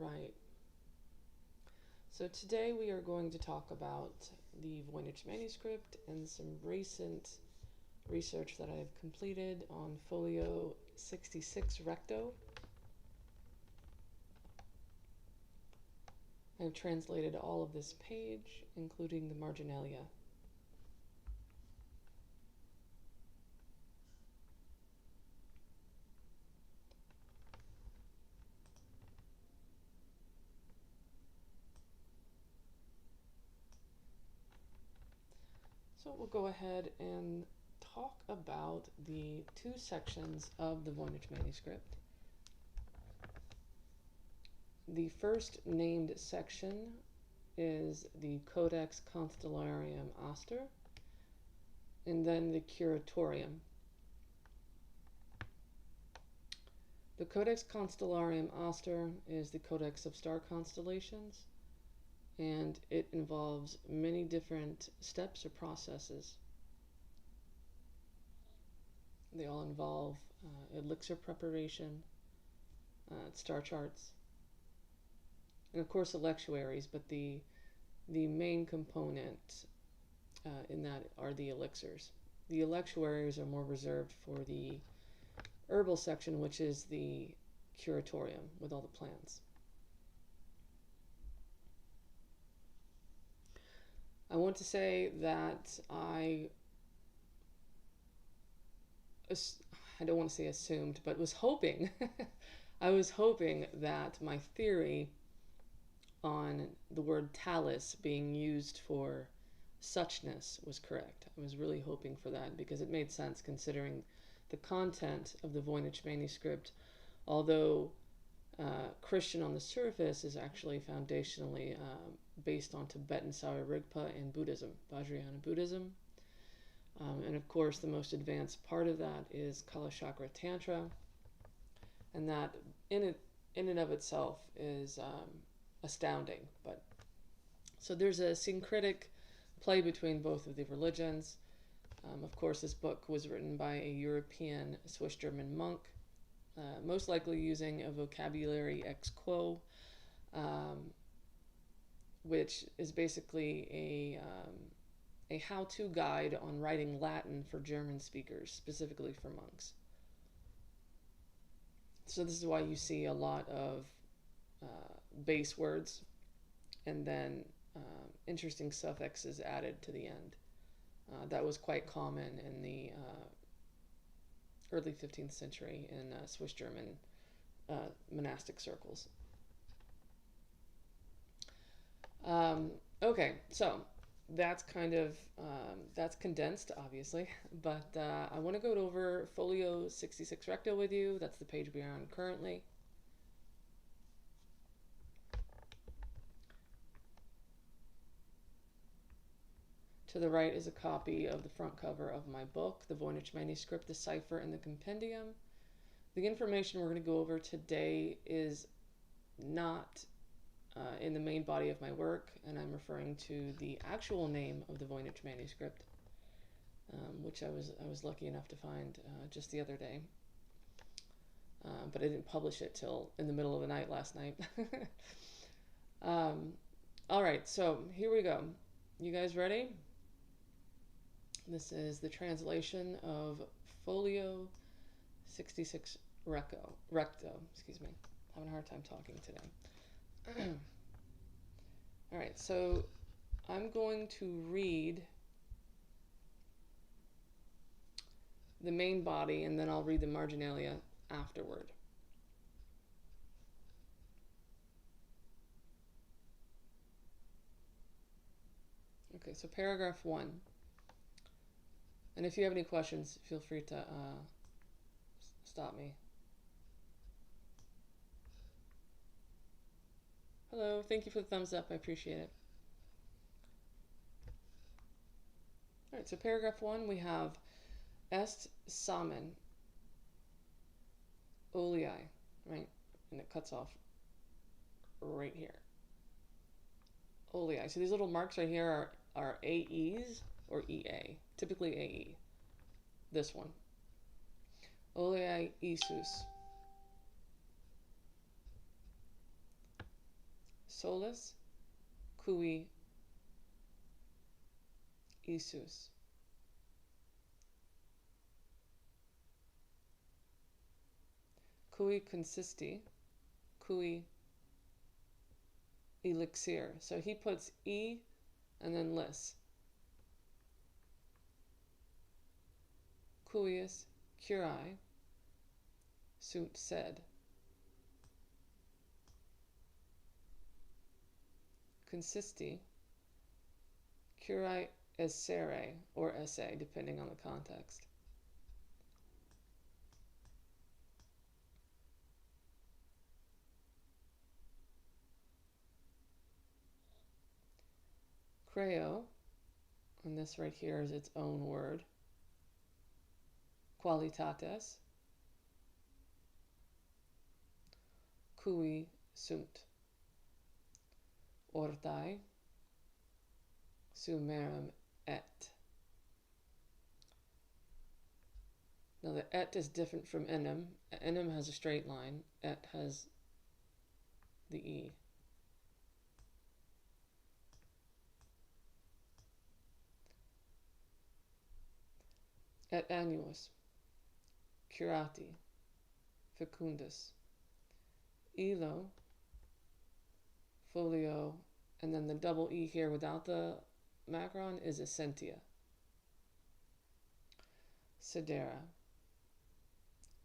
All right. So today we are going to talk about the Voynich Manuscript and some recent research that I've completed on Folio 66 Recto. I've translated all of this page, including the marginalia. So we'll go ahead and talk about the two sections of the Voynich Manuscript. The first named section is the Codex Constellarium Aster, and then the Curatorium. The Codex Constellarium Aster is the Codex of Star Constellations, and it involves many different steps or processes. They all involve elixir preparation, star charts, and of course electuaries, but the main component in that are the elixirs. The electuaries are more reserved for the herbal section, which is the curatorium with all the plants. I want to say that I don't want to say assumed, but was hoping I was hoping that my theory on the word talus being used for suchness was correct. I was really hoping for that because it made sense considering the content of the Voynich manuscript, although Christian on the surface is actually foundationally based on Tibetan Saurya Rigpa and Buddhism, Vajrayana Buddhism. And of course, the most advanced part of that is Kalachakra Tantra, and that in and of itself is astounding. But so there's a syncretic play between both of the religions. Of course, this book was written by a European Swiss-German monk, most likely using a vocabulary ex quo, which is basically a how-to guide on writing Latin for German speakers, specifically for monks. So this is why you see a lot of base words and then interesting suffixes added to the end. That was quite common in the early 15th century in Swiss-German monastic circles. Okay, so that's kind of, that's condensed, obviously, but I want to go over Folio 66 Recto with you. That's the page we are on currently. To the right is a copy of the front cover of my book, the Voynich Manuscript, the Cipher, and the Compendium. The information we're going to go over today is not in the main body of my work, and I'm referring to the actual name of the Voynich Manuscript, which I was lucky enough to find just the other day. But I didn't publish it till in the middle of the night last night. All right, so here we go. You guys ready? This is the translation of Folio 66 Recto, excuse me. Having a hard time talking today. All right, so I'm going to read the main body and then I'll read the marginalia afterward. Okay, so paragraph 1. And if you have any questions, feel free to stop me. Hello, thank you for the thumbs up. I appreciate it. All right, so paragraph 1, we have est samen olei, right? And it cuts off right here. Olei. So these little marks right here are AEs or EA, typically AE. This one. Olei Isus. solus, cui isus. Cui consisti, cui elixir. So he puts e and then lis. Cuius curae sunt sed. Consisti, curae essere, or esse, depending on the context. Creo, and this right here is its own word. Qualitates, cui sunt. Ortae, sumerum et. Now the et is different from enim. Enim has a straight line. Et has the e. Et annuus, curati, fecundus, ilo, folio, and then the double e here without the macron is essentia. Sedera,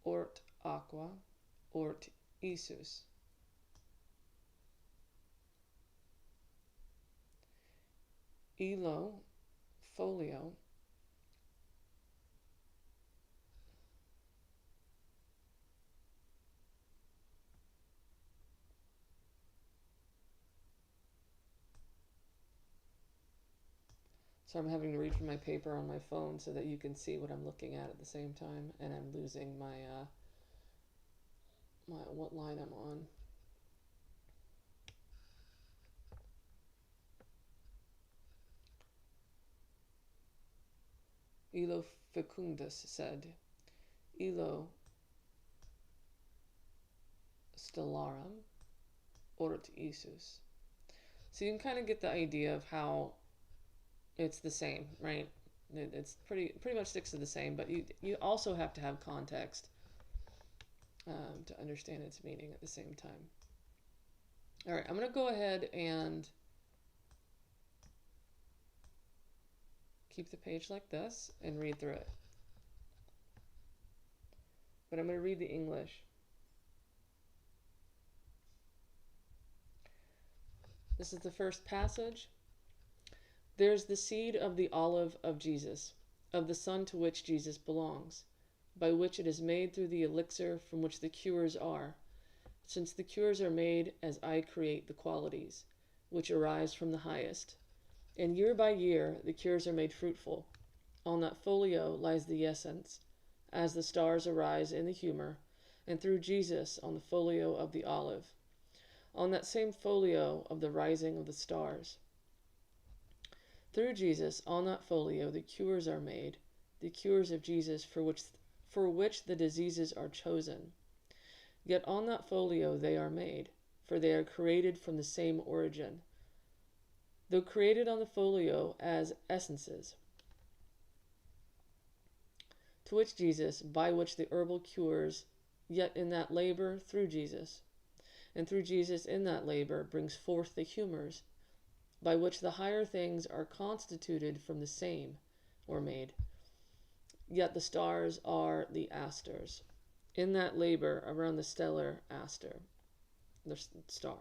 ort aqua, ort isus. Ilo, folio, so I'm having to read from my paper on my phone so that you can see what I'm looking at the same time, and I'm losing my what line I'm on. Ilo fecundus said, ilo stellarum ort isus. So you can kind of get the idea of how it's the same, right? It's pretty much sticks to the same, but you also have to have context to understand its meaning at the same time. All right, I'm going to go ahead and keep the page like this and read through it. But I'm going to read the English. This is the first passage. There's the seed of the olive of Jesus, of the son to which Jesus belongs, by which it is made through the elixir from which the cures are, since the cures are made as I create the qualities, which arise from the highest. And year by year the cures are made fruitful. On that folio lies the essence, as the stars arise in the humor, and through Jesus on the folio of the olive, on that same folio of the rising of the stars. Through Jesus, on that folio, the cures are made, the cures of Jesus for which the diseases are chosen. Yet on that folio they are made, for they are created from the same origin, though created on the folio as essences, to which Jesus, by which the herbal cures, yet in that labor through Jesus, and through Jesus in that labor brings forth the humors, by which the higher things are constituted from the same, or made. Yet the stars are the asters, in that labor around the stellar aster, the star.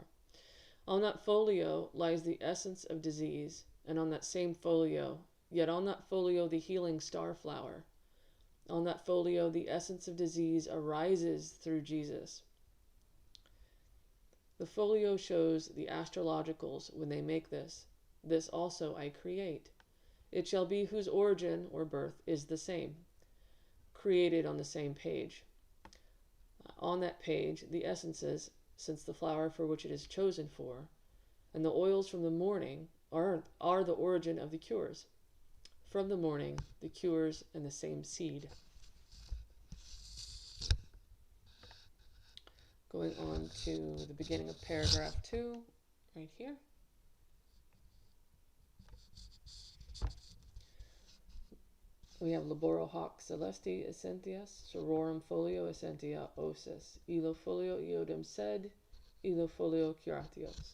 On that folio lies the essence of disease, and on that same folio, yet on that folio the healing star flower. On that folio the essence of disease arises through Jesus. The folio shows the astrologicals when they make this. This also I create. It shall be whose origin or birth is the same, created on the same page. On that page, the essences, since the flower for which it is chosen for, and the oils from the morning are the origin of the cures. From the morning, the cures and the same seed. Going on to the beginning of paragraph 2, right here. We have laboro hoc celesti essentias, sororum folio essentia osis, illo folio iodum sed, illo folio curatios.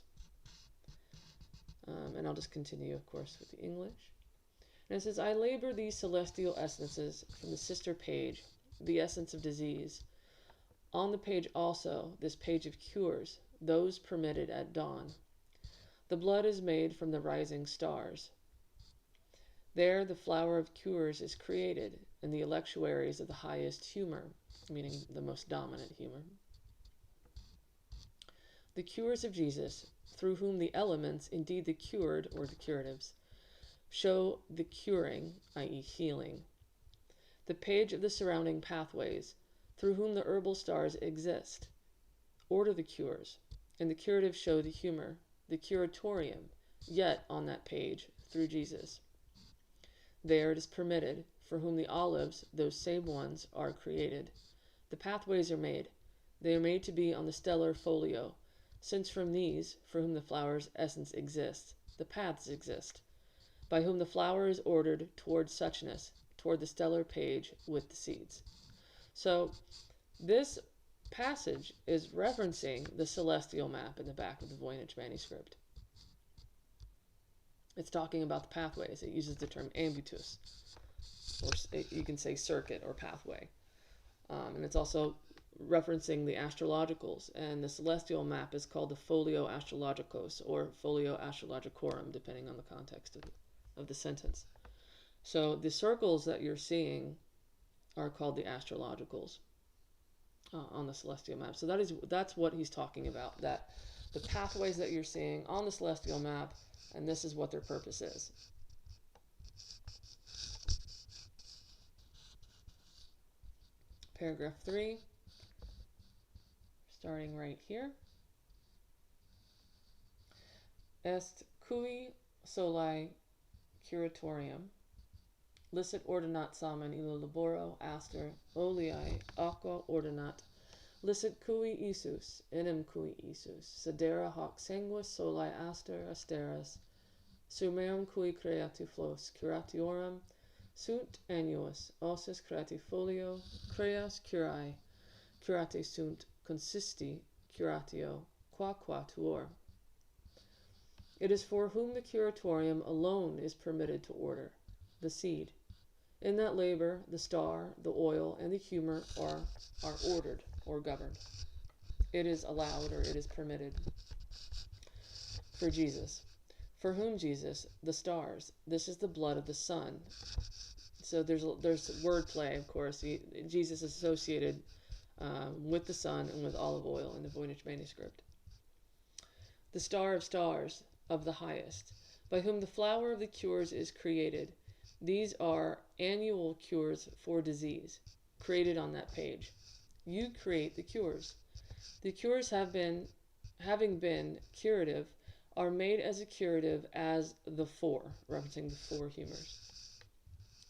And I'll just continue, of course, with the English. And it says, I labor these celestial essences from the sister page, the essence of disease. On the page also, this page of cures, those permitted at dawn. The blood is made from the rising stars. There the flower of cures is created, and the electuaries of the highest humor, meaning the most dominant humor. The cures of Jesus, through whom the elements, indeed the cured, or the curatives, show the curing, i.e. healing. The page of the surrounding pathways, through whom the herbal stars exist, order the cures, and the curatives show the humor, the curatorium, yet on that page, through Jesus. There it is permitted, for whom the olives, those same ones, are created. The pathways are made. They are made to be on the stellar folio, since from these, for whom the flower's essence exists, the paths exist, by whom the flower is ordered toward suchness, toward the stellar page with the seeds. So this passage is referencing the celestial map in the back of the Voynich Manuscript. It's talking about the pathways. It uses the term ambitus, or you can say circuit or pathway. And it's also referencing the astrologicals, and the celestial map is called the Folio Astrologicos or Folio Astrologicorum, depending on the context of the sentence. So the circles that you're seeing are called the astrologicals on the celestial map. So that's what he's talking about, that the pathways that you're seeing on the celestial map, and this is what their purpose is. Paragraph 3, starting right here. Est cui soli curatorium licet ordinat samen illo laboro aster oleae aqua ordinat licet cui Isus enim cui Isus sedera hoc sanguis soli aster asteras sumerum cui creati flos curatiorum sunt annuus ossis creati folio creas curae curate sunt consisti curatio qua tuor. It is for whom the curatorium alone is permitted to order, the seed. In that labor, the star, the oil, and the humor are ordered or governed. It is allowed, or it is permitted for Jesus. For whom Jesus? The stars. This is the blood of the sun. So there's wordplay, of course. Jesus is associated with the sun and with olive oil in the Voynich Manuscript. The star of stars, of the highest, by whom the flower of the cures is created. These are annual cures for disease, created on that page. You create the cures. The cures having been curative, are made as a curative as the four, referencing the four humors.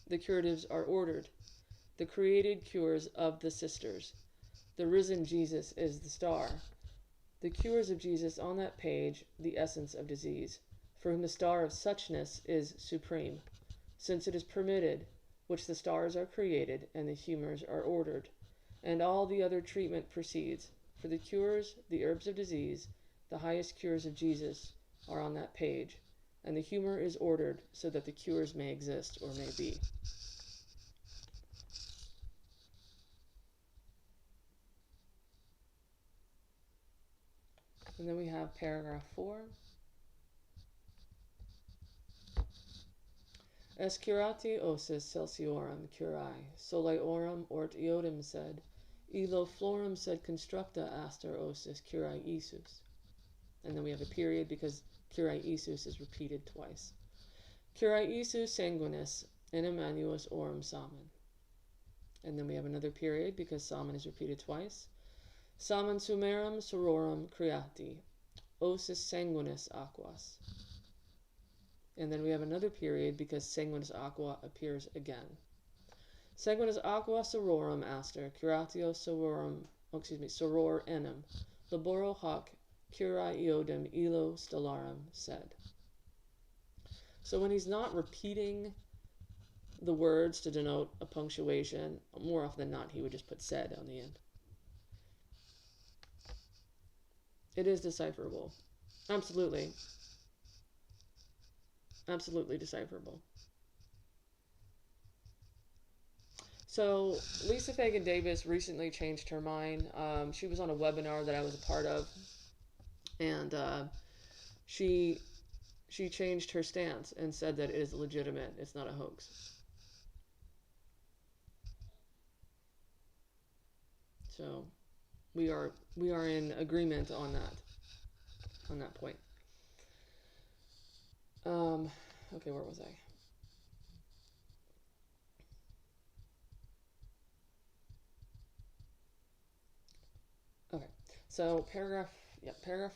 The curatives are ordered, the created cures of the sisters. The risen Jesus is the star. The cures of Jesus on that page, the essence of disease, for whom the star of suchness is supreme, since it is permitted, which the stars are created, and the humors are ordered, and all the other treatment proceeds. For the cures, the herbs of disease, the highest cures of Jesus, are on that page, and the humor is ordered so that the cures may exist or may be. And then we have paragraph 4. Es curati ossis celsiorum curae, sole orum ort iodum sed, illo florum sed constructa aster ossis curae Isus. And then we have a period because curae Isus is repeated twice. Curae Isus sanguinis enim annuus orum samen. And then we have another period because samen is repeated twice. Samen sumerum sororum creati, ossis sanguinis aquas. And then we have another period because sanguinis aqua appears again. Sanguinis aqua sororum aster, curatio soror enim, laboro hoc curae eodem illo stellarum sed. So when he's not repeating the words to denote a punctuation, more often than not, he would just put sed on the end. It is decipherable. Absolutely. Absolutely decipherable. So Lisa Fagan Davis recently changed her mind. She was on a webinar that I was a part of, and she changed her stance and said that it is legitimate. It's not a hoax. So we are in agreement on that point. Okay, where was I? Okay, so paragraph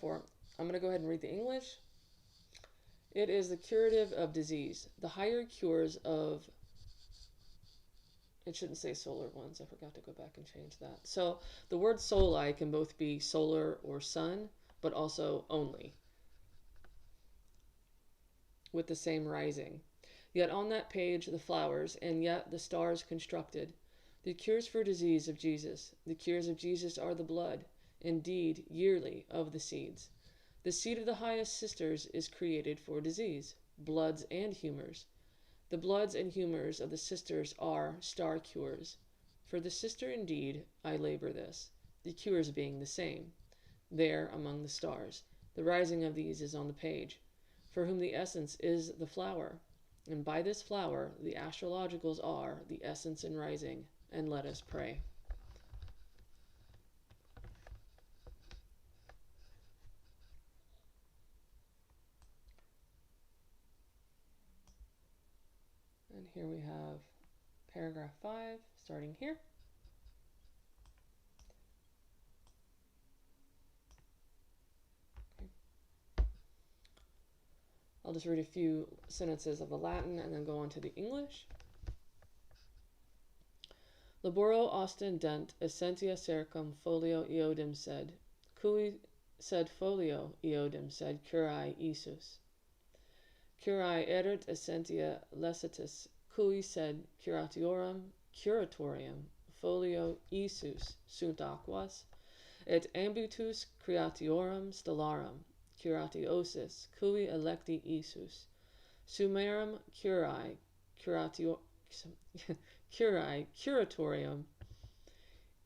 4. I'm going to go ahead and read the English. It is the curative of disease. The higher cures of... It shouldn't say solar ones. I forgot to go back and change that. So the word soli can both be solar or sun, but also only, with the same rising. Yet on that page the flowers, and yet the stars constructed. The cures for disease of Jesus. The cures of Jesus are the blood, indeed, yearly, of the seeds. The seed of the highest sisters is created for disease, bloods and humors. The bloods and humors of the sisters are star cures. For the sister indeed I labor this, the cures being the same, there among the stars. The rising of these is on the page, for whom the essence is the flower. And by this flower the astrologicals are the essence and rising. And let us pray. And here we have paragraph 5, starting here. Okay. I'll just read a few sentences of the Latin and then go on to the English. Laboro ostendent essentia circum folio eodem sed, cui sed folio eodem sed curae Iesus. Curae erit essentia lecitus, cui sed curatorium folio Iesus sunt aquas, et ambitus creatiorum stellarum, curati osis, cui electi Iesus, sumerum curatorium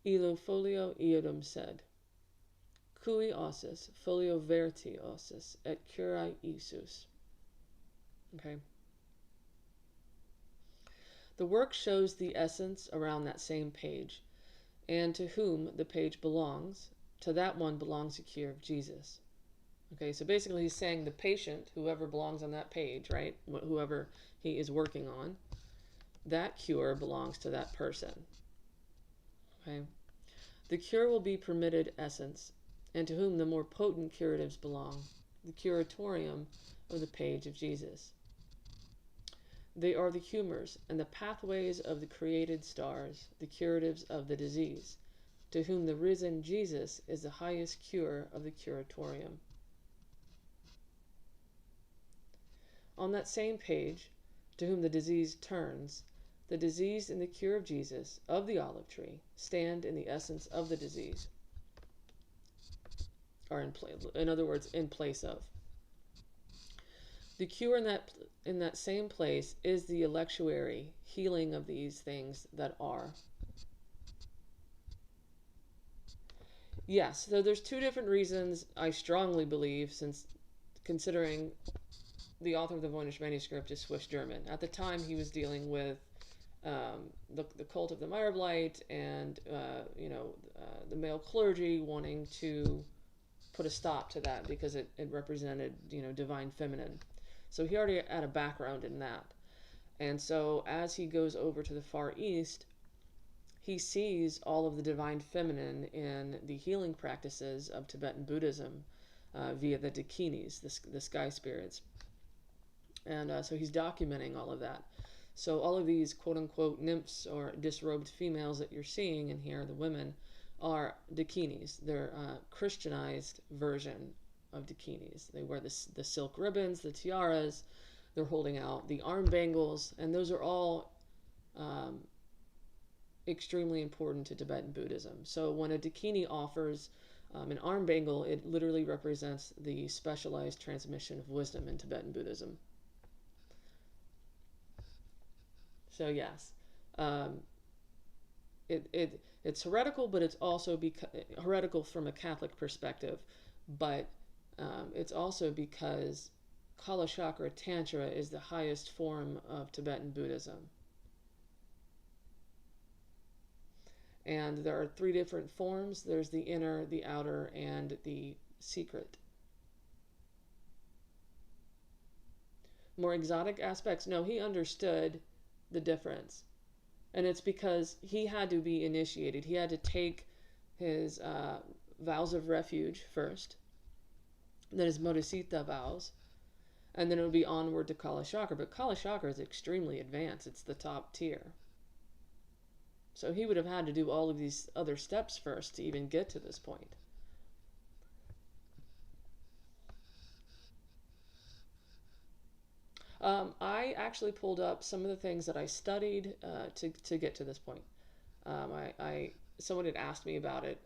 illo folio eodum sed, cui osis folio verti osis, et curae Iesus. Okay. The work shows the essence around that same page, and to whom the page belongs, to that one belongs the cure of Jesus. Okay, so basically he's saying the patient, whoever belongs on that page, right, whoever he is working on, that cure belongs to that person. Okay, the cure will be permitted essence, and to whom the more potent curatives belong, the curatorium of the page of Jesus. They are the humors and the pathways of the created stars, the curatives of the disease, to whom the risen Jesus is the highest cure of the curatorium. On that same page, to whom the disease turns, the disease and the cure of Jesus, of the olive tree, stand in the essence of the disease, or in other words, in place of. The cure in that same place is the electuary healing of these things that are. Yes, so there's two different reasons I strongly believe, since considering the author of the Voynich Manuscript is Swiss German. At the time, he was dealing with the cult of the Meyerblight and the male clergy wanting to put a stop to that because it represented divine feminine. So he already had a background in that. And so as he goes over to the Far East, he sees all of the divine feminine in the healing practices of Tibetan Buddhism via the dakinis, the sky spirits. And so he's documenting all of that. So all of these quote-unquote nymphs or disrobed females that you're seeing in here, the women, are dakinis. They're a Christianized version of dakinis. They wear the silk ribbons, the tiaras, they're holding out the arm bangles, and those are all extremely important to Tibetan Buddhism. So when a dakini offers an arm bangle, it literally represents the specialized transmission of wisdom in Tibetan Buddhism. So yes, it's heretical, but it's also heretical from a Catholic perspective, but it's also because Kalachakra Tantra is the highest form of Tibetan Buddhism. And there are 3 different forms. There's the inner, the outer, and the secret. More exotic aspects? No, he understood the difference. And it's because he had to be initiated. He had to take his vows of refuge first, then his Bodhisattva vows, and then it would be onward to Kalachakra. But Kalachakra is extremely advanced. It's the top tier. So he would have had to do all of these other steps first to even get to this point. I actually pulled up some of the things that I studied to get to this point. Someone had asked me about it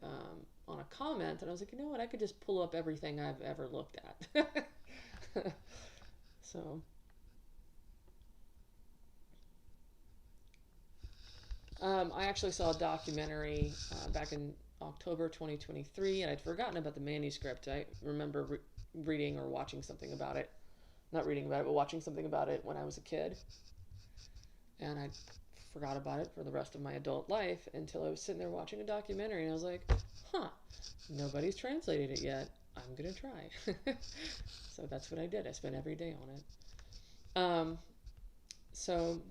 on a comment, and I was like, you know what, I could just pull up everything I've ever looked at. So, I actually saw a documentary back in October 2023, and I'd forgotten about the manuscript. I remember reading or watching something about it. Not reading about it, but watching something about it when I was a kid. And I forgot about it for the rest of my adult life until I was sitting there watching a documentary, and I was like, huh, nobody's translated it yet. I'm going to try. So that's what I did. I spent every day on it. So,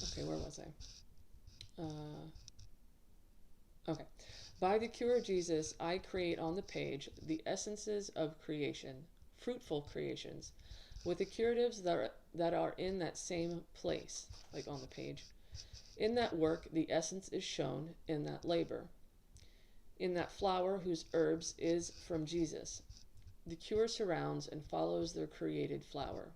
okay, where was I? Okay. By the cure of Jesus, I create on the page the essences of creation, fruitful creations, with the curatives that are in that same place, like on the page. In that work, the essence is shown in that labor, in that flower whose herbs is from Jesus. The cure surrounds and follows their created flower.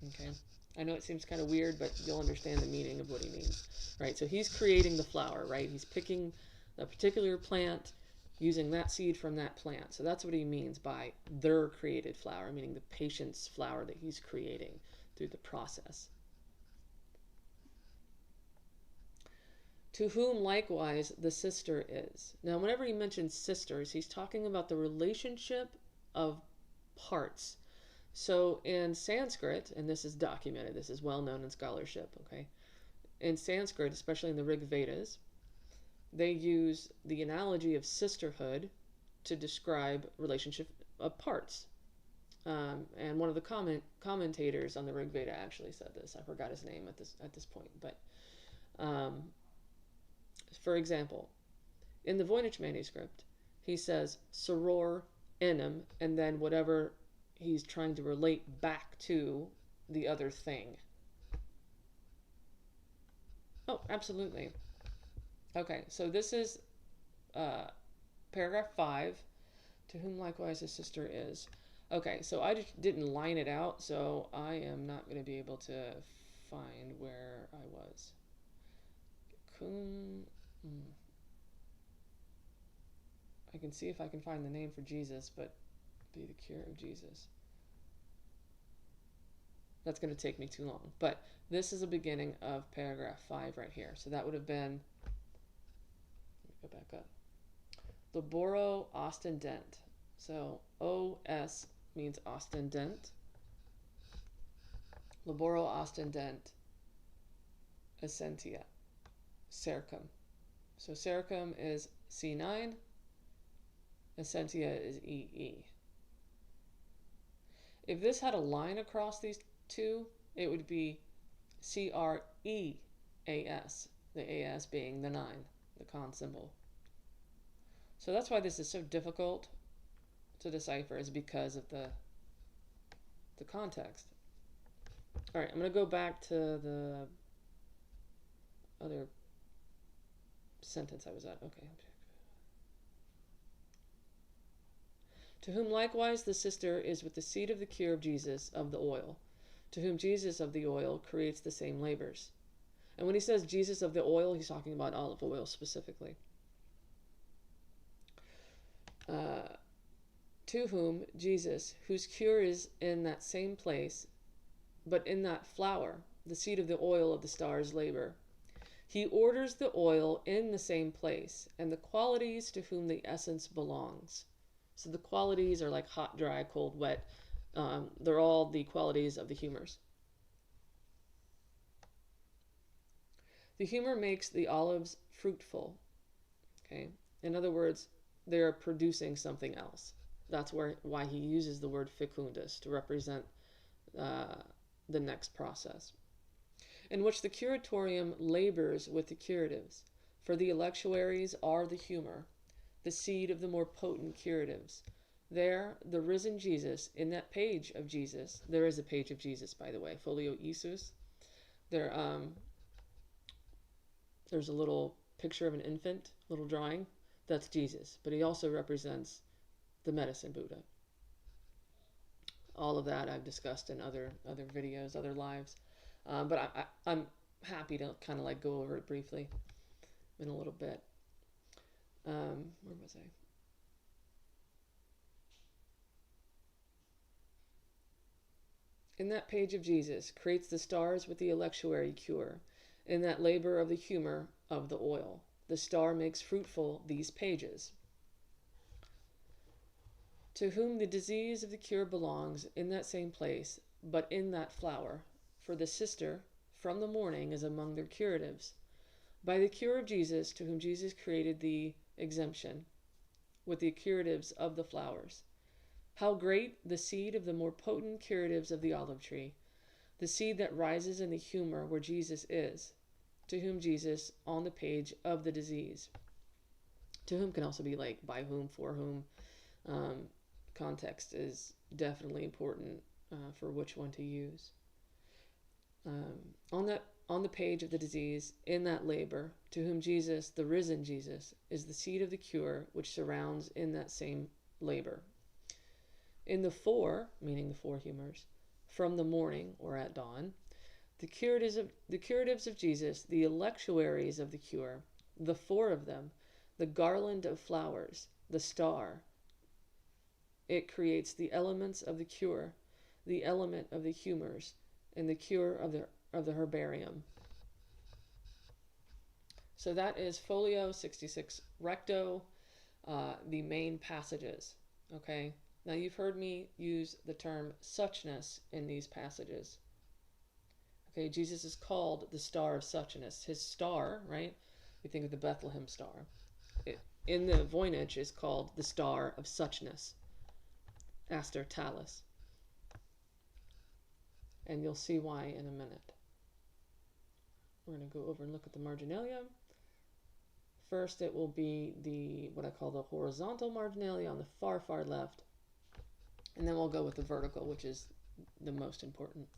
Okay? I know it seems kind of weird, but you'll understand the meaning of what he means. Right? So he's creating the flower, right? He's picking a particular plant, using that seed from that plant. So that's what he means by their created flower, meaning the patient's flower that he's creating through the process. To whom likewise the sister is. Now, whenever he mentions sisters, he's talking about the relationship of parts. So in Sanskrit, and this is documented, this is well known in scholarship, okay? In Sanskrit, especially in the Rig Vedas, they use the analogy of sisterhood to describe relationship of parts. And one of the commentators on the Rig Veda actually said this. I forgot his name at this point, but for example, in the Voynich Manuscript, he says soror enim, and then whatever he's trying to relate back to the other thing. Oh, absolutely. Okay, so this is paragraph 5, to whom likewise his sister is. Okay, so I just didn't line it out, so I am not going to be able to find where I was. I can see if I can find the name for Jesus, but be the cure of Jesus. That's going to take me too long. But this is the beginning of paragraph 5 right here. So that would have been, let me go back up. Laboro ostendent. So OS means ostendent. Laboro ostendent essentia. Cercum. So cercum is C9. Essentia is EE. If this had a line across these two, it would be CREAS, the AS being the 9, the con symbol. So that's why this is so difficult to decipher, is because of the context. All right, I'm going to go back to the other sentence I was at. Okay. To whom likewise the sister is with the seed of the cure of Jesus of the oil, to whom Jesus of the oil creates the same labors. And when he says Jesus of the oil, he's talking about olive oil specifically. To whom Jesus, whose cure is in that same place, but in that flower, the seed of the oil of the star's labor, he orders the oil in the same place, and the qualities to whom the essence belongs. So the qualities are like hot, dry, cold, wet. They're all the qualities of the humors. The humor makes the olives fruitful. Okay. In other words, they're producing something else. That's why he uses the word fecundus to represent the next process, in which the curatorium labors with the curatives. For the electuaries are the humor, the seed of the more potent curatives. There, the risen Jesus, in that page of Jesus, there is a page of Jesus, by the way, Folio Isus. There's a little picture of an infant, little drawing. That's Jesus, but he also represents the medicine Buddha. All of that I've discussed in other videos, other lives. But I'm happy to kind of like go over it briefly in a little bit. Where was I? In that page of Jesus, creates the stars with the electuary cure. In that labor of the humor of the oil, the star makes fruitful these pages. To whom the disease of the cure belongs in that same place, but in that flower. For the sister, from the morning, is among their curatives. By the cure of Jesus, to whom Jesus created the exemption, with the curatives of the flowers. How great the seed of the more potent curatives of the olive tree, the seed that rises in the humor where Jesus is, to whom Jesus on the page of the disease. To whom can also be like by whom, for whom. Context is definitely important for which one to use. On the page of the disease, in that labor, to whom Jesus, the risen Jesus, is the seed of the cure which surrounds in that same labor. In the four, meaning the four humors, from the morning or at dawn, the curatives of Jesus, the electuaries of the cure, the four of them, the garland of flowers, the star. It creates the elements of the cure, the element of the humors, and the cure of the herbarium. So that is Folio 66 Recto, the main passages. Okay. Now you've heard me use the term suchness in these passages. Okay, Jesus is called the star of suchness. His star, right? We think of the Bethlehem star. In the Voynich is called the star of suchness. Aster Talus. And you'll see why in a minute. We're going to go over and look at the marginalia. First, it will be what I call the horizontal marginalia on the far, far left. And then we'll go with the vertical, which is the most important.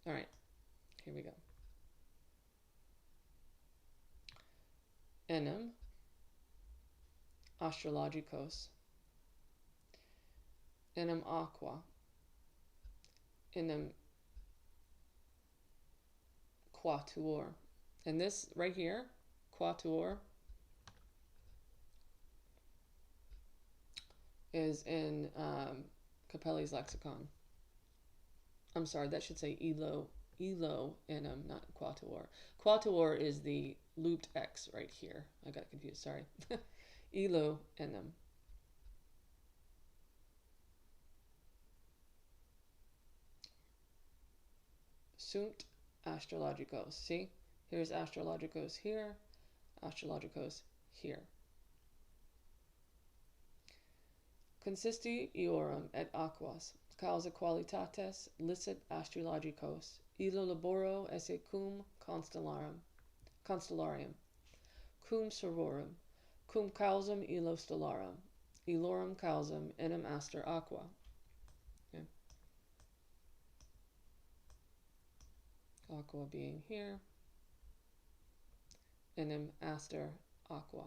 All right, here we go. Enem astrologicos, enem aqua, enem quatuor. And this right here, quatuor, is in Capelli's lexicon. I'm sorry, that should say elo enem, not quatuor. Quatuor is the looped X right here. I got confused, sorry. Elo enem. Sunt astrologicos. See? Here's astrologicos here, astrologicos here. Consisti eorum et aquas, causa qualitates licet astrologicos, illo laboro esse cum constellarium, cum sorrorum, cum causam illo stellarum, illorum causam enem aster aqua. Okay. Aqua being here, enem aster aqua.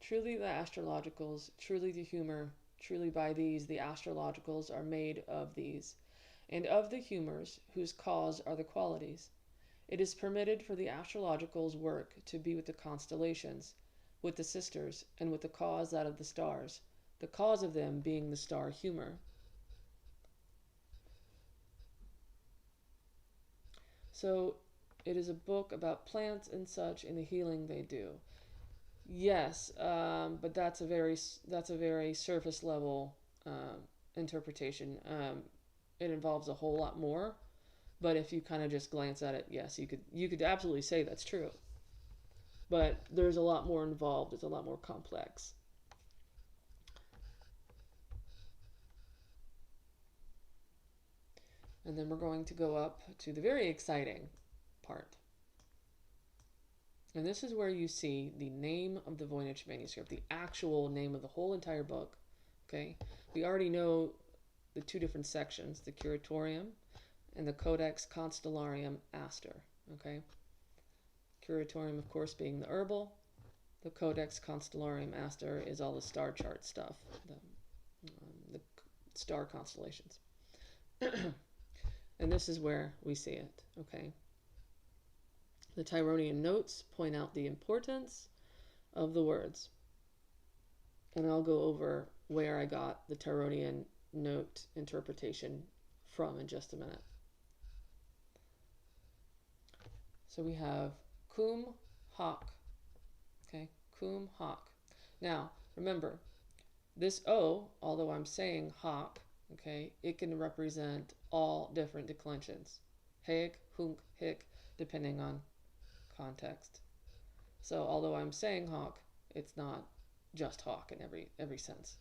Truly the astrologicals, truly the humor, truly by these the astrologicals are made of these, and of the humors, whose cause are the qualities. It is permitted for the astrologicals' work to be with the constellations, with the sisters, and with the cause that of the stars, the cause of them being the star humor. So it is a book about plants and such and the healing they do. Yes, but that's a very surface level interpretation. It involves a whole lot more. But if you kind of just glance at it, yes, you could absolutely say that's true. But there's a lot more involved. It's a lot more complex. And then we're going to go up to the very exciting part. And this is where you see the name of the Voynich Manuscript, the actual name of the whole entire book. Okay, we already know the two different sections, the Curatorium and the Codex Constellarium Aster. Okay, Curatorium, of course, being the herbal. The Codex Constellarium Aster is all the star chart stuff, the star constellations. And this is where we see it. Okay. The Tironian notes point out the importance of the words. And I'll go over where I got the Tironian note interpretation from in just a minute. So we have cum hoc. Okay, cum hoc. Now, remember, this O, although I'm saying hoc, okay, it can represent all different declensions. Heg, hunk, hic, depending on context. So although I'm saying hoc, it's not just hoc in every sense.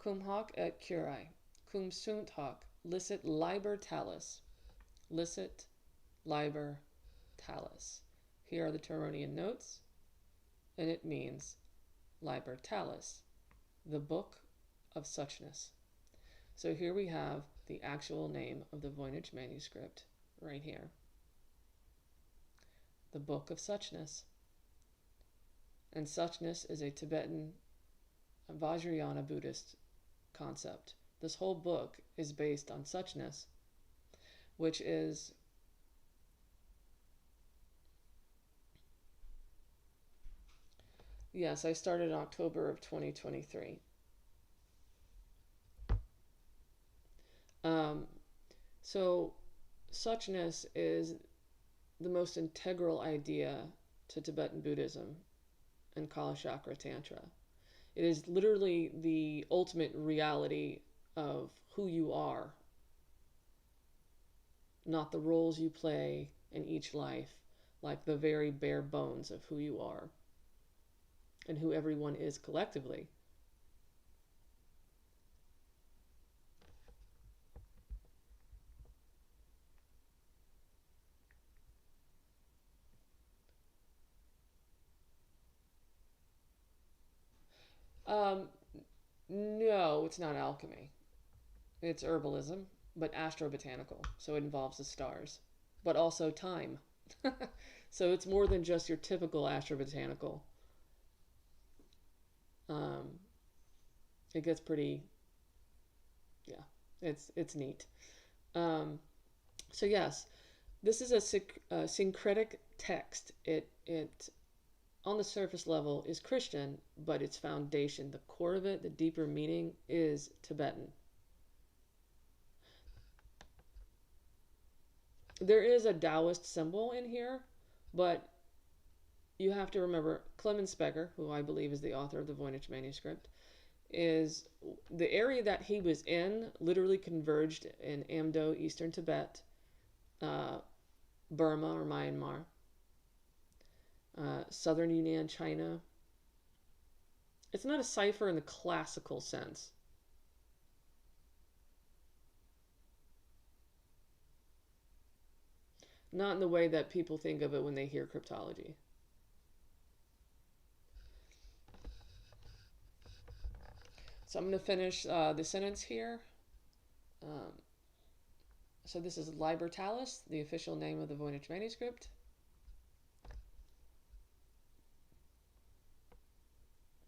Cum hoc et curae, cum sunt hoc, licet liber talis. Licet liber talis. Here are the Tironian notes, and it means liber talis, the book of suchness. So here we have the actual name of the Voynich manuscript right here. The book of suchness. And suchness is a Tibetan Vajrayana Buddhist concept. This whole book is based on suchness, which is yes, I started in October of 2023. So suchness is the most integral idea to Tibetan Buddhism and Kalachakra Tantra. It is literally the ultimate reality of who you are, not the roles you play in each life, like the very bare bones of who you are and who everyone is collectively. No, it's not alchemy. It's herbalism, but astro-botanical, so it involves the stars, but also time. So it's more than just your typical astro-botanical. It gets pretty, yeah, it's neat. So yes, this is a syncretic text. It on the surface level is Christian, but its foundation, the core of it, the deeper meaning is Tibetan. There is a Taoist symbol in here, but you have to remember Clemens Specker, who I believe is the author of the Voynich manuscript, is the area that he was in literally converged in Amdo, Eastern Tibet, Burma or Myanmar, Southern Yunnan, China. It's not a cipher in the classical sense. Not in the way that people think of it when they hear cryptology. So I'm going to finish the sentence here. Um, so this is Liber Talis, the official name of the Voynich Manuscript.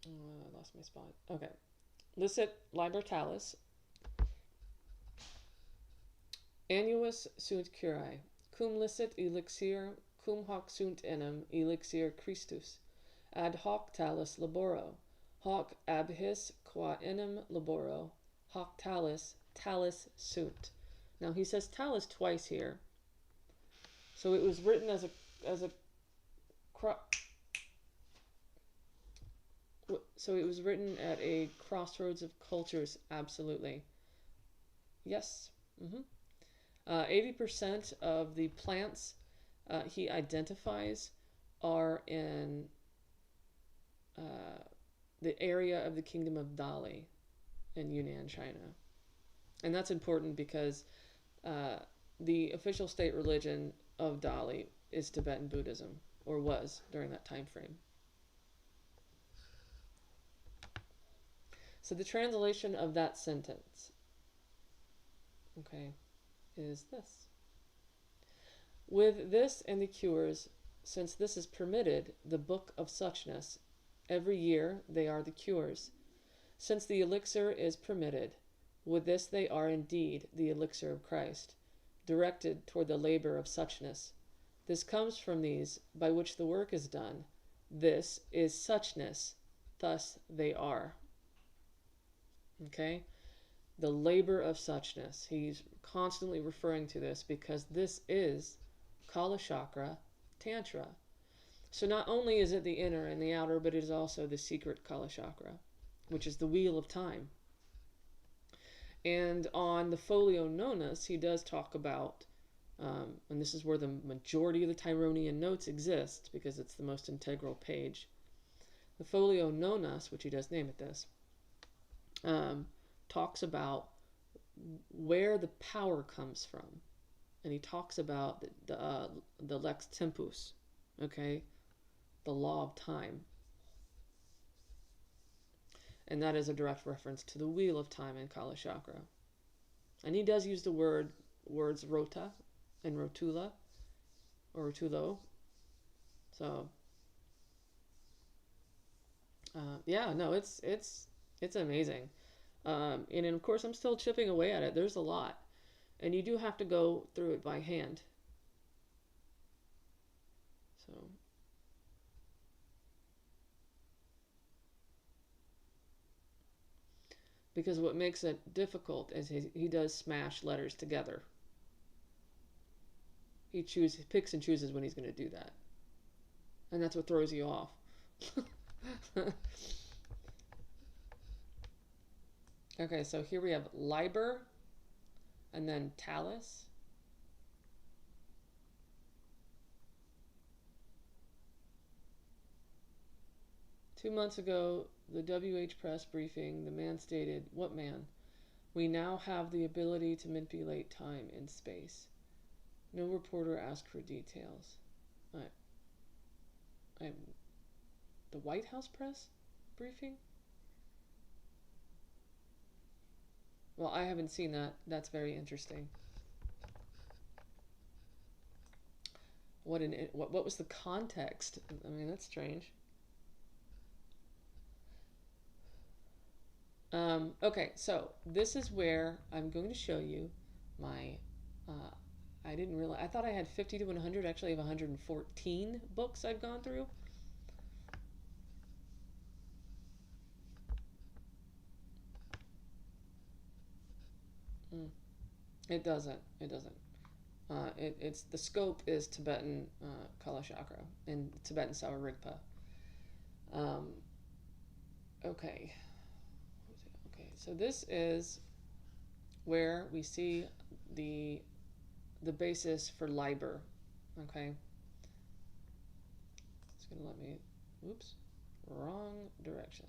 I lost my spot. Okay. Licet Liber Talis. Annuus sunt curae. Cum licet elixir, cum hoc sunt enim elixir Christus. Ad hoc talis laboro. Hoc ab his qua enim laboro. Hoc talis sunt. Now he says talis twice here. So it was written as a so it was written at a crossroads of cultures, absolutely. Yes. 80% of the plants he identifies are in the area of the kingdom of Dali in Yunnan, China. And that's important because the official state religion of Dali is Tibetan Buddhism, or was during that time frame. So the translation of that sentence, okay, is this. With this and the cures, since this is permitted, the book of suchness, every year they are the cures. Since the elixir is permitted, with this they are indeed the elixir of Christ, directed toward the labor of suchness. This comes from these, by which the work is done. This is suchness, thus they are. Okay? The labor of suchness. He's constantly referring to this because this is Kala Chakra Tantra. So not only is it the inner and the outer, but it is also the secret Kala Chakra, which is the wheel of time. And on the Folio Nonus, he does talk about, and this is where the majority of the Tironian notes exist because it's the most integral page. The Folio Nonus, which he does name it this, talks about where the power comes from, and he talks about the lex tempus, okay, the law of time, and that is a direct reference to the wheel of time in Kala Chakra. And he does use the words rota and rotula or rotulo. So yeah, no, it's amazing. And of course, I'm still chipping away at it. There's a lot. And you do have to go through it by hand. So. Because what makes it difficult is he does smash letters together. He picks and chooses when he's going to do that. And that's what throws you off. Okay, so here we have Liber, and then Talis. Two months ago, the WH Press briefing, the man stated, what man? We now have the ability to manipulate time and space. No reporter asked for details. The White House Press briefing? Well, I haven't seen that. That's very interesting. What was the context? I mean, that's strange. Okay, so this is where I'm going to show you my, I didn't realize, I thought I had 50 to 100, actually I have 114 books I've gone through. It doesn't. It's the scope is Tibetan Kala Chakra and Tibetan Sour Rigpa. Okay. Okay, so this is where we see the basis for Liber. Okay. It's gonna let me, oops, wrong direction.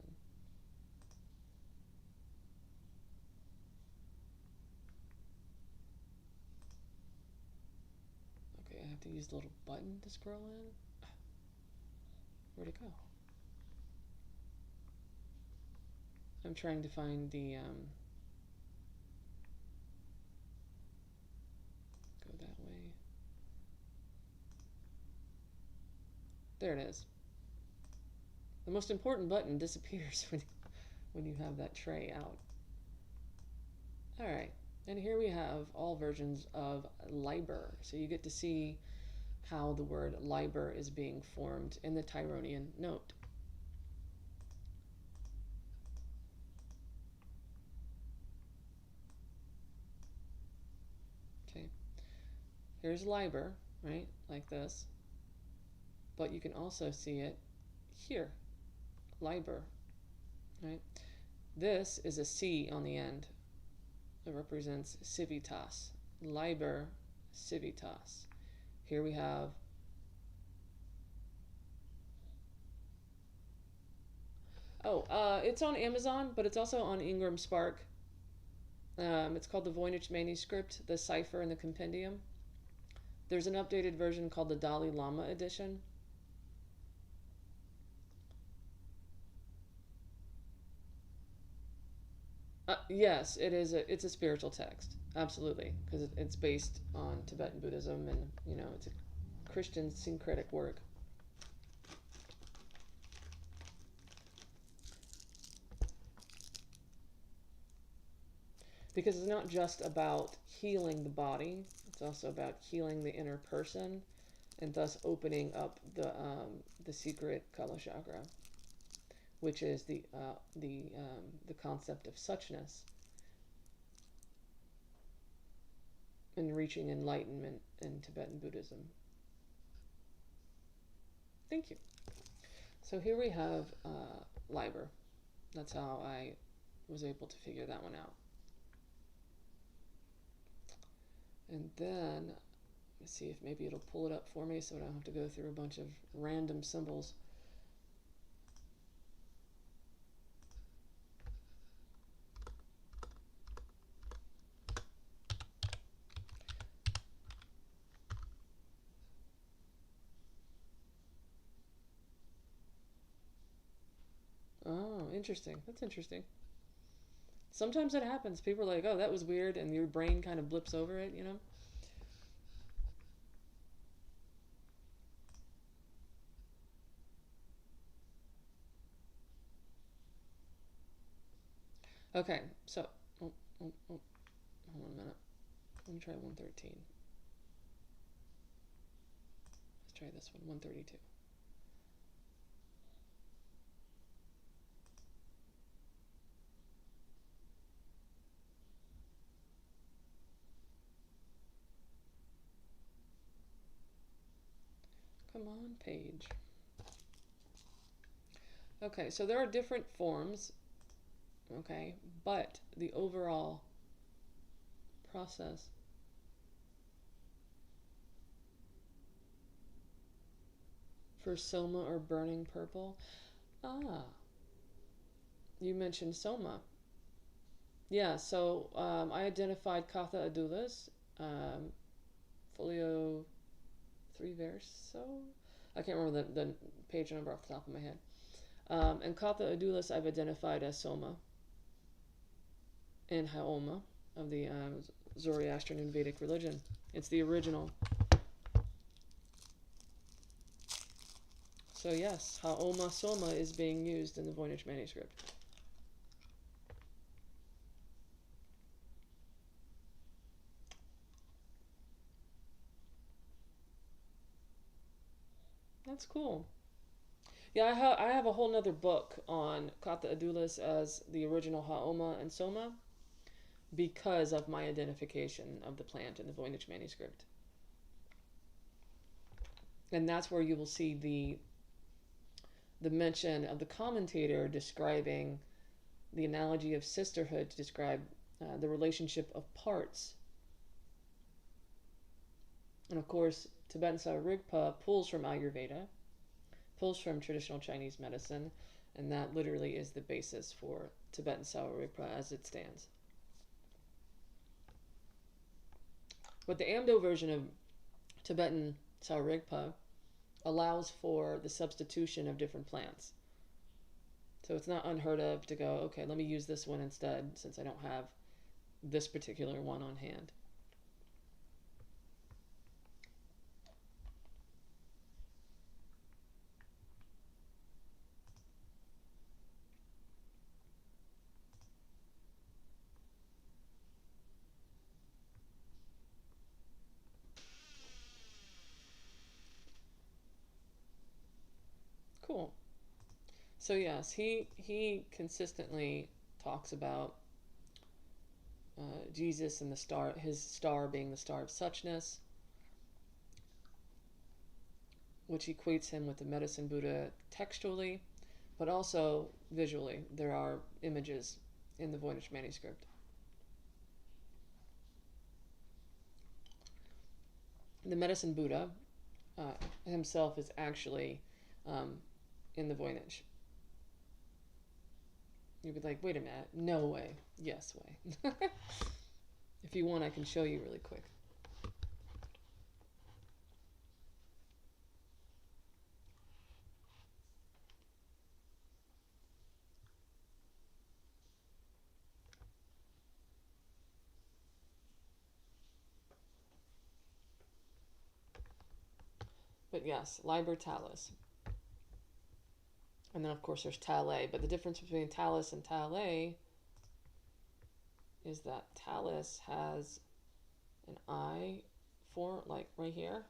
Okay, I have to use the little button to scroll in. Where'd it go? I'm trying to find the There it is. The most important button disappears when you have that tray out. All right, and here we have all versions of liber. So you get to see how the word liber is being formed in the Tironian note. Okay, here's liber, right, like this. But you can also see it here, liber, right? This is a C on the end. It represents civitas, liber civitas. Here we have it's on Amazon, but it's also on Ingram Spark. It's called the Voynich Manuscript, the cipher and the compendium. There's an updated version called the Dalai Lama edition. Yes, it's a spiritual text, absolutely, because it's based on Tibetan Buddhism, and it's a Christian syncretic work. Because it's not just about healing the body, it's also about healing the inner person, and thus opening up the secret Kala chakra, which is the concept of suchness and reaching enlightenment in Tibetan Buddhism. Thank you. So here we have liber. That's how I was able to figure that one out. And then, let's see if maybe it'll pull it up for me so I don't have to go through a bunch of random symbols. Oh, interesting. That's interesting. Sometimes it happens. People are like, oh, that was weird, and your brain kind of blips over it, Okay, so, hold on a minute. Let me try 113. Let's try this one, 132. Come on, page. Okay, so there are different forms, okay, but the overall process for soma or burning purple. You mentioned soma. Yeah, so I identified Katha Adulas, Folio 3 verso. I can't remember the page number off the top of my head. And Katha Adulas I've identified as soma and Haoma of the Zoroastrian and Vedic religion. It's the original. So yes, Haoma Soma is being used in the Voynich Manuscript. That's cool. Yeah, I have a whole nother book on Katha Adulas as the original Haoma and Soma because of my identification of the plant in the Voynich Manuscript. And that's where you will see the mention of the commentator describing the analogy of sisterhood to describe the relationship of parts. And of course, Tibetan Sao Rigpa pulls from Ayurveda, pulls from traditional Chinese medicine, and that literally is the basis for Tibetan Sao Rigpa as it stands. But the Amdo version of Tibetan Sao Rigpa allows for the substitution of different plants. So it's not unheard of to go, okay, let me use this one instead since I don't have this particular one on hand. So yes, he consistently talks about Jesus and the star, his star being the star of suchness, which equates him with the medicine Buddha textually, but also visually. There are images in the Voynich Manuscript. The medicine Buddha himself is actually in the Voynich. You'd be like, wait a minute, no way. Yes way. If you want, I can show you really quick. But yes, liber talus. And then of course there's tale, but the difference between talus and tale is that talus has an eye form, like right here.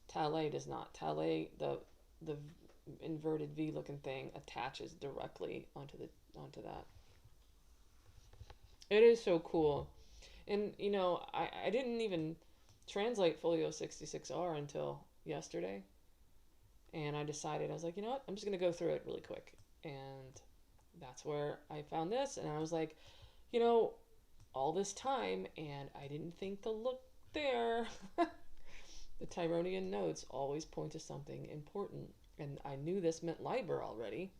Tale does not. Tale, the inverted V looking thing attaches directly onto that. It is so cool. And you know, I didn't even translate Folio 66R until yesterday. And I decided, I was like, you know what? I'm just going to go through it really quick. And that's where I found this. And I was like, you know, all this time, and I didn't think to look there. The Tironian notes always point to something important. And I knew this meant liber already.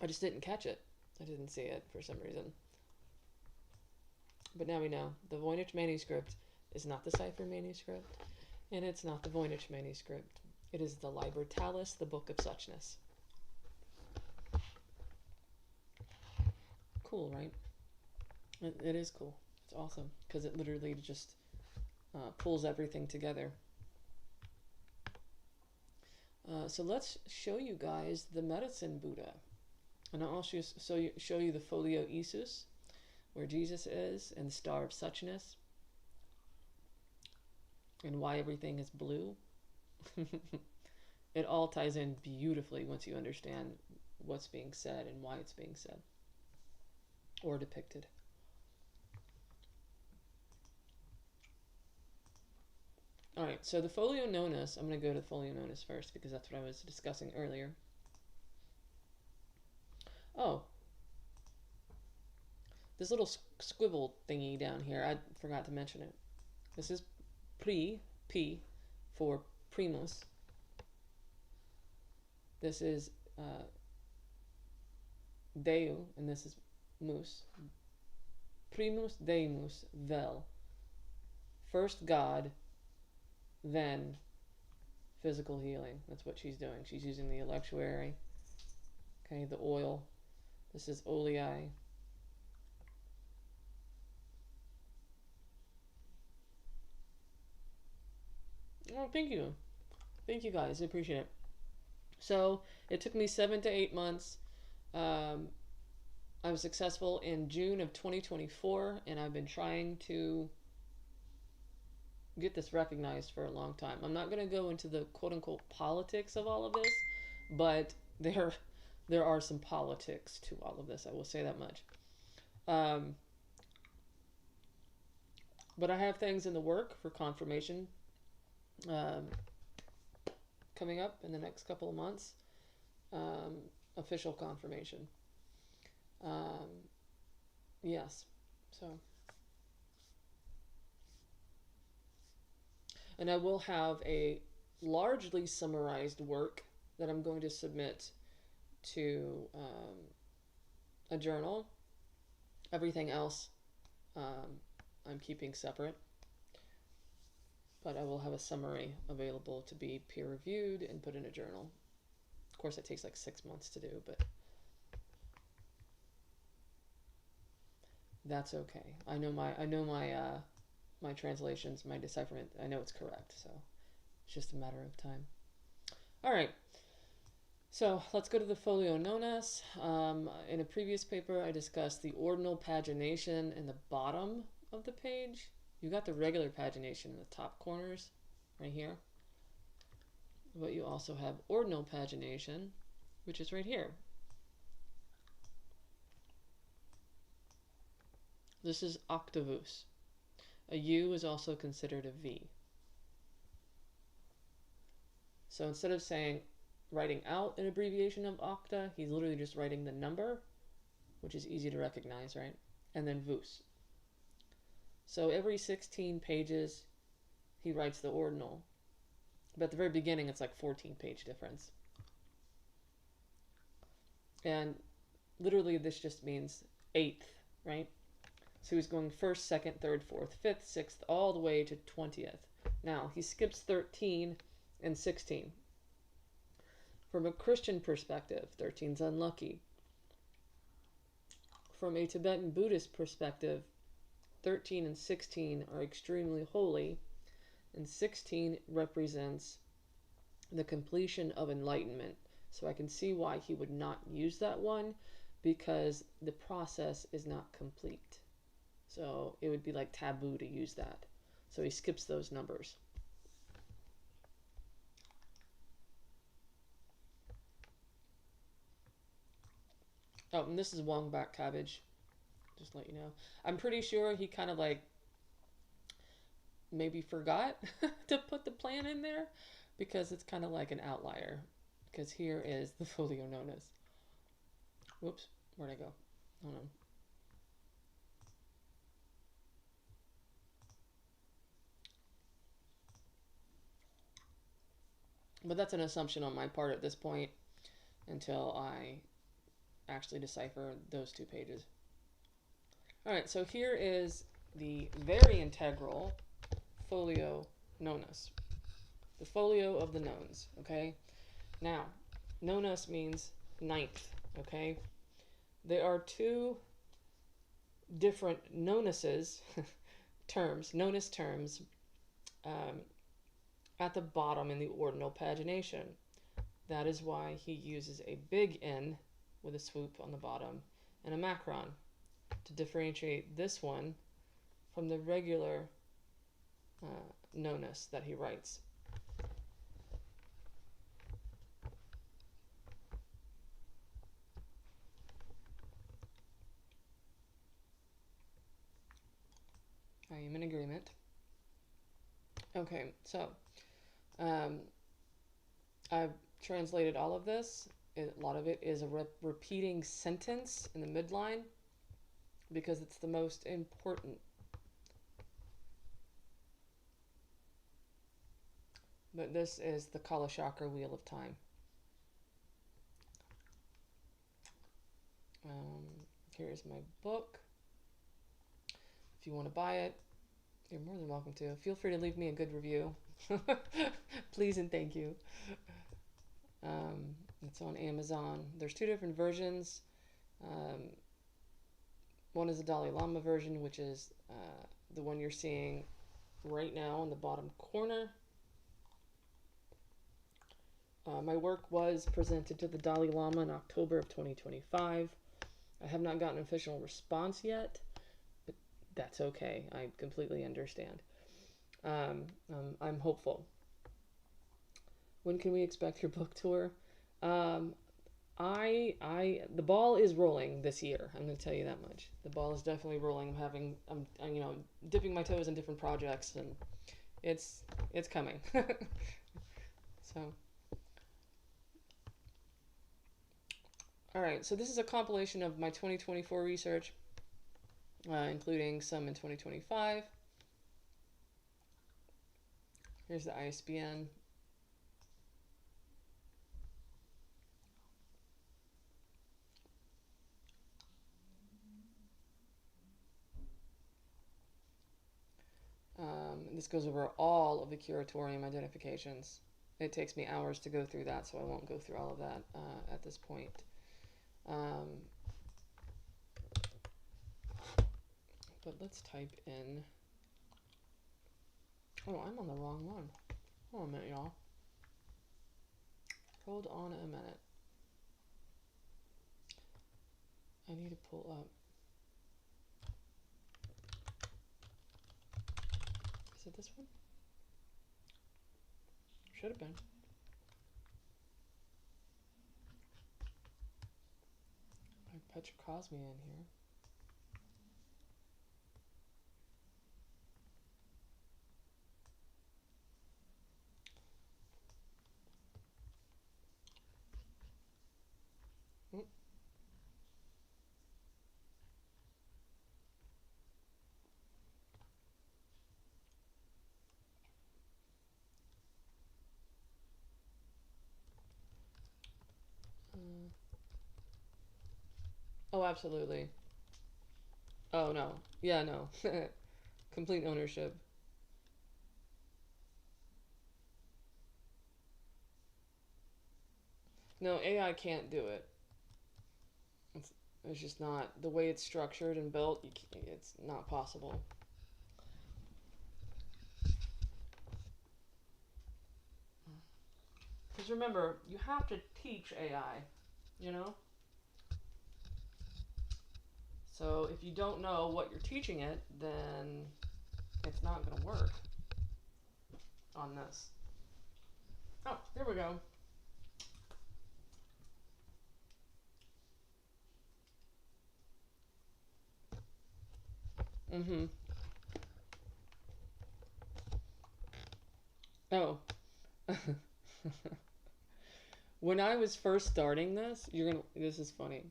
I just didn't catch it. I didn't see it for some reason. But now we know. The Voynich Manuscript is not the cipher manuscript. And it's not the Voynich Manuscript. It is the Liber Talus, the Book of Suchness. Cool, right? It is cool. It's awesome because it literally just pulls everything together. So let's show you guys the medicine Buddha. And I'll also show you the Folio Isus, where Jesus is, and the Star of Suchness, and why everything is blue. It all ties in beautifully once you understand what's being said and why it's being said or depicted. Alright, so the Folio Nonus, I'm going to go to the Folio Nonus first because that's what I was discussing earlier. Oh, this little squivel thingy down here, I forgot to mention it. This is P for primus. This is Deu, and this is mus. Primus Deimus vel. First God, then physical healing. That's what she's doing. She's using the electuary. Okay, the oil. This is olei. Oh, thank you. Thank you guys. I appreciate it. So it took me 7 to 8 months. I was successful in June of 2024, and I've been trying to get this recognized for a long time. I'm not going to go into the quote-unquote politics of all of this, but there are some politics to all of this. I will say that much. But I have things in the work for confirmation coming up in the next couple of months. Official confirmation. Yes. So. And I will have a largely summarized work that I'm going to submit to a journal. Everything else I'm keeping separate. But I will have a summary available to be peer-reviewed and put in a journal. Of course, it takes like 6 months to do, but that's okay. I know my translations, my decipherment, I know it's correct, so it's just a matter of time. All right, so let's go to the Folio Nonus. In a previous paper, I discussed the ordinal pagination in the bottom of the page. You got the regular pagination in the top corners, right here. But you also have ordinal pagination which is right here. This is octavus. A U is also considered a V. So instead of saying writing out an abbreviation of octa, he's literally just writing the number, which is easy to recognize, right? And then vus. So every 16 pages, he writes the ordinal. But at the very beginning, it's like 14-page difference. And literally, this just means eighth, right? So he's going first, second, third, fourth, fifth, sixth, all the way to 20th. Now, he skips 13 and 16. From a Christian perspective, 13's unlucky. From a Tibetan Buddhist perspective, 13 and 16 are extremely holy, and 16 represents the completion of enlightenment. So I can see why he would not use that one, because the process is not complete. So it would be like taboo to use that. So he skips those numbers. Oh, and this is wongback cabbage. Just let you know. I'm pretty sure he kind of like maybe forgot to put the plant in there, because it's kind of like an outlier. Because here is the Folio Nonus. Whoops, where'd I go? Hold on. But that's an assumption on my part at this point until I actually decipher those 2 pages. All right, so here is the very integral Folio Nonus, the folio of the nones, okay? Now, Nonus means 9th, okay? There are 2 different nonuses, terms, nonus terms, at the bottom in the ordinal pagination. That is why he uses a big N with a swoop on the bottom and a macron to differentiate this one from the regular nonus that he writes. I am in agreement. Okay, so I've translated all of this. A lot of it is a repeating sentence in the midline because it's the most important. But this is the Kala Chakra Wheel of Time. Here's my book. If you want to buy it, you're more than welcome to. Feel free to leave me a good review. Please and thank you. It's on Amazon. There's 2 different versions. One is the Dalai Lama version, which is the one you're seeing right now in the bottom corner. My work was presented to the Dalai Lama in October of 2025. I have not gotten an official response yet, but that's okay. I completely understand. I'm hopeful. When can we expect your book tour? The ball is rolling this year. I'm going to tell you that much. The ball is definitely rolling. I'm you know, dipping my toes in different projects, and it's coming. So, all right. So this is a compilation of my 2024 research, including some in 2025. Here's the ISBN. This goes over all of the curatorium identifications. It takes me hours to go through that, so I won't go through all of that at this point. But let's type in... Oh, I'm on the wrong one. Hold on a minute, y'all. Hold on a minute. I need to pull up. Is it this one? Should have been. Petrocosmia in here. Oh, absolutely. Oh, no. Yeah, no. Complete ownership. No, AI can't do it. It's, it's just not. The way it's structured and built, it's not possible. Because remember, you have to teach AI, you know? So if you don't know what you're teaching it, then it's not going to work on this. Oh, here we go. Mm-hmm. Oh. When I was first starting this, this is funny.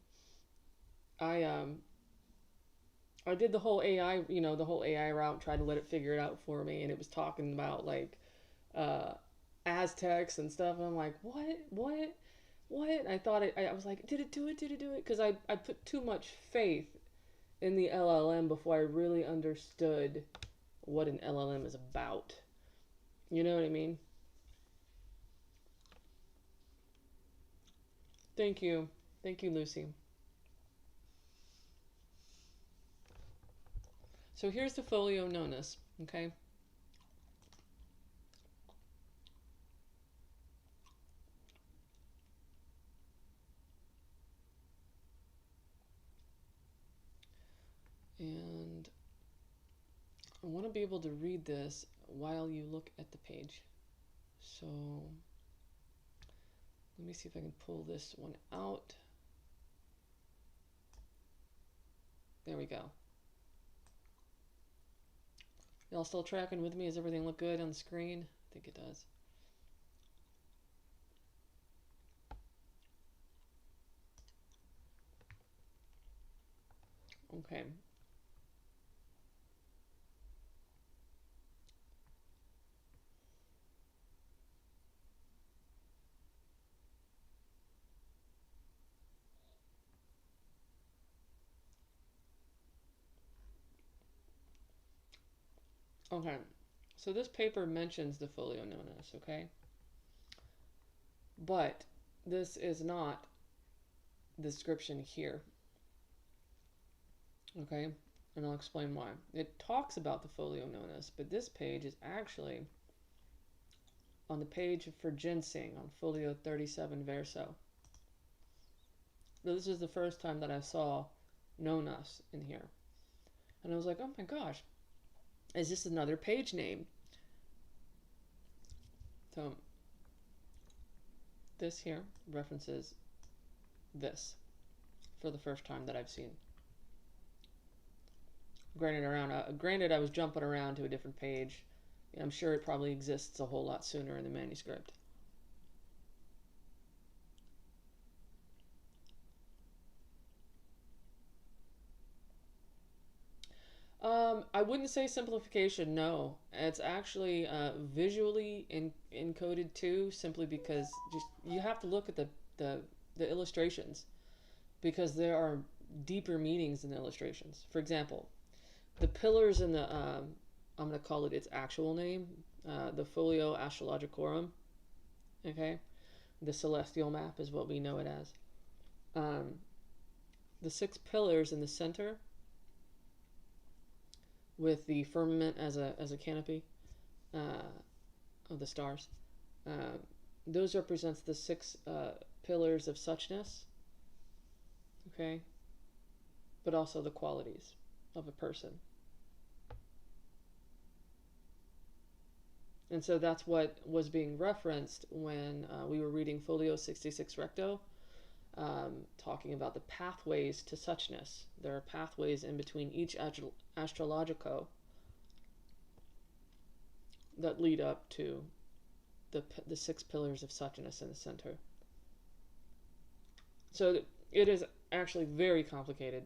I I did the whole AI, the whole AI route, tried to let it figure it out for me, and it was talking about like uh Aztecs and stuff, and I'm like, what? I thought I was like, did it do it? Did it do it? Because I put too much faith in the LLM before I really understood what an LLM is about. You know what I mean? Thank you. Thank you, Lucy. So here's the Folio Nonus, okay? And I want to be able to read this while you look at the page. So let me see if I can pull this one out. There we go. Y'all still tracking with me? Does everything look good on the screen? I think it does. Okay. Okay. So this paper mentions the Folio Nonus, okay? But this is not the description here. Okay? And I'll explain why. It talks about the Folio Nonus, but this page is actually on the page for ginseng on Folio 37 verso. This is the first time that I saw Nonus in here. And I was like, oh my gosh, is this another page name? So this here references this for the first time that I've seen. Granted, I was jumping around to a different page. I'm sure it probably exists a whole lot sooner in the manuscript. I wouldn't say simplification, no. It's actually visually encoded too, simply because just you have to look at the illustrations, because there are deeper meanings in the illustrations. For example, the pillars in the, I'm going to call it its actual name, the Folio Astrologicorum, okay? The celestial map is what we know it as. The 6 pillars in the center with the firmament as a canopy of the stars. Those represents the 6 pillars of suchness, okay, but also the qualities of a person. And so that's what was being referenced when we were reading Folio 66 Recto. talking about the pathways to suchness. There are pathways in between each astrologico that lead up to the 6 pillars of suchness in the center. So it is actually very complicated.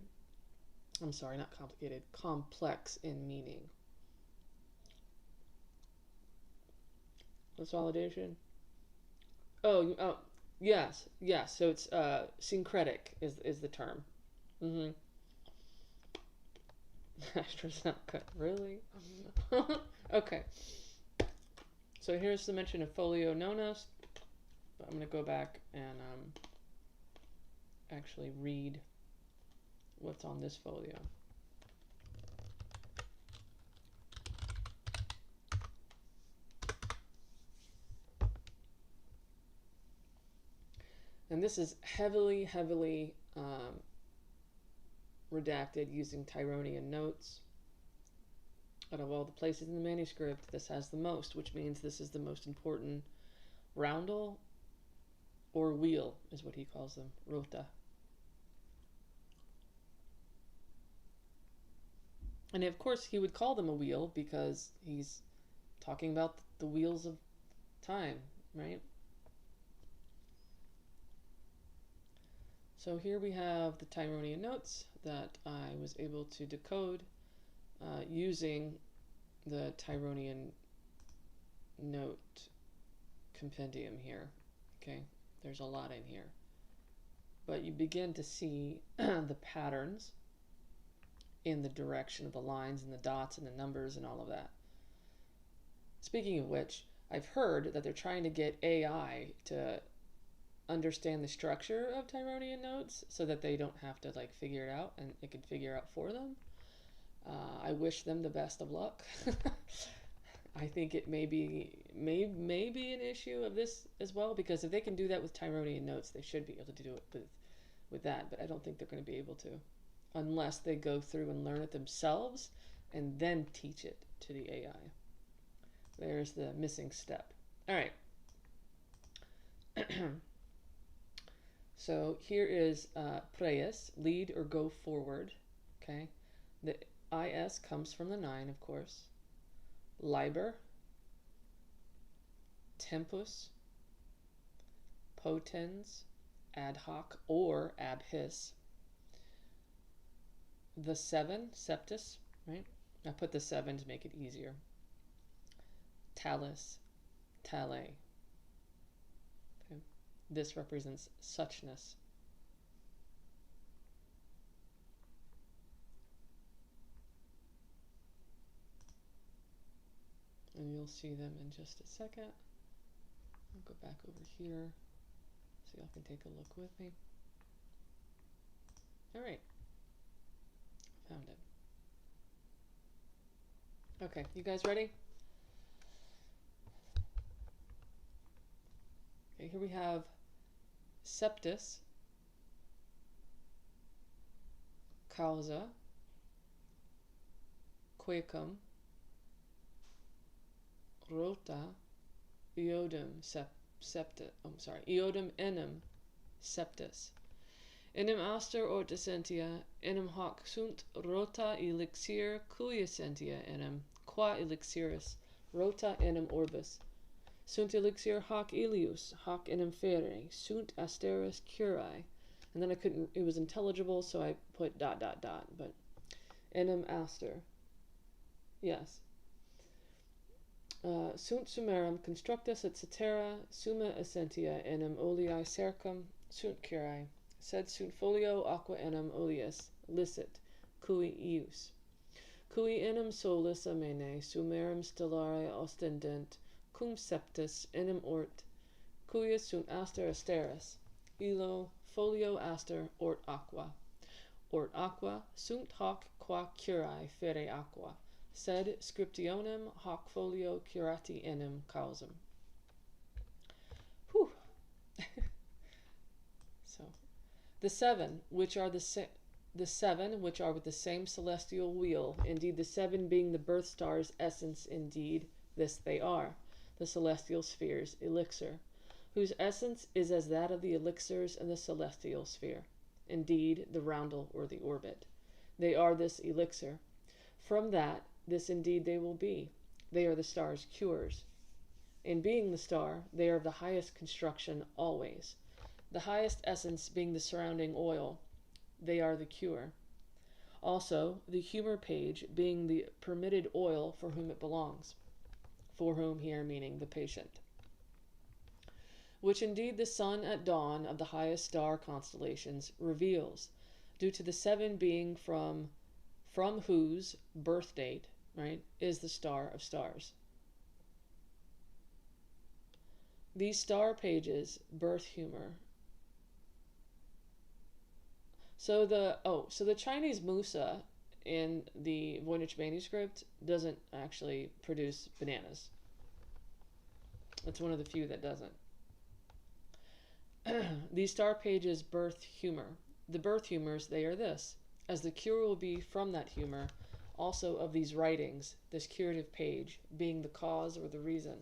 I'm sorry, not complicated, complex in meaning. Consolidation. Oh, yes. So it's syncretic is the term. Astra's not cut. Really? Okay. So here's the mention of Folio Nonus. But I'm going to go back and actually read what's on this folio. And this is heavily redacted using Tironian notes. Out of all the places in the manuscript, this has the most, which means this is the most important roundel or wheel, is what he calls them, rota. And of course, he would call them a wheel because he's talking about the wheels of time, right? So here we have the Tironian notes that I was able to decode using the Tironian note compendium here. Okay, there's a lot in here. But you begin to see the patterns in the direction of the lines and the dots and the numbers and all of that. Speaking of which, I've heard that they're trying to get AI to understand the structure of Tironian notes so that they don't have to like figure it out and it can figure out for them. I wish them the best of luck. I think it may be an issue of this as well, because if they can do that with Tironian notes, they should be able to do it with that, but I don't think they're going to be able to unless they go through and learn it themselves and then teach it to the AI. There's the missing step. All right. So here is preis, lead or go forward. Okay. The IS comes from the 9, of course. Liber, tempus, potens, ad hoc or ab his. The 7, septus, right? I put the 7 to make it easier. Talis, tale. Okay. This represents suchness. And you'll see them in just a second. I'll go back over here so y'all can take a look with me. All right. Found it. Okay, you guys ready? Okay, here we have septus, causa, quecum, rota, eodum eodum enim septus. Enim aster orta sentia, enim hoc sunt rota elixir cuia sentia enim, qua elixiris, rota enim orbis. Sunt elixir hoc ilius, hoc enim fere, sunt asteris curae. And then it was intelligible, so I put ... but enim aster. Yes. Sunt sumerum constructus et cetera, summa essentia enim oleae cercum, sunt curae. Sed sunt folio aqua enim oleus, licet, cui ius. Cui enim solis amene, sumerum stellare ostendent, cum septus enim ort, cuius sunt aster asteris, illo folio aster ort aqua. Ort aqua sunt hoc qua curae fere aqua, sed scriptionem hoc folio curati enim causam. Whew. So, the 7, which are with the same celestial wheel, indeed the 7 being the birth star's essence, indeed this they are, the celestial spheres elixir. whose essence is as that of the elixirs in the celestial sphere, indeed the roundel or the orbit. They are this elixir. From that, this indeed they will be. They are the star's cures. In being the star, they are of the highest construction always. The highest essence being the surrounding oil, they are the cure. Also, the humor page being the permitted oil for whom it belongs. For whom here meaning the patient. Which indeed the sun at dawn of the highest star constellations reveals, due to the seven being from whose birth date, right, is the star of stars. These star pages, birth humor. So the Chinese Musa in the Voynich Manuscript doesn't actually produce bananas. It's one of the few that doesn't. These star pages birth humor. The birth humors, they are this. As the cure will be from that humor, also of these writings, this curative page, being the cause or the reason.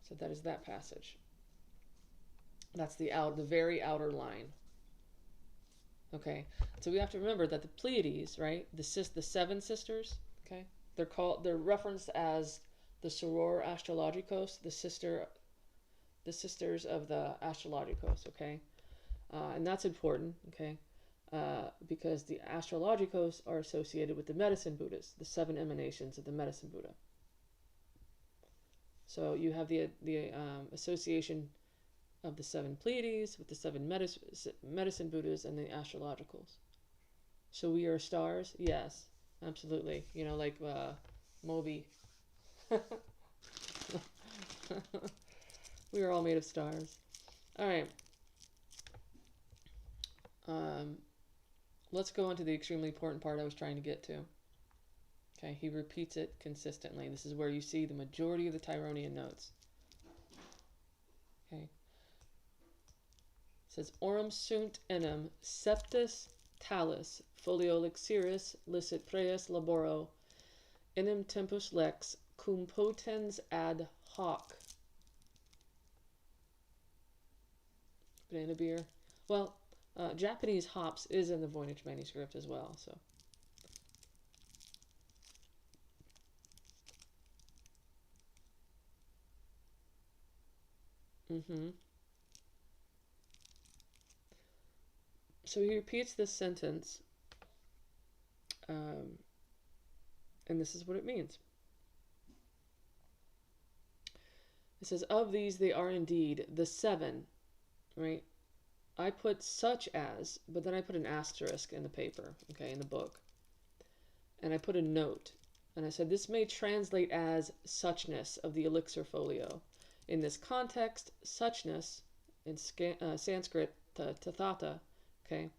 So that is that passage. That's the very outer line. Okay, so we have to remember that the Pleiades, right, the seven sisters, okay, they're referenced as the soror astrologicos, the sisters of the astrologicos, okay, and that's important, okay, because the astrologicos are associated with the medicine Buddhas, the seven emanations of the medicine Buddha. So you have the association of the seven Pleiades with the seven medicine Buddhas and the astrologicals. So we are stars? Yes, absolutely. You know, like Moby. We are all made of stars. All right. Let's go on to the extremely important part I was trying to get to. Okay, he repeats it consistently. This is where you see the majority of the Tironian notes. Okay. It says, Orum sunt enim septis talis folio lixiris licit preas laboro enim tempus lex cum potens ad hoc. Banana beer. Well, Japanese hops is in the Voynich manuscript as well, so. So he repeats this sentence, and this is what it means. It says, of these they are indeed the seven, right? I put such as, but then I put an asterisk in the paper, okay, in the book. And I put a note, and I said, this may translate as suchness of the elixir folio. In this context, suchness, in Sanskrit, tathata, okay,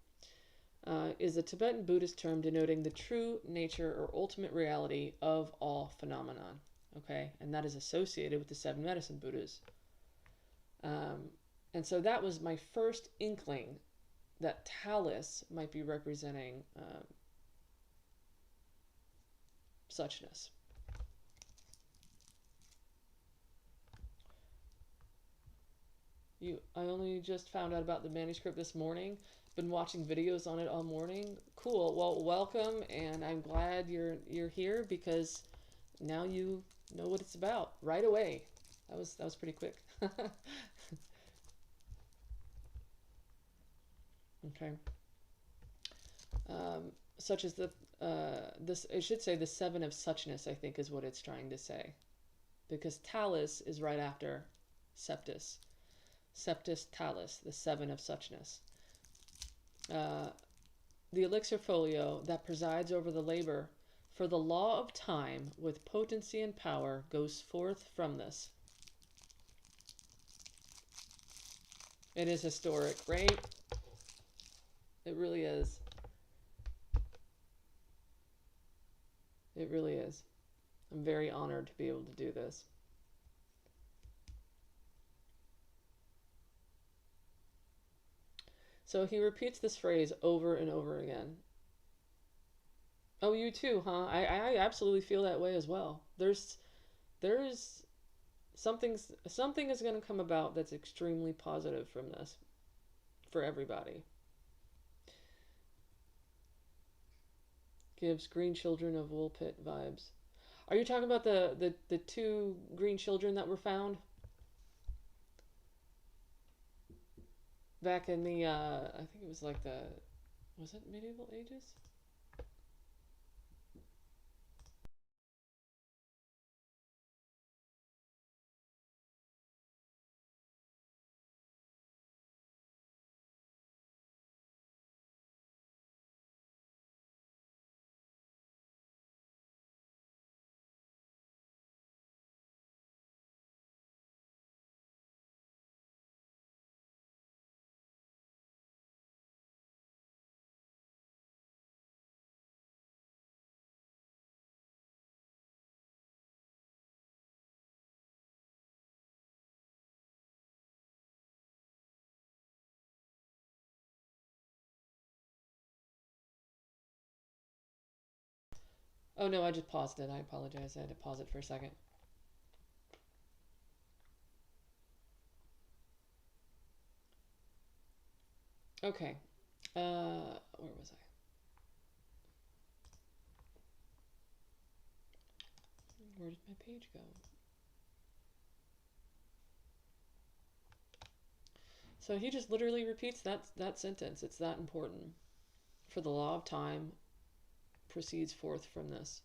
is a Tibetan Buddhist term denoting the true nature or ultimate reality of all phenomenon, okay, and that is associated with the seven medicine Buddhas. And so that was my first inkling that talis might be representing suchness. I only just found out about the manuscript this morning. Been watching videos on it all morning. Cool. Well, welcome, and I'm glad you're here because now you know what it's about right away. That was pretty quick. Okay. Such as this, it should say the seven of suchness, I think is what it's trying to say, because talis is right after septis. Septis talis, the seven of suchness. The elixir folio that presides over the labor for the law of time with potency and power goes forth from this. It is historic, right? It really is. It really is. I'm very honored to be able to do this. So he repeats this phrase over and over again. Oh, you too, huh? I absolutely feel that way as well. There's something is going to come about that's extremely positive from this for everybody. Gives green children of wool pit vibes. Are you talking about the two green children that were found back in the I think it was like the, was it medieval ages? Oh no, I just paused it. I apologize. I had to pause it for a second. Okay. Where was I? Where did my page go? So he just literally repeats that sentence. It's that important. For the law of time proceeds forth from this.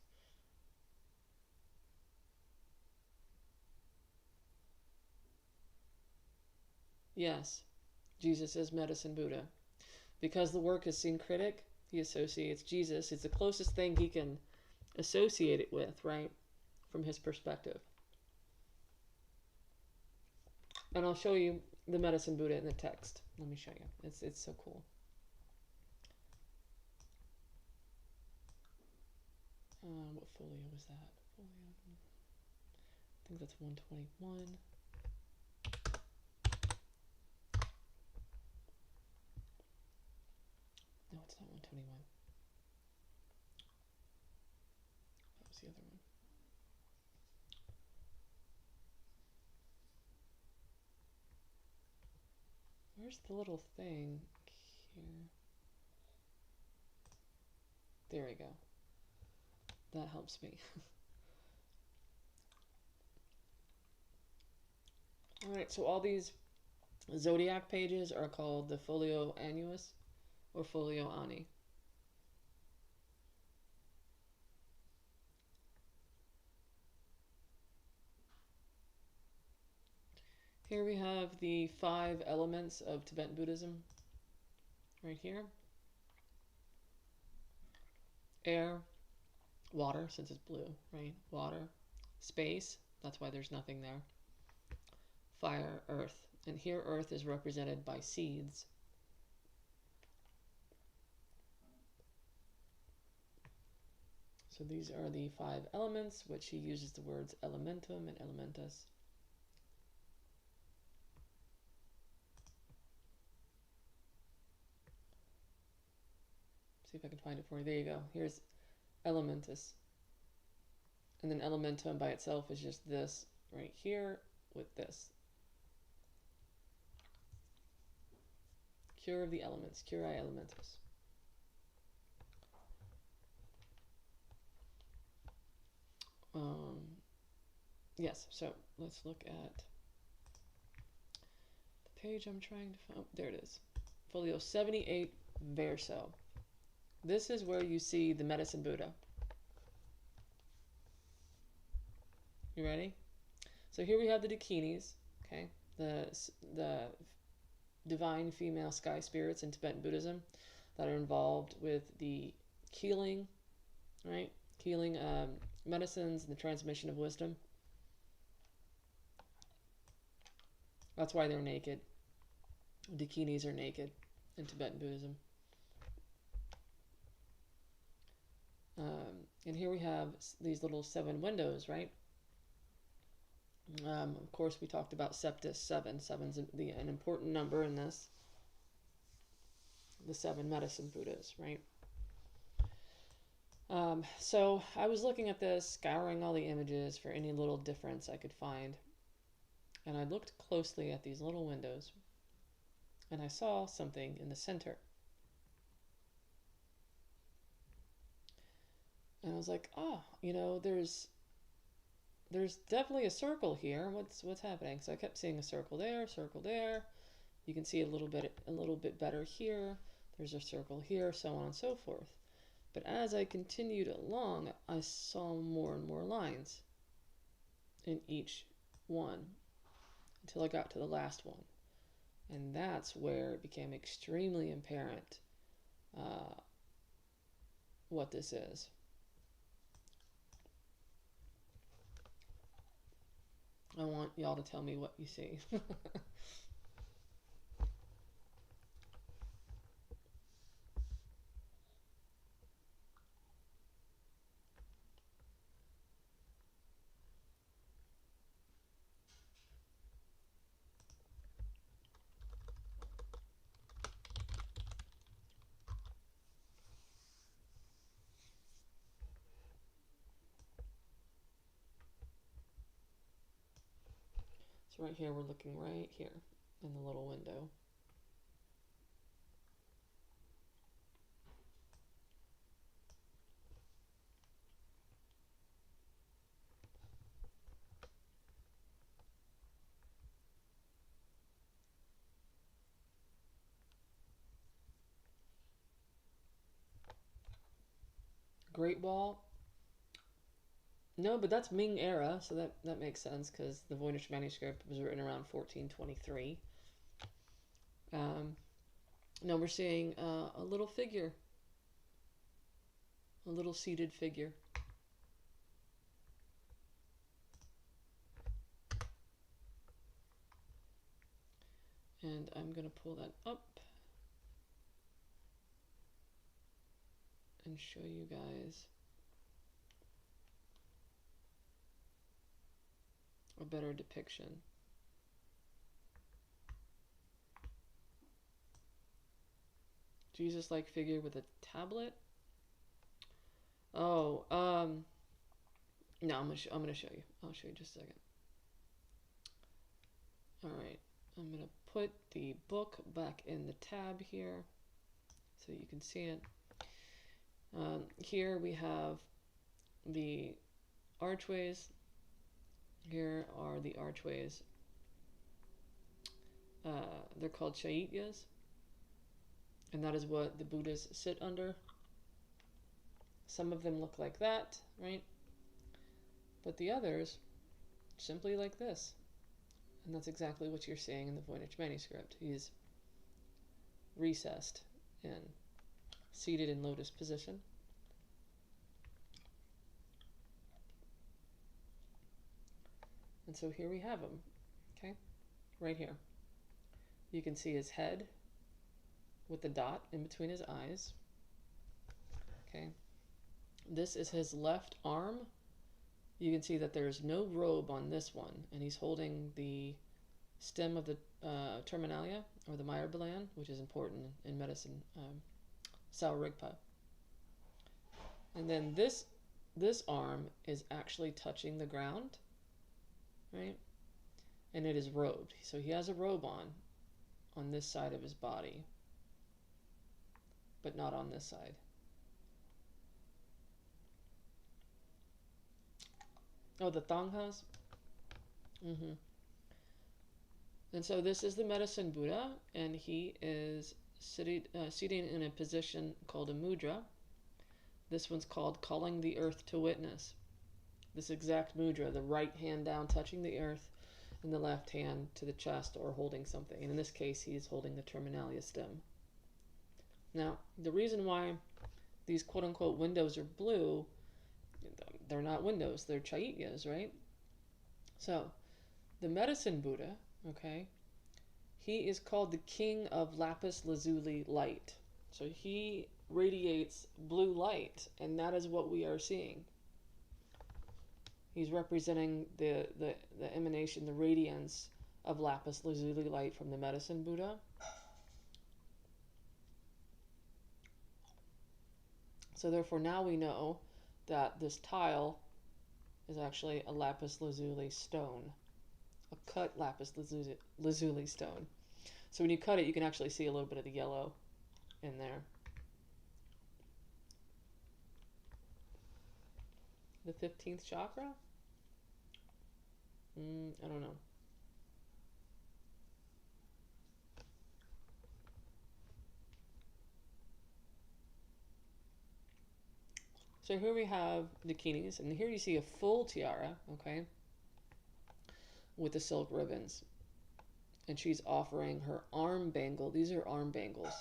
Yes, Jesus is medicine Buddha. Because the work is syncretic, he associates Jesus. It's the closest thing he can associate it with, right? From his perspective. And I'll show you the medicine Buddha in the text. Let me show you. It's so cool. What folio was that? Folio. I think that's 121. No, it's not 121. That was the other one. Where's the little thing here? There we go. That helps me. Alright, so all these zodiac pages are called the Folio Annuus or Folio Ani. Here we have the 5 elements of Tibetan Buddhism. Right here. Air, water, since it's blue, right? Water, space, that's why there's nothing there. Fire, earth. And here earth is represented by seeds. So these are the 5 elements, which he uses the words elementum and elementus. See if I can find it for you. There you go. Here's elementus. And then elementum by itself is just this right here with this. Cure of the elements, curae elementus. Yes, so let's look at the page I'm trying to find. There it is. Folio 78 verso. This is where you see the medicine Buddha. You ready? So here we have the dakinis, okay? The divine female sky spirits in Tibetan Buddhism that are involved with the healing, right? Healing medicines and the transmission of wisdom. That's why they're naked. Dakinis are naked in Tibetan Buddhism. And here we have these little 7 windows, right? Of course, we talked about septus, 7. 7's an important number in this. The 7 medicine Buddhas, right? So I was looking at this, scouring all the images for any little difference I could find. And I looked closely at these little windows, and I saw something in the center. And I was like, oh, you know, there's definitely a circle here. What's happening? So I kept seeing a circle there, circle there. You can see a little bit better here. There's a circle here, so on and so forth. But as I continued along, I saw more and more lines in each one until I got to the last one. And that's where it became extremely apparent what this is. I want y'all to tell me what you see. So right here, we're looking right here in the little window. Great Wall. No, but that's Ming era, so that makes sense because the Voynich Manuscript was written around 1423. Now we're seeing a little figure, a little seated figure. And I'm going to pull that up and show you guys a better depiction. Jesus-like figure with a tablet. Oh, no, I'm gonna show you. I'll show you just a second. All right, I'm gonna put the book back in the tab here so you can see it. Here we have the archways. Here are the archways. They're called chaityas, and that is what the Buddhas sit under. Some of them look like that, right? But the others simply like this. And that's exactly what you're seeing in the Voynich Manuscript. He's recessed and seated in lotus position. And so here we have him, okay? Right here. You can see his head with the dot in between his eyes, okay? This is his left arm. You can see that there's no robe on this one, and he's holding the stem of the terminalia, or the myrobalan, which is important in medicine, Rigpa. And then this arm is actually touching the ground, right? And it is robed. So he has a robe on this side of his body, but not on this side. Oh, the Thonghas? And so this is the medicine Buddha, and he is sitting in a position called a mudra. This one's called calling the earth to witness. This exact mudra, the right hand down touching the earth, and the left hand to the chest or holding something. And in this case, he's holding the terminalia stem. Now, the reason why these quote-unquote windows are blue, they're not windows, they're chaityas, right? So, the medicine Buddha, okay, he is called the king of lapis lazuli light. So he radiates blue light, and that is what we are seeing. He's representing the emanation, the radiance of lapis lazuli light from the medicine Buddha. So therefore now we know that this tile is actually a lapis lazuli stone, a cut lapis lazuli stone. So when you cut it, you can actually see a little bit of the yellow in there. The 15th chakra? I don't know. So here we have dakinis, and here you see a full tiara, okay, with the silk ribbons. And she's offering her arm bangle. These are arm bangles.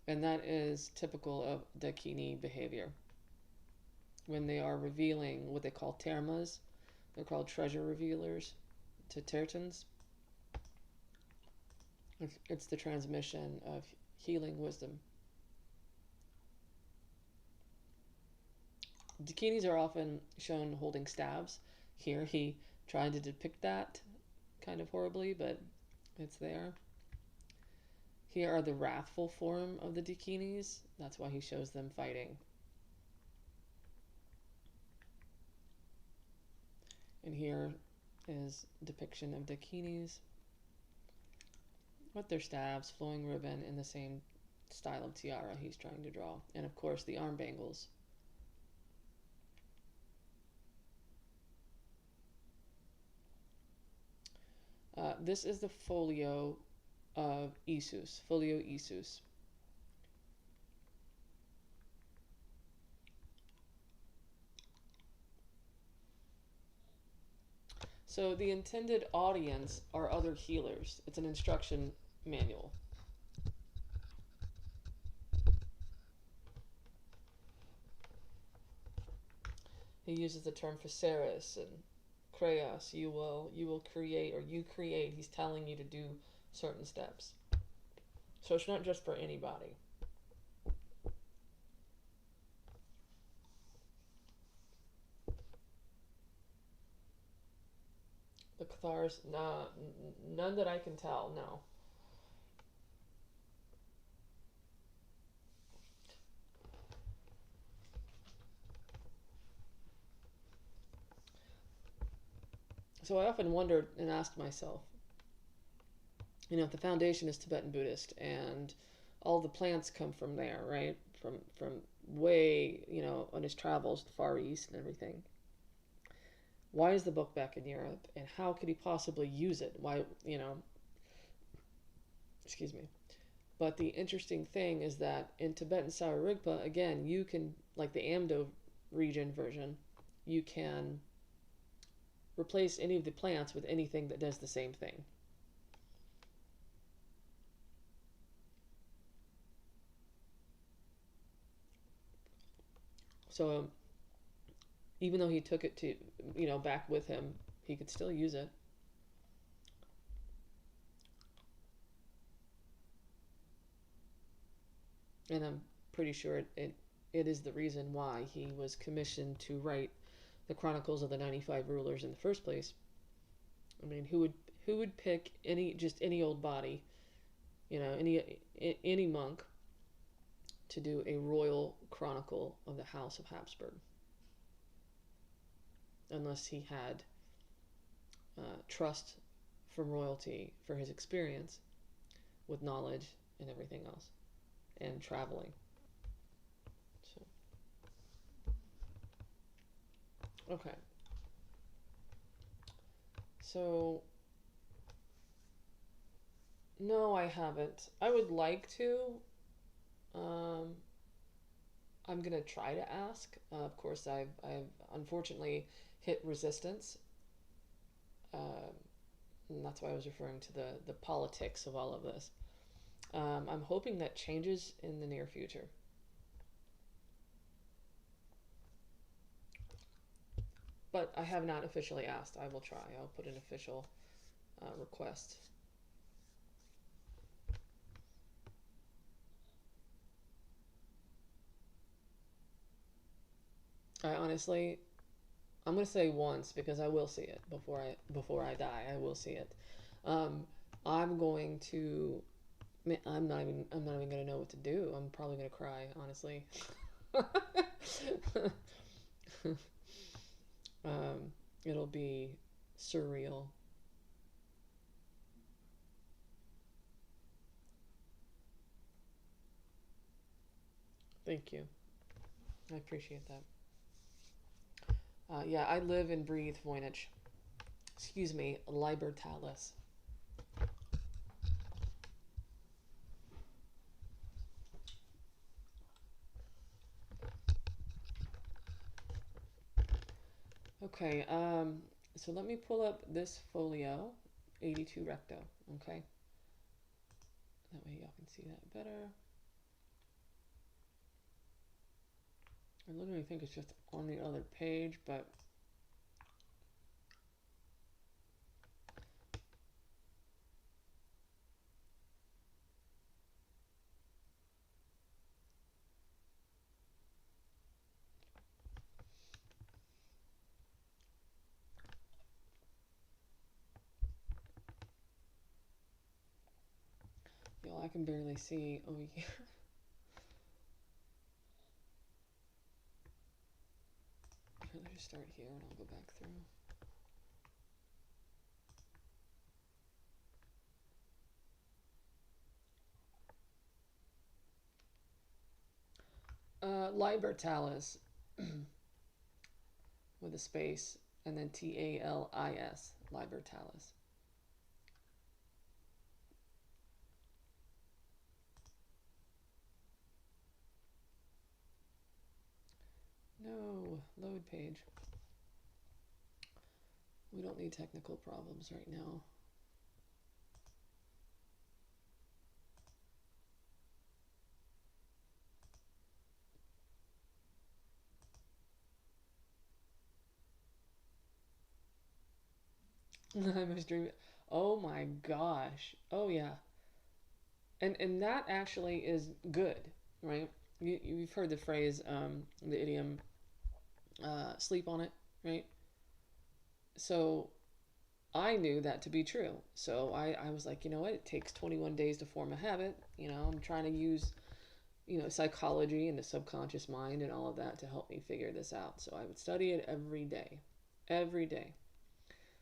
And that is typical of dakini behavior. When they are revealing what they call termas, they're called treasure revealers to tertans. It's the transmission of healing wisdom. Dakinis are often shown holding staves. Here he tried to depict that kind of horribly, but it's there. Here are the wrathful form of the dakinis. That's why he shows them fighting. And here is depiction of dakinis with their staves, flowing ribbon, in the same style of tiara he's trying to draw. And of course the arm bangles. This is the folio of Isus, Folio Isus. So the intended audience are other healers. It's an instruction manual. He uses the term physeris and kreos. You will create, or you create. He's telling you to do certain steps. So it's not just for anybody. The Cathars, nah, none that I can tell, no. So I often wondered and asked myself, if the foundation is Tibetan Buddhist and all the plants come from there, right? From way, on his travels, the Far East and everything. Why is the book back in Europe, and how could he possibly use it? Why, excuse me. But the interesting thing is that in Tibetan Sour Rigpa, again, you can, like the Amdo region version, you can replace any of the plants with anything that does the same thing. So even though he took it to, back with him, he could still use it. And I'm pretty sure it is the reason why he was commissioned to write the Chronicles of the 95 Rulers in the first place. I mean, who would pick any old body, any monk to do a royal chronicle of the House of Habsburg, unless he had trust from royalty for his experience with knowledge and everything else, and traveling. So, okay. So, no, I haven't. I would like to. I'm gonna try to ask. Of course, I've unfortunately hit resistance. And that's why I was referring to the politics of all of this. I'm hoping that changes in the near future. But I have not officially asked. I will try. I'll put an official request. I honestly, I'm gonna say once, because I will see it before I die. I will see it. I'm going to I'm not even gonna know what to do. I'm probably gonna cry, honestly. It'll be surreal. Thank you. I appreciate that. Yeah, I live and breathe Voynich. Excuse me, libertalis. Okay, so let me pull up this folio, 82 Recto, okay? That way y'all can see that better. I literally think it's just on the other page, but y'all, I can barely see over here. Let me just start here and I'll go back through. Libertalis with a space and then Talis, libertalis. No, load page. We don't need technical problems right now. I was dreaming. Oh my gosh. Oh yeah. And that actually is good, right? You've heard the phrase, the idiom, sleep on it, right? So I knew that to be true. So I was like, you know what? It takes 21 days to form a habit. You know, I'm trying to use, you know, psychology and the subconscious mind and all of that to help me figure this out. So I would study it every day. Every day.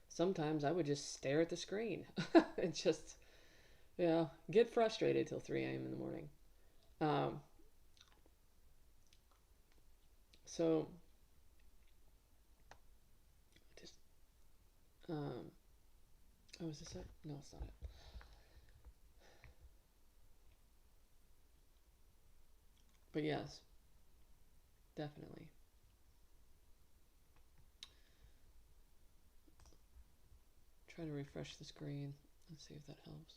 Sometimes I would just stare at the screen and just, you know, get frustrated till 3 a.m. in the morning. Um, so just, oh, is this it? No, it's not it. But yes, definitely. Try to refresh the screen. Let's see if that helps.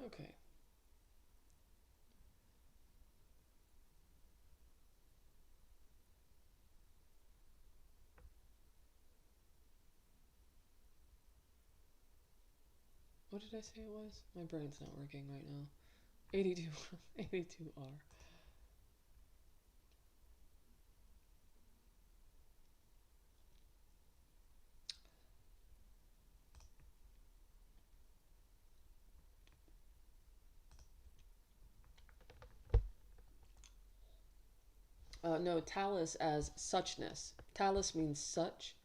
Okay. What did I say it was? My brain's not working right now. 82, 82R. No, talus as suchness. Talus means such.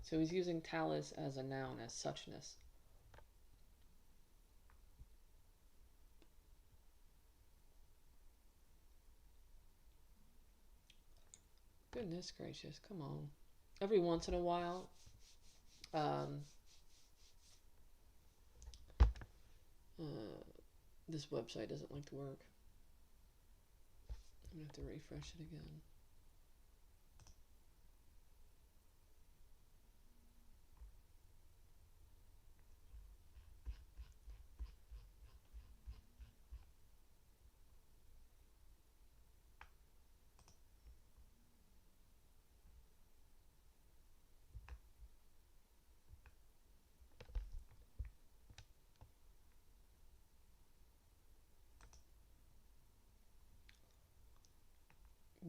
So he's using talus as a noun, as suchness. Goodness gracious, come on. Every once in a while, this website doesn't like to work. I'm going to have to refresh it again.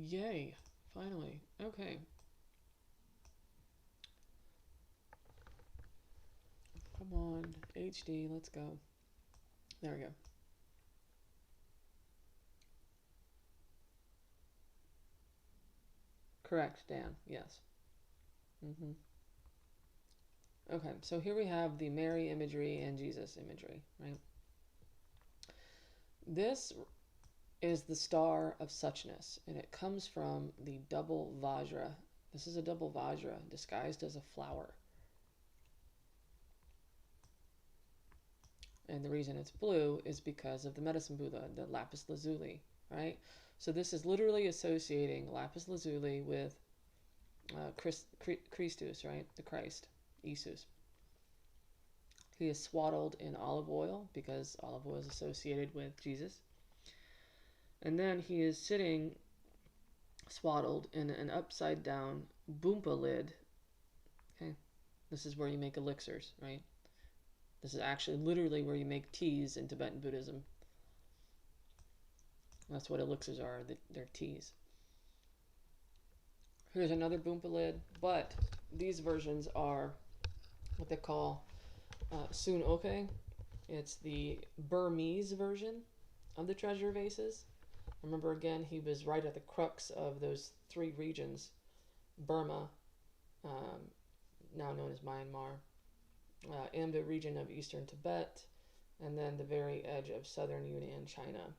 Yay, finally. Okay. Come on, HD, let's go. There we go. Correct, Dan, yes. Okay, so here we have the Mary imagery and Jesus imagery, right? This is the star of suchness, and it comes from the double Vajra. This is a double Vajra disguised as a flower. And the reason it's blue is because of the medicine Buddha, the lapis lazuli, right? So this is literally associating lapis lazuli with Christus, right? The Christ, Isus. He is swaddled in olive oil because olive oil is associated with Jesus. And then he is sitting swaddled in an upside down bumpa lid. Okay, this is where you make elixirs, right? This is actually literally where you make teas in Tibetan Buddhism. That's what elixirs are, they're teas. Here's another bumpa lid, but these versions are what they call sun oke. It's the Burmese version of the treasure vases. Remember, again, he was right at the crux of those three regions: Burma, now known as Myanmar, and the region of eastern Tibet, and then the very edge of southern Yunnan, China.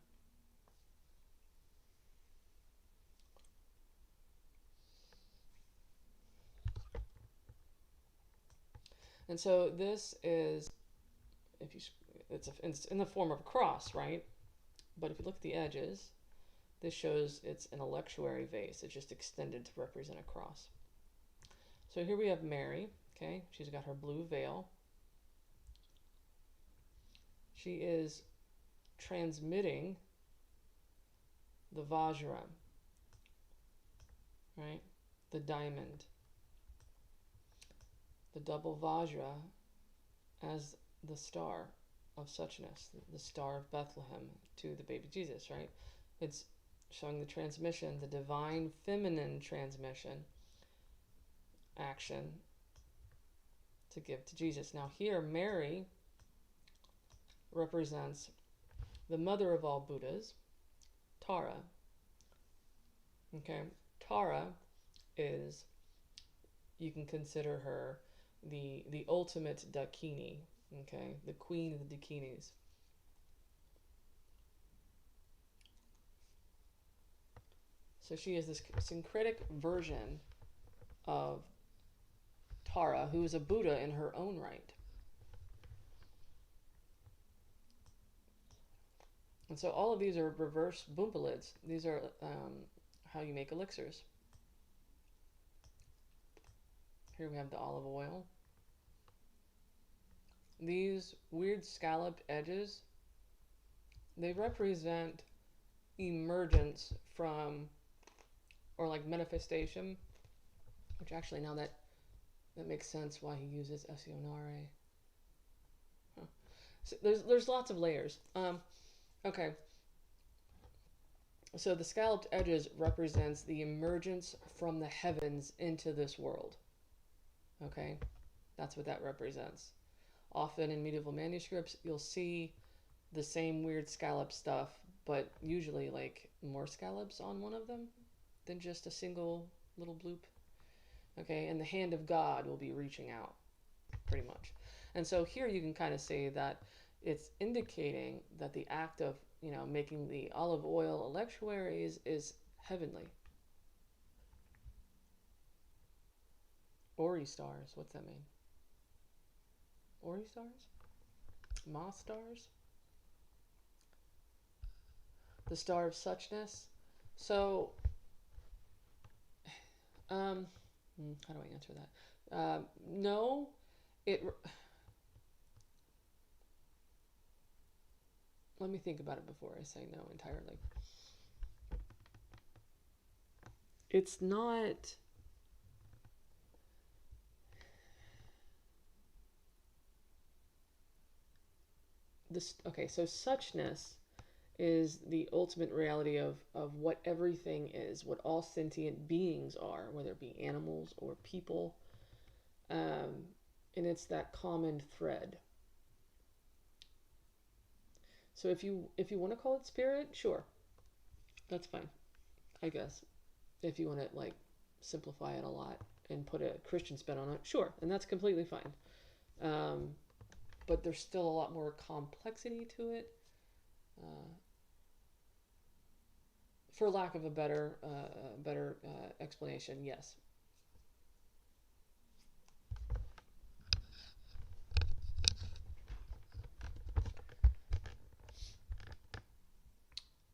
And so this is, it's in the form of a cross, right? But if you look at the edges, this shows it's an electuary vase. It's just extended to represent a cross. So here we have Mary, okay? She's got her blue veil. She is transmitting the Vajra, right? The diamond. The double Vajra as the star of suchness, the star of Bethlehem to the baby Jesus, right? It's showing the transmission, the divine feminine transmission action to give to Jesus. Now here, Mary represents the mother of all Buddhas, Tara. Okay, Tara is, you can consider her the ultimate Dakini, okay, the queen of the Dakinis. So she is this syncretic version of Tara, who is a Buddha in her own right. And so all of these are reverse bumpa lids. These are how you make elixirs. Here we have the olive oil. These weird scalloped edges, they represent emergence from, or like manifestation, which actually now that makes sense why he uses essionare. Huh. So there's lots of layers. Okay. So the scalloped edges represents the emergence from the heavens into this world. Okay, that's what that represents. Often in medieval manuscripts, you'll see the same weird scallop stuff, but usually like more scallops on one of them than just a single little bloop. Okay, and the hand of God will be reaching out, pretty much. And so here you can kind of say that it's indicating that the act of, making the olive oil electuaries is heavenly. Ori stars, what's that mean? Ori stars? Ma stars? The star of suchness. So, how do I answer that? No, let me think about it before I say no entirely. It's not... Okay, so suchness is the ultimate reality of what everything is, what all sentient beings are, whether it be animals or people. And it's that common thread. So if you want to call it spirit, sure, that's fine, I guess. If you want to like simplify it a lot and put a Christian spin on it, sure, and that's completely fine. But there's still a lot more complexity to it. For lack of a better explanation, yes.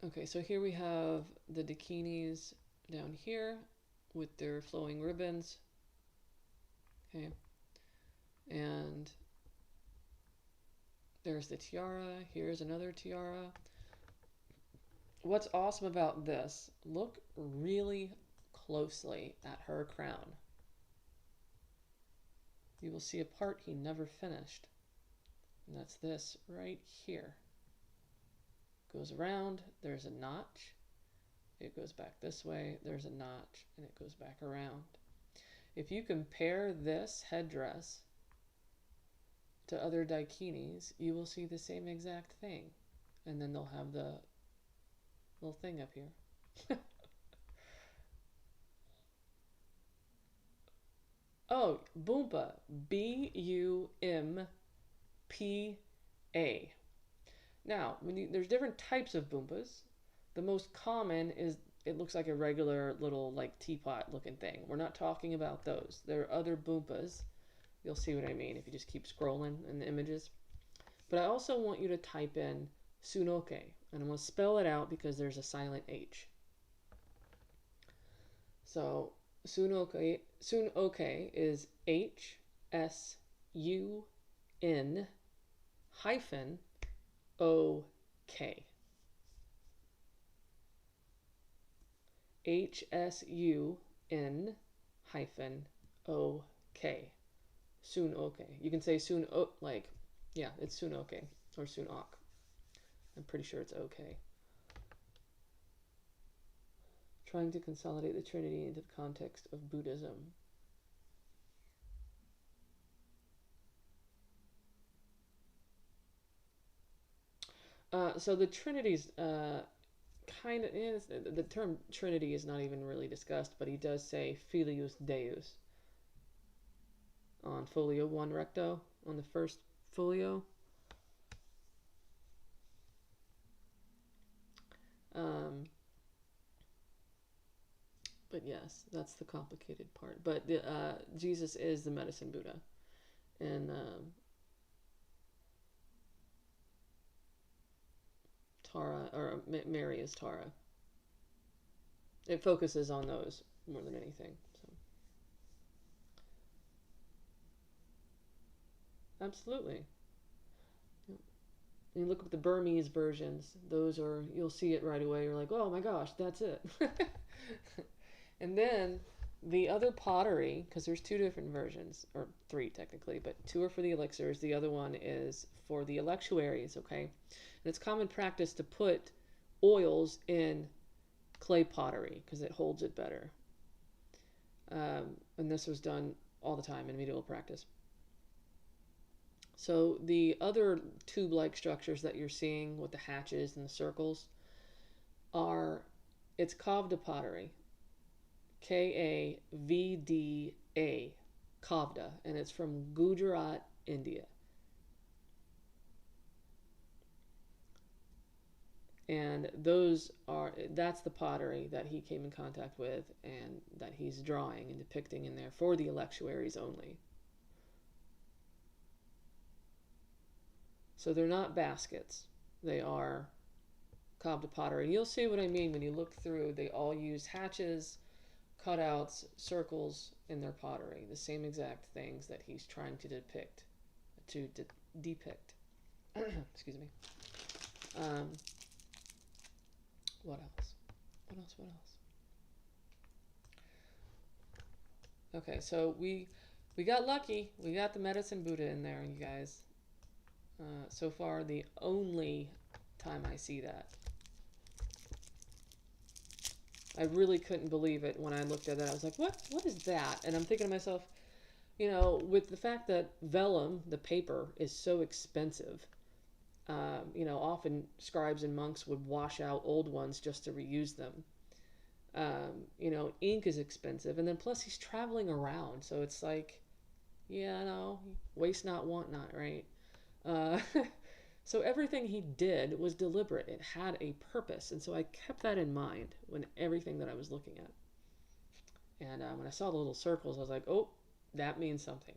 Okay, so here we have the dakinis down here with their flowing ribbons. Okay, and there's the tiara. Here's another tiara. What's awesome about this, look really closely at her crown. You will see a part he never finished, and that's this right here. Goes around, there's a notch, it goes back this way, there's a notch, and it goes back around. If you compare this headdress to other dakinis, you will see the same exact thing. And then they'll have the little thing up here. Oh, Bumpa. B-U-M-P-A. Now, there's different types of Bumpas. The most common is, it looks like a regular little like teapot looking thing. We're not talking about those. There are other Bumpas. You'll see what I mean if you just keep scrolling in the images. But I also want you to type in Sunoke. And I'm going to spell it out because there's a silent H. So Sunoke is H-S-U-N hyphen O-K. H-S-U-N hyphen O-K. Sunoke. You can say like, yeah, it's Sunoke or Sunok. I'm pretty sure it's okay. Trying to consolidate the Trinity into the context of Buddhism. So the Trinity's kind of, the term Trinity is not even really discussed, but he does say Filius Deus on Folio 1 Recto, on the first Folio. But yes, that's the complicated part. But Jesus is the medicine Buddha. And Tara, or Mary is Tara. It focuses on those more than anything. So. Absolutely. You look up the Burmese versions, those are, you'll see it right away. You're like, oh my gosh, that's it. And then the other pottery, because there's two different versions, or three technically, but two are for the elixirs. The other one is for the electuaries, okay? And it's common practice to put oils in clay pottery because it holds it better. And this was done all the time in medieval practice. So the other tube-like structures that you're seeing with the hatches and the circles are, it's kavda pottery. K-A-V-D-A, kavda, and it's from Gujarat, India. And that's the pottery that he came in contact with and that he's drawing and depicting in there for the electuaries only. So they're not baskets. They are kavda pottery. And you'll see what I mean when you look through. They all use hatches, cutouts, circles in their pottery. The same exact things that he's trying to depict. Excuse me. What else? What else? Okay, so we got lucky. We got the medicine Buddha in there, you guys. So far, the only time I see that. I really couldn't believe it when I looked at it. I was like, what is that? And I'm thinking to myself, you know, with the fact that vellum, the paper, is so expensive, you know, often scribes and monks would wash out old ones just to reuse them. You know, ink is expensive, and then plus he's traveling around, so it's like, yeah, no, waste not, want not, right? Uh, so everything he did was deliberate. It had a purpose, and so I kept that in mind when everything that I was looking at. And when I saw the little circles, I was like, oh, that means something.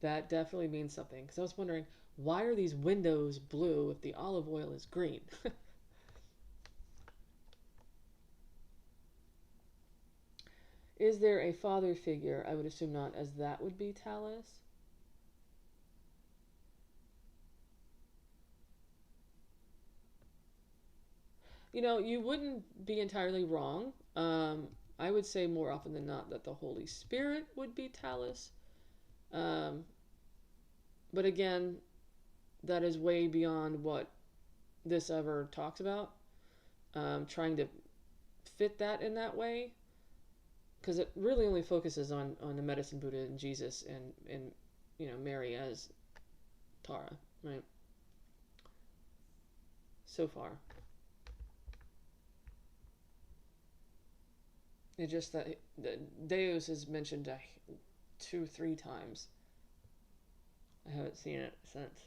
That definitely means something. Because I was wondering, why are these windows blue if the olive oil is green? Is there a father figure? I would assume not, as that would be Talus. You know, you wouldn't be entirely wrong. I would say more often than not that the Holy Spirit would be Talus. Um, but again, that is way beyond what this ever talks about. Trying to fit that in that way, because it really only focuses on the medicine Buddha and Jesus and you know, Mary as Tara, right? So far. It's just that the Deus is mentioned 2-3 times. I haven't seen it since.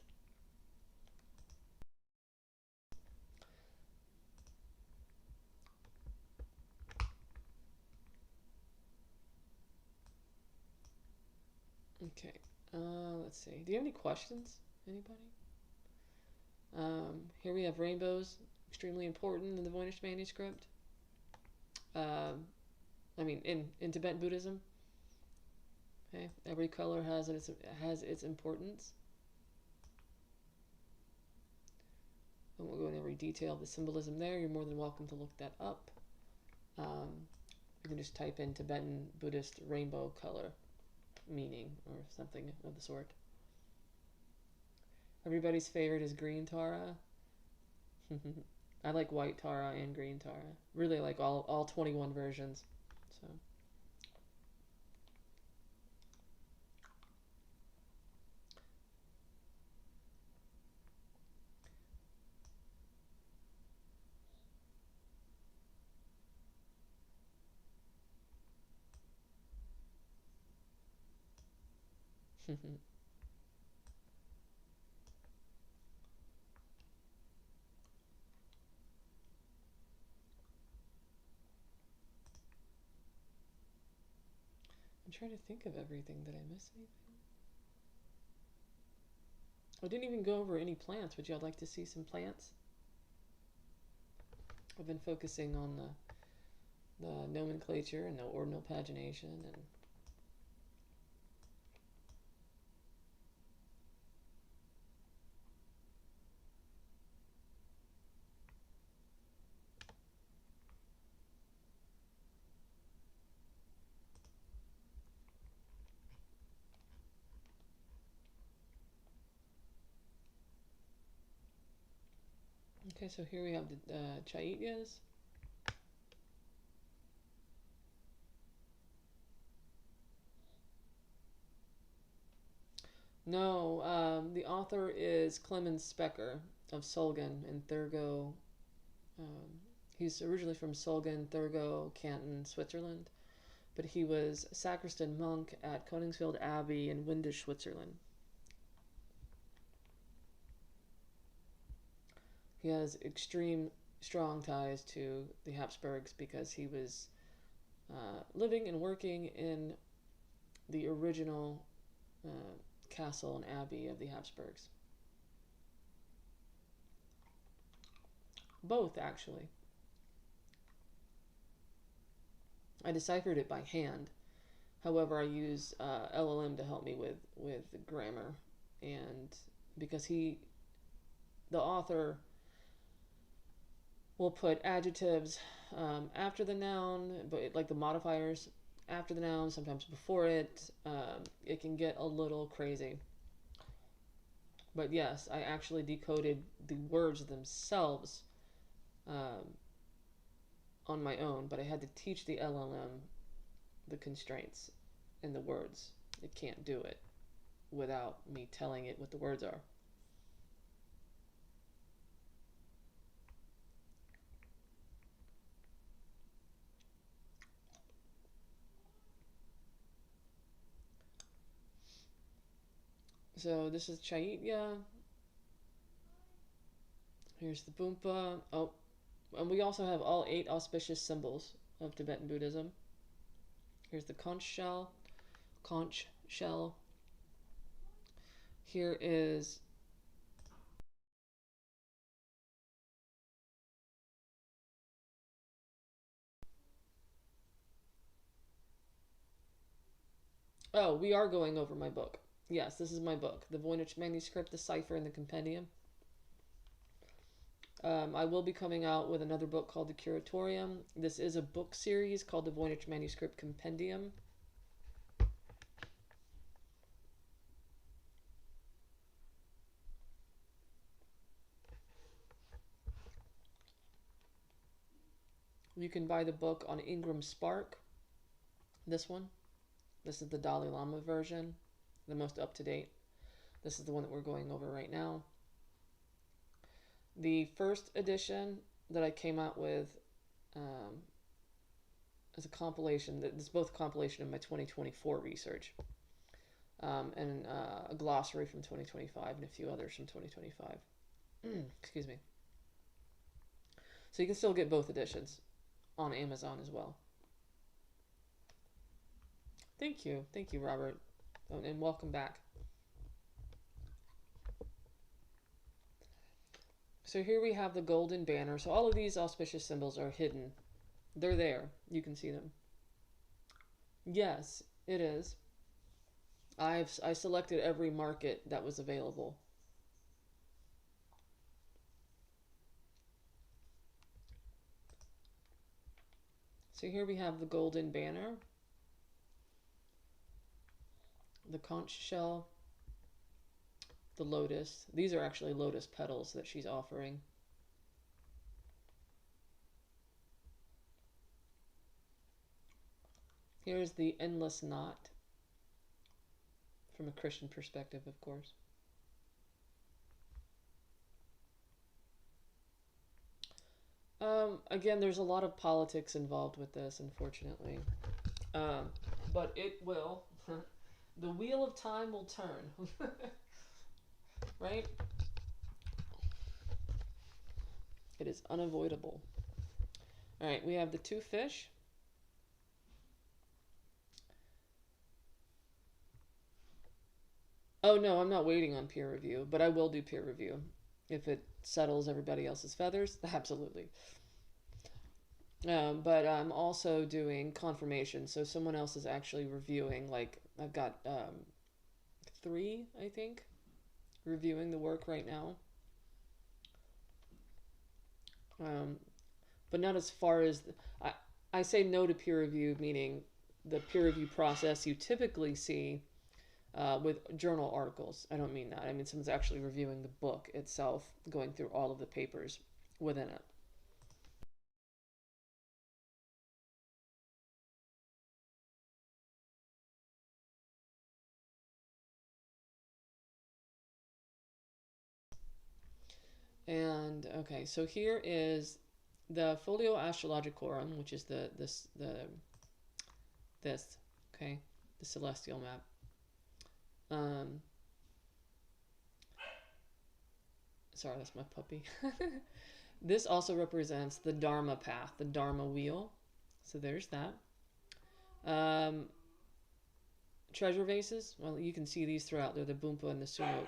Okay. Let's see. Do you have any questions? Anybody? Here we have rainbows, extremely important in the Voynich Manuscript. I mean, in Tibetan Buddhism. Okay, every color has its importance. I won't go into every detail of the symbolism there. You're more than welcome to look that up. You can just type in Tibetan Buddhist rainbow color meaning or something of the sort. Everybody's favorite is green Tara. I like white Tara and green Tara. Really like all 21 versions. So. I'm trying to think of everything. Did I miss anything? I didn't even go over any plants. Would y'all like to see some plants? I've been focusing on the nomenclature and the ordinal pagination and okay, so here we have the Chaityas. No, the author is Clemens Specker of Solgen in Thurgo. He's originally from Solgen, Thurgo, Canton, Switzerland, but he was a sacristan monk at Koningsfeld Abbey in Windisch, Switzerland. He has extreme strong ties to the Habsburgs because he was living and working in the original castle and abbey of the Habsburgs. Both, actually. I deciphered it by hand. However, I use LLM to help me with grammar, and because the author will put adjectives after the noun, but like the modifiers after the noun, sometimes before it. It can get a little crazy. But yes, I actually decoded the words themselves on my own, but I had to teach the LLM the constraints and the words. It can't do it without me telling it what the words are. So this is Chaitya. Here's the Bumpa. Oh, and we also have all 8 auspicious symbols of Tibetan Buddhism. Here's the conch shell. Conch shell. Here is oh, we are going over my book. Yes, this is my book, the Voynich Manuscript, the Cipher, and the Compendium. I will be coming out with another book called the Curatorium. This is a book series called the Voynich Manuscript Compendium. You can buy the book on Ingram Spark. This one. This is the Dalai Lama version, the most up-to-date. This is the one that we're going over right now. The first edition that I came out with as a compilation, this is both a compilation of my 2024 research and a glossary from 2025 and a few others from 2025. Excuse me. So you can still get both editions on Amazon as well. Thank you, Robert, and welcome back. So here we have the golden banner. So all of these auspicious symbols are hidden. They're there. You can see them. Yes, it is. I selected every market that was available. So here we have the golden banner, the conch shell, the lotus. These are actually lotus petals that she's offering. Here's the endless knot, from a Christian perspective, of course. Again, there's a lot of politics involved with this, unfortunately. But it will. The wheel of time will turn. Right? It is unavoidable. All right, we have the 2 fish. Oh, no, I'm not waiting on peer review, but I will do peer review. If it settles everybody else's feathers, absolutely. But I'm also doing confirmation, so someone else is actually reviewing. Like, I've got 3, I think, reviewing the work right now. But not as far as... I say no to peer review, meaning the peer review process you typically see with journal articles. I don't mean that. I mean someone's actually reviewing the book itself, going through all of the papers within it. And okay, so here is the Folio Astrologicorum, which is this, okay, the celestial map. Sorry, that's my puppy. This also represents the Dharma path, the Dharma wheel. So there's that. Treasure vases. Well, you can see these throughout. They're the Bumpa and the Sumoks.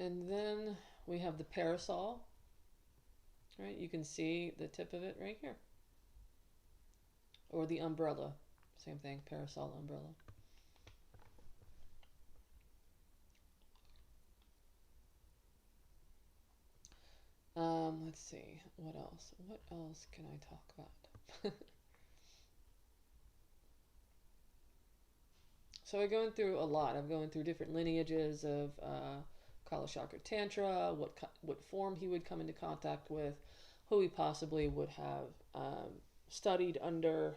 And then we have the parasol. Right, you can see the tip of it right here. Or the umbrella. Same thing, parasol, umbrella. Let's see. What else? What else can I talk about? So I'm going through a lot. I'm going through different lineages of Kalachakra Tantra, what form he would come into contact with, who he possibly would have studied under.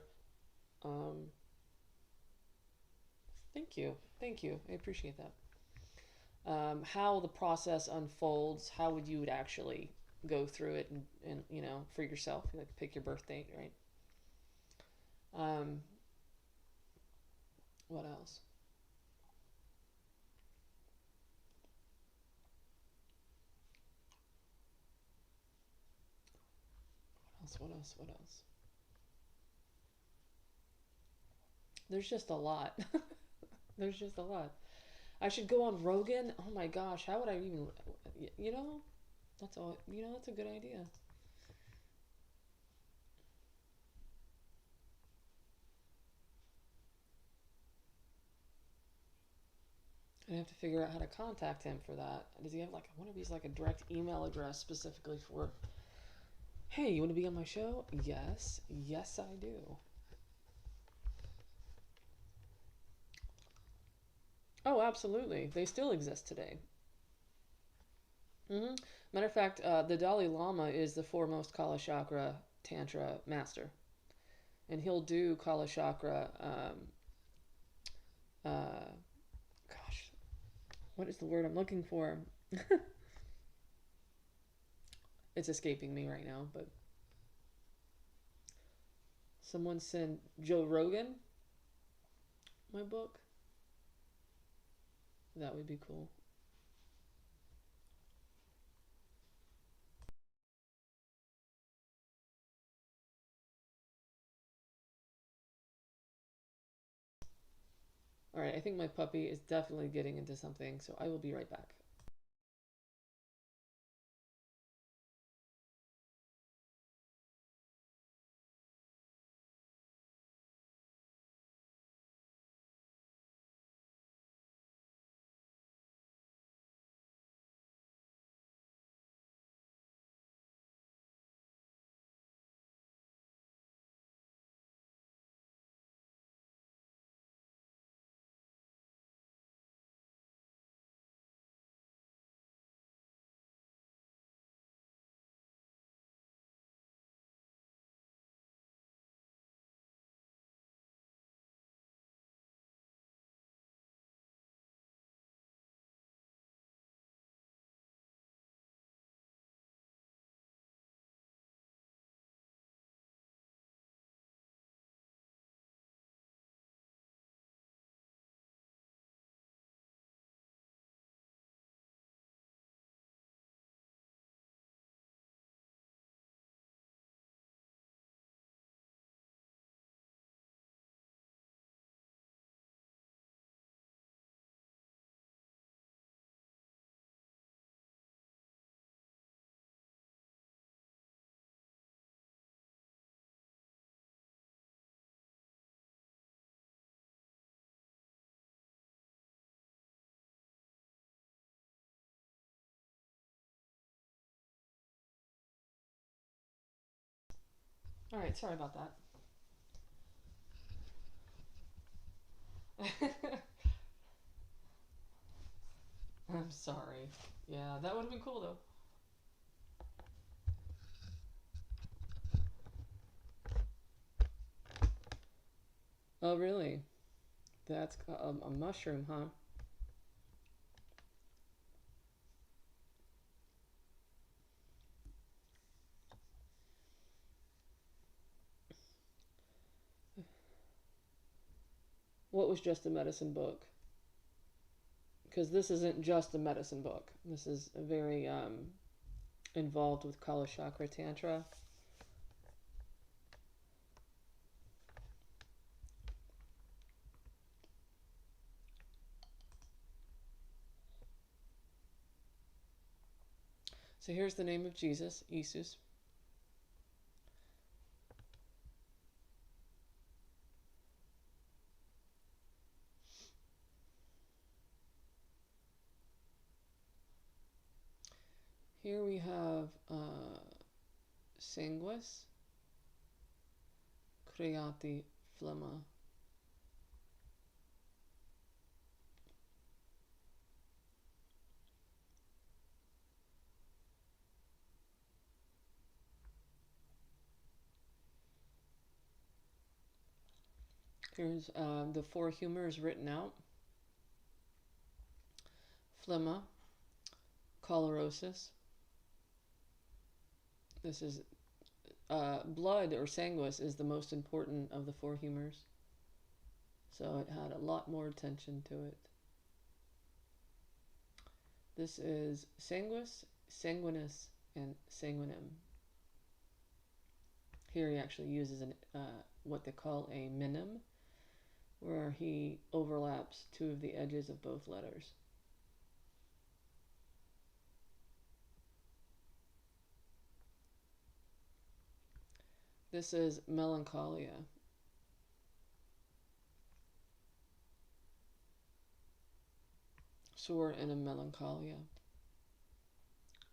Thank you. Thank you. I appreciate that. How the process unfolds, how would you would actually go through it and you know, for yourself, you like pick your birth date, right? What else? What else? What else? There's just a lot. There's just a lot. I should go on Rogan. Oh my gosh, how would I even, you know, that's all, you know, that's a good idea. I have to figure out how to contact him for that. Does he have like, I wonder if he's like a direct email address specifically for, hey, you want to be on my show? Yes. Yes, I do. Oh, absolutely. They still exist today. Matter of fact, the Dalai Lama is the foremost Kalachakra Tantra master. And he'll do Kalachakra, gosh, what is the word I'm looking for? It's escaping me right now, but someone send Joe Rogan my book. That would be cool. All right, I think my puppy is definitely getting into something, so I will be right back. All right, sorry about that. I'm sorry. Yeah, that would have been cool though. Oh, really? That's a mushroom, huh? What was just a medicine book? Because this isn't just a medicine book. This is a very involved with Kalachakra Tantra. So here's the name of Jesus, Isus. Here we have sanguis, creati phlegma. Here's the four humors written out. Phlegma, cholerasis. This is blood, or sanguis, is the most important of the four humors. So it had a lot more attention to it. This is sanguis, sanguinis, and sanguinem. Here he actually uses what they call a minim, where he overlaps two of the edges of both letters. This is melancholia. Sore in a melancholia.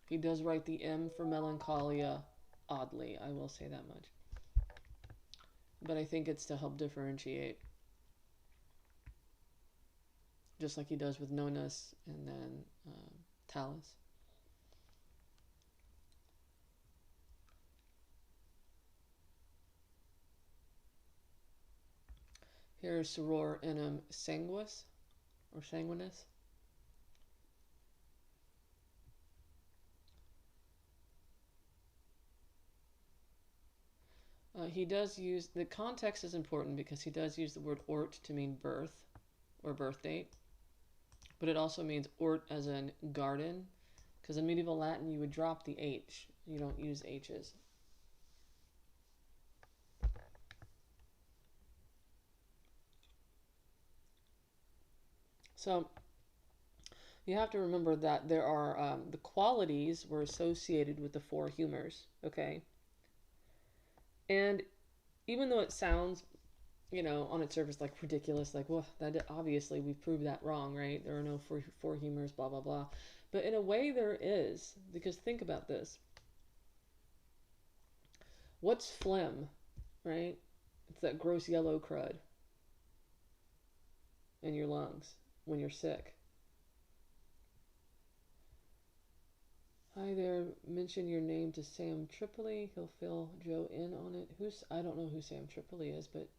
He does write the M for melancholia oddly, I will say that much. But I think it's to help differentiate. Just like he does with Nonus and then Talus. Here's soror enim sanguis, or sanguinis. He does use, the context is important because he does use the word ort to mean birth or birth date. But it also means ort as in garden, because in medieval Latin you would drop the H. You don't use H's. So you have to remember that there are the qualities were associated with the four humors, okay? And even though it sounds, you know, on its surface like ridiculous, like, well, that obviously we've proved that wrong, right? There are no four humors, blah, blah, blah. But in a way there is, because think about this. What's phlegm, right? It's that gross yellow crud in your lungs when you're sick. Hi there, mention your name to Sam Tripoli. He'll fill Joe in on it. I don't know who Sam Tripoli is, but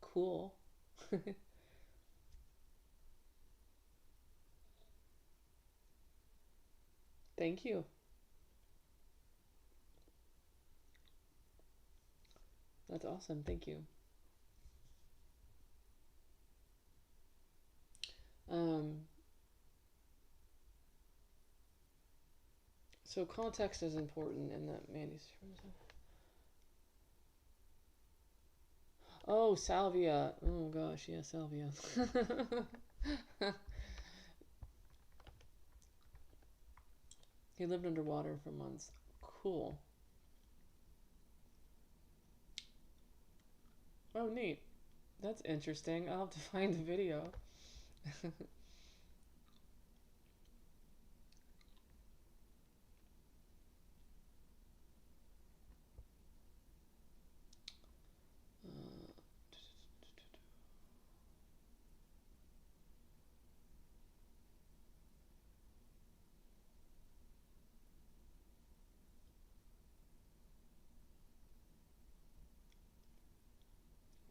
cool. Thank you. That's awesome. Thank you. So context is important in that manuscript. Oh, salvia. Oh gosh, yeah, salvia. He lived underwater for months. Cool. Oh, neat. That's interesting. I'll have to find the video.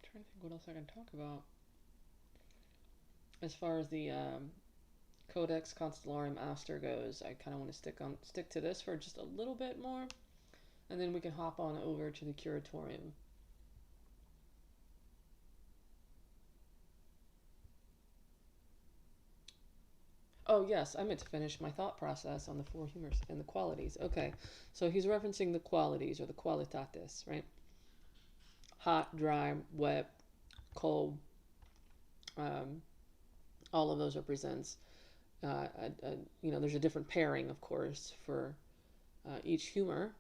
Trying to think what else I can talk about. As far as the Codex Constellarium Aster goes, I kind of want to stick to this for just a little bit more, and then we can hop on over to the Curatorium. Oh yes, I meant to finish my thought process on the four humors and the qualities. Okay, so he's referencing the qualities, or the qualitates, right? Hot, dry, wet, cold. All of those represents, you know, there's a different pairing, of course, for each humor.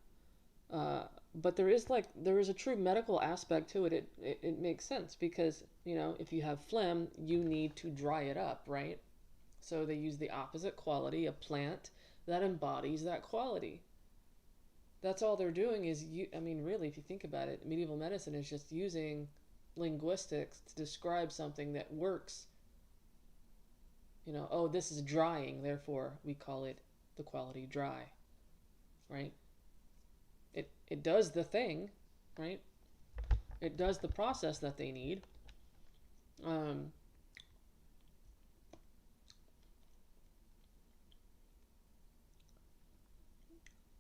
But there is a true medical aspect to it. It makes sense because, you know, if you have phlegm, you need to dry it up, right? So they use the opposite quality, a plant that embodies that quality. That's all they're doing is, I mean, really, if you think about it, medieval medicine is just using linguistics to describe something that works. You know, oh, this is drying, therefore we call it the quality dry, right? It does the thing, right? It does the process that they need.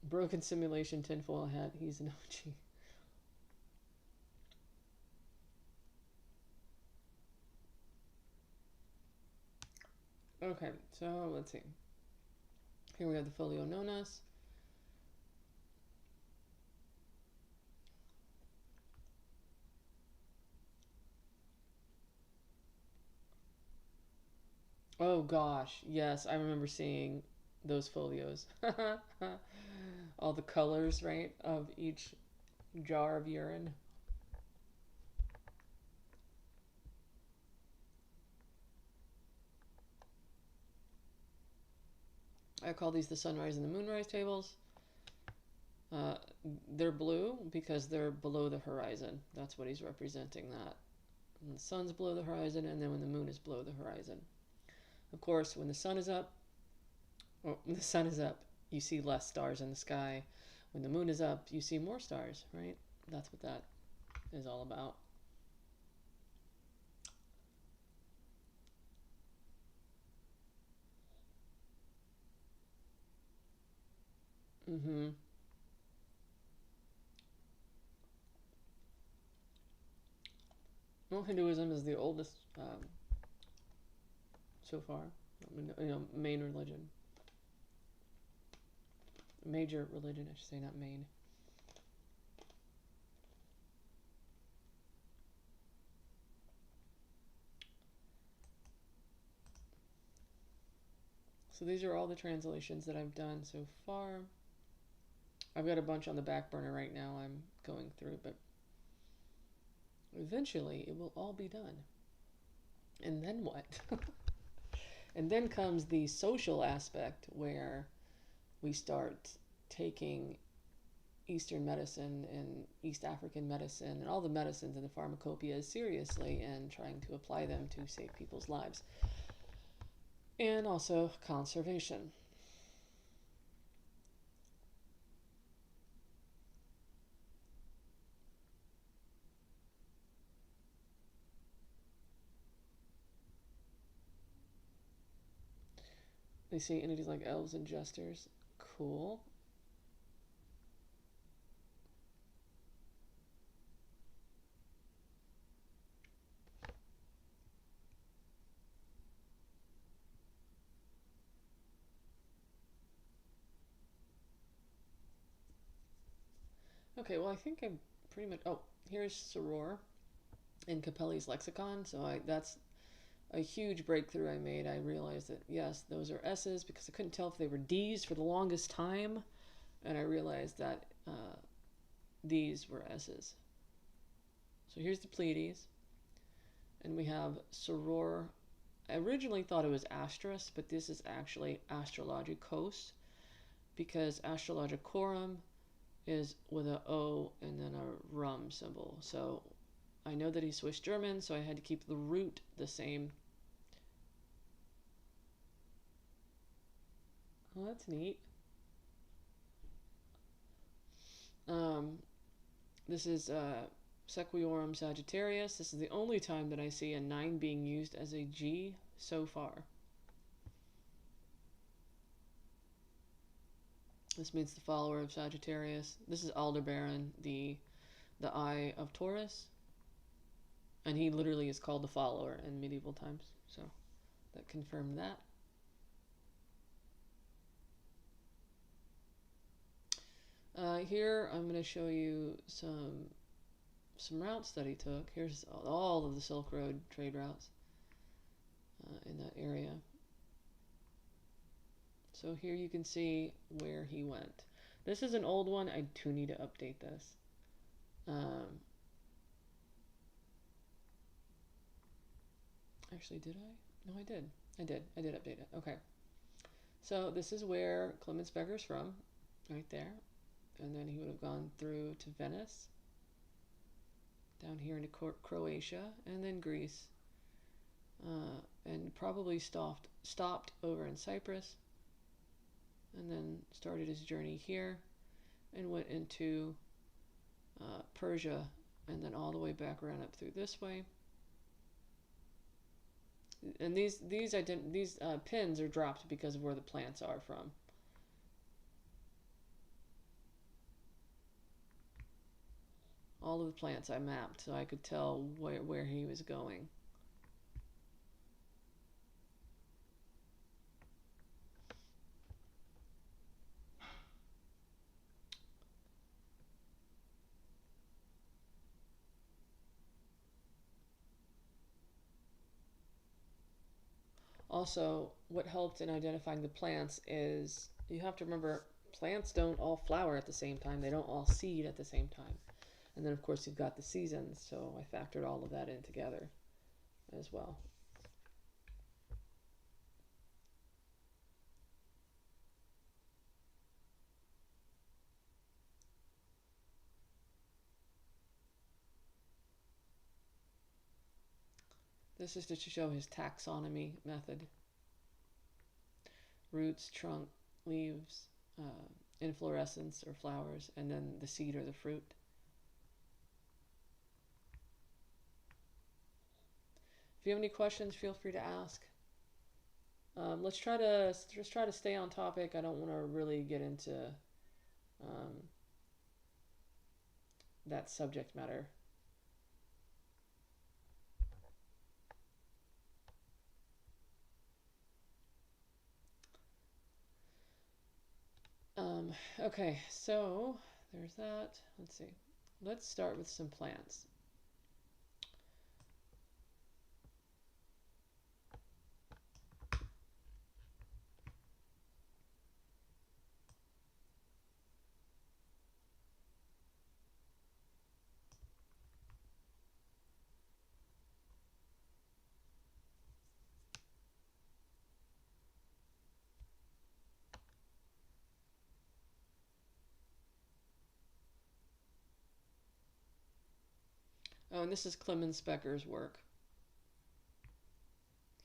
Broken simulation tinfoil hat. He's an OG. Okay, so let's see. Here we have the Folio Nonus. Oh gosh, yes, I remember seeing those folios. All the colors, right, of each jar of urine. I call these the sunrise and the moonrise tables. They're blue because they're below the horizon. That's what he's representing, that. When the sun's below the horizon, and then when the moon is below the horizon. Of course, when the sun is up, you see less stars in the sky. When the moon is up, you see more stars, right? That's what that is all about. Mm-hmm. Well, Hinduism is the oldest so far. You know, main religion. Major religion, I should say, not main. So these are all the translations that I've done so far. I've got a bunch on the back burner right now I'm going through, but eventually it will all be done. And then what? And then comes the social aspect, where we start taking Eastern medicine and East African medicine and all the medicines and the pharmacopoeias seriously and trying to apply them to save people's lives. And also conservation. They see entities like elves and jesters. Cool. Okay, well, I think I'm pretty much... Oh, here's Soror in Capelli's lexicon. So that's a huge breakthrough I made. I realized that, yes, those are S's, because I couldn't tell if they were D's for the longest time. And I realized that these were S's. So here's the Pleiades. And we have Soror. I originally thought it was Asteris, but this is actually Astrologicos, because Astrologicorum is with a O and then a rum symbol. So I know that he's Swiss German, so I had to keep the root the same. Oh, that's neat. This is Sequiorum Sagittarius. This is the only time that I see a 9 being used as a G so far. This means the follower of Sagittarius. This is Aldebaran, the Eye of Taurus. And he literally is called the follower in medieval times. So that confirmed that. Here I'm going to show you some routes that he took. Here's all of the Silk Road trade routes in that area. So here you can see where he went. This is an old one. I do need to update this. Actually, did I? No, I did. I did update it. Okay. So this is where Clemens Becker's from, right there. And then he would have gone through to Venice, down here into Croatia, and then Greece, and probably stopped over in Cyprus, and then started his journey here, and went into Persia, and then all the way back around up through this way. And these pins are dropped because of where the plants are from. All of the plants I mapped so I could tell where he was going. Also, what helped in identifying the plants is you have to remember plants don't all flower at the same time. They don't all seed at the same time. And then, of course, you've got the seasons, so I factored all of that in together as well. This is to show his taxonomy method. Roots, trunk, leaves, inflorescence or flowers, and then the seed or the fruit. If you have any questions, feel free to ask. Let's try to stay on topic. I don't want to really get into that subject matter. Okay, so there's that. Let's see. Let's start with some plants. Oh, and this is Clemens Becker's work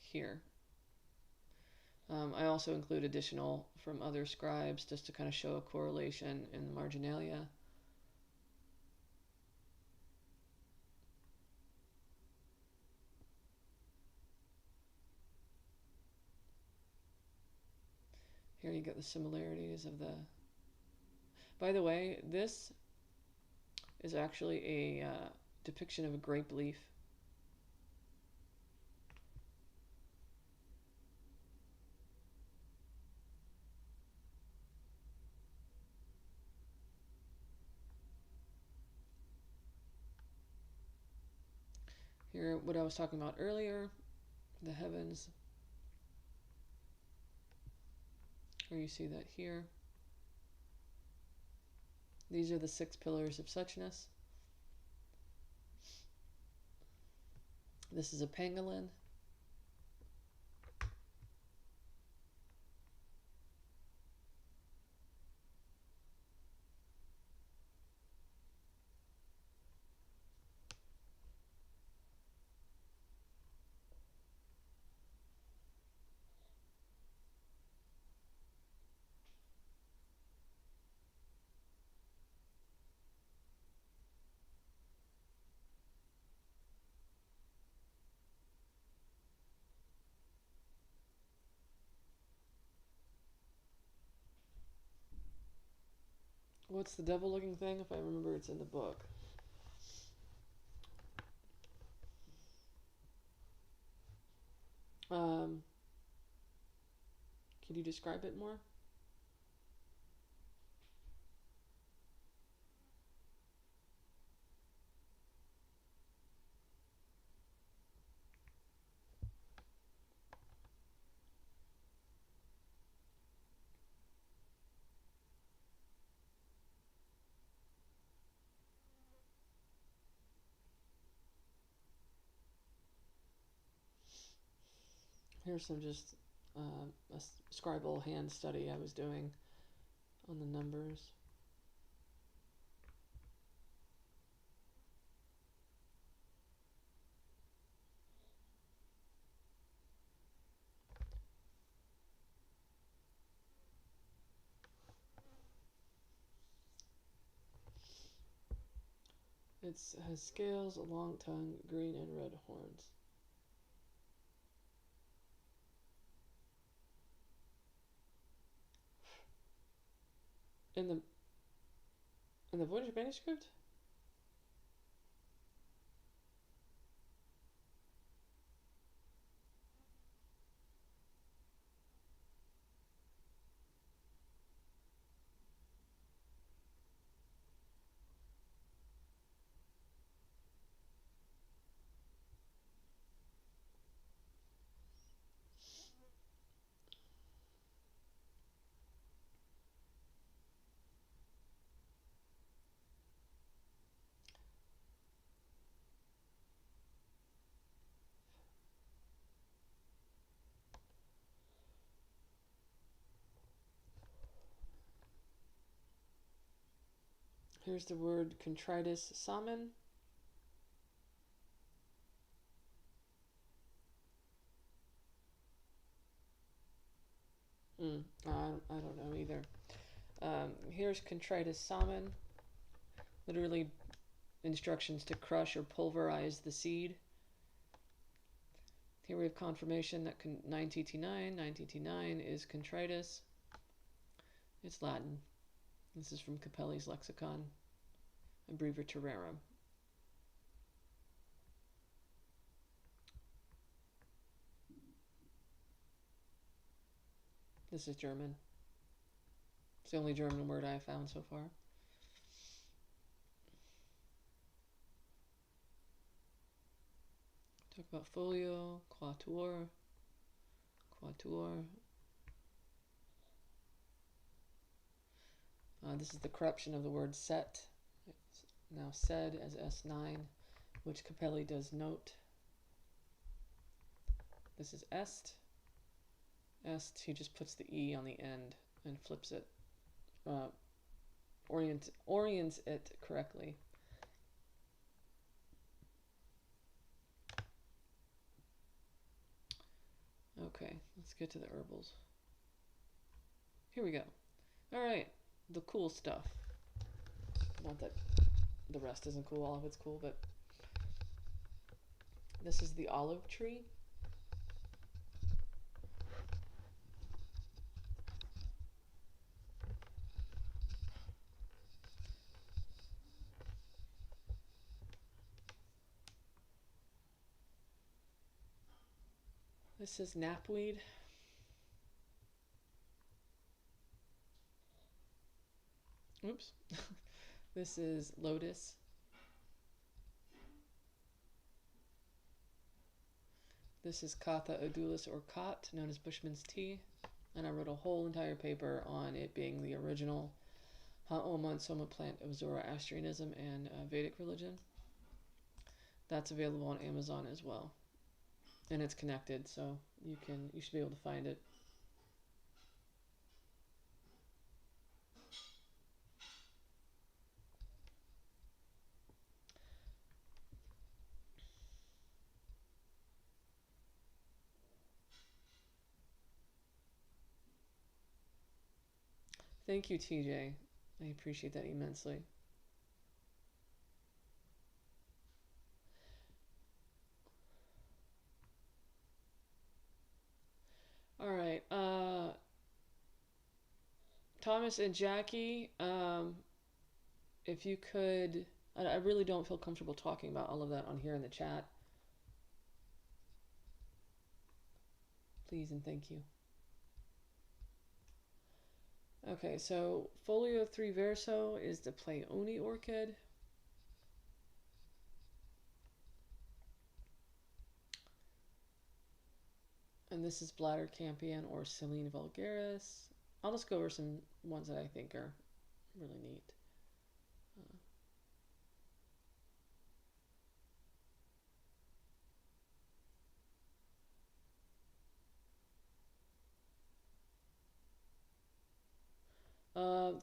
here. I also include additional from other scribes just to kind of show a correlation in the marginalia. Here you get the similarities of the... By the way, this is actually a depiction of a grape leaf. Here, what I was talking about earlier, the heavens. Or you see that here. These are the 6 pillars of suchness. This is a pangolin. What's the devil looking thing? If I remember, it's in the book. Can you describe it more? Here's some just a scribal hand study I was doing on the numbers. It has scales, a long tongue, green and red horns. In the Voynich Manuscript? Here's the word contritus samen. I don't know either. Here's contritus samen. Literally instructions to crush or pulverize the seed. Here we have confirmation that 9TT9 is contritus. It's Latin. This is from Capelli's lexicon, Abrevia Terrarum. This is German. It's the only German word I have found so far. Talk about Folio, quatuor. This is the corruption of the word set. It's now said as S9, which Capelli does note. This is est. Est, he just puts the E on the end and flips it. Orients it correctly. Okay, let's get to the herbals. Here we go. All right, the cool stuff. Not that the rest isn't cool, all of it's cool, but this is the olive tree. This is knapweed. Oops. This is lotus. This is Katha edulis or Kot, known as Bushman's tea. And I wrote a whole entire paper on it being the original Ha'oma and Soma plant of Zoroastrianism and Vedic religion. That's available on Amazon as well. And it's connected, so you should be able to find it. Thank you, TJ. I appreciate that immensely. All right. Thomas and Jackie, if you could, I really don't feel comfortable talking about all of that on here in the chat. Please and thank you. Okay, so Folio 3 Verso is the Pleione orchid. And this is Bladder Campion or Silene vulgaris. I'll just go over some ones that I think are really neat.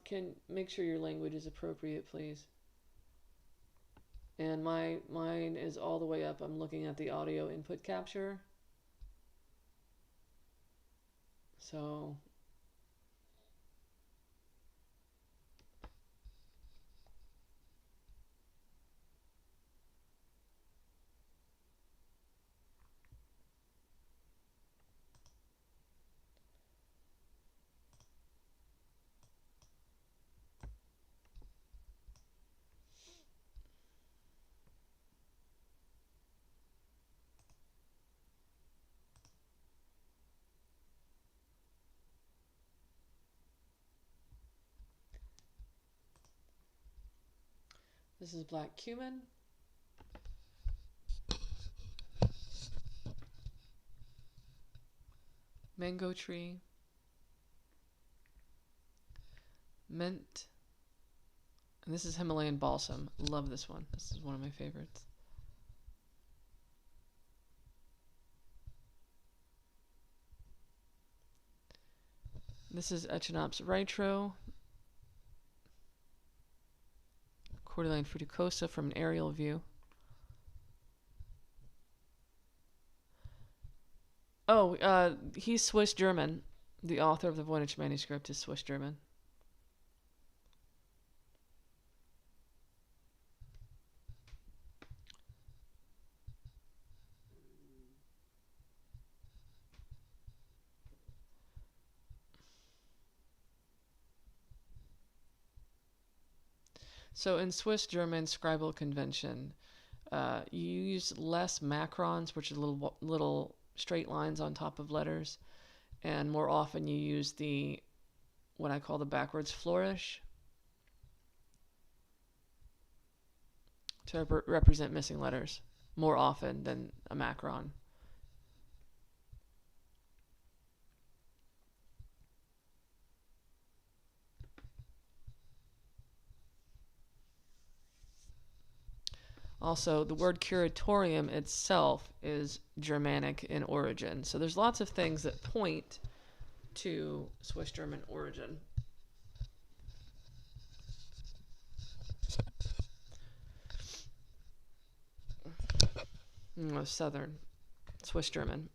can make sure your language is appropriate, please. And mine is all the way up. I'm looking at the audio input capture. So this is black cumin. Mango tree. Mint. And this is Himalayan balsam. Love this one. This is one of my favorites. This is Echinops Recto. Cordyline fruticosa from an aerial view. Oh, he's Swiss German. The author of the Voynich Manuscript is Swiss German. So in Swiss German scribal convention, you use less macrons, which are little straight lines on top of letters, and more often you use what I call the backwards flourish to represent missing letters more often than a macron. Also, the word curatorium itself is Germanic in origin. So there's lots of things that point to Swiss German origin. Southern Swiss German.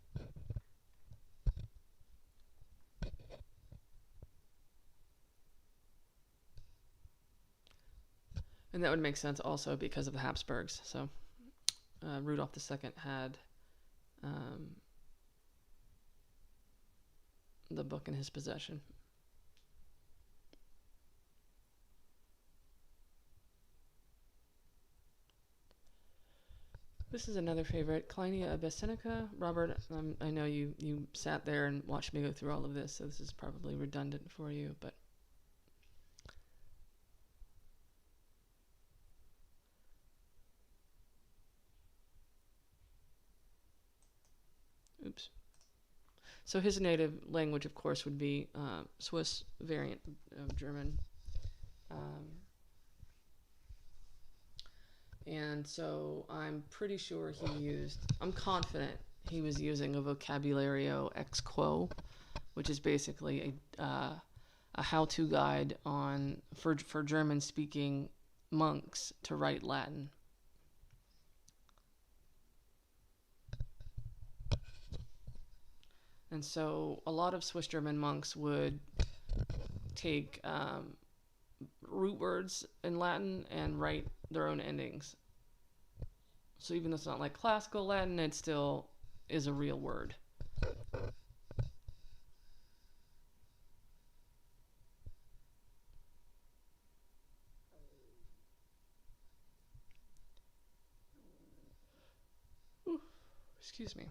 And that would make sense also because of the Habsburgs. So Rudolf II had the book in his possession. This is another favorite, Kleinia abyssinica. Robert, I know you sat there and watched me go through all of this, so this is probably redundant for you, but oops. So his native language, of course, would be Swiss variant of German. And so I'm pretty sure I'm confident he was using a vocabulario ex quo, which is basically a how-to guide for German-speaking monks to write Latin. And so a lot of Swiss German monks would take root words in Latin and write their own endings. So even though it's not like classical Latin, it still is a real word. Ooh, excuse me.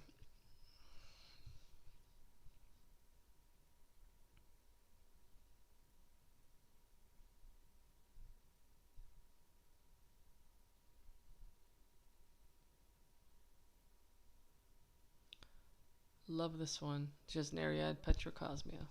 Love this one. Gesneriad petrocosmia.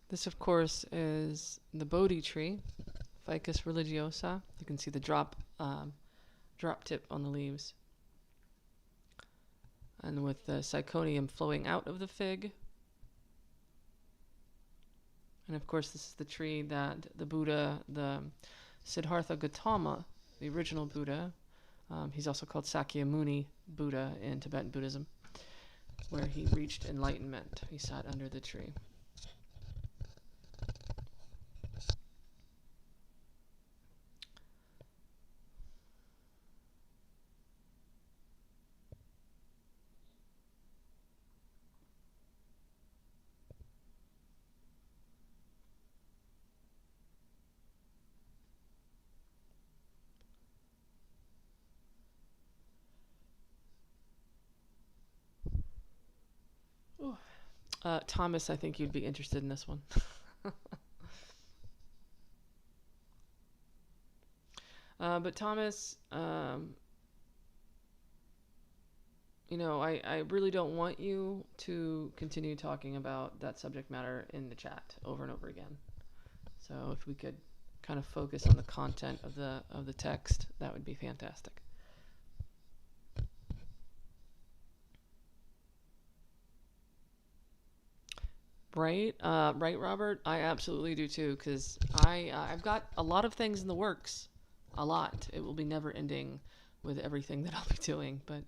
This, of course, is the Bodhi tree, Ficus religiosa. You can see the drop tip on the leaves. And with the syconium flowing out of the fig. And of course, this is the tree that the Buddha, the Siddhartha Gautama, the original Buddha, he's also called Sakyamuni Buddha in Tibetan Buddhism, where he reached enlightenment. He sat under the tree. Thomas, I think you'd be interested in this one. But Thomas, you know, I really don't want you to continue talking about that subject matter in the chat over and over again. So if we could kind of focus on the content of the text, that would be fantastic. Right, right, Robert. I absolutely do too, because I've got a lot of things in the works, a lot. It will be never ending with everything that I'll be doing, but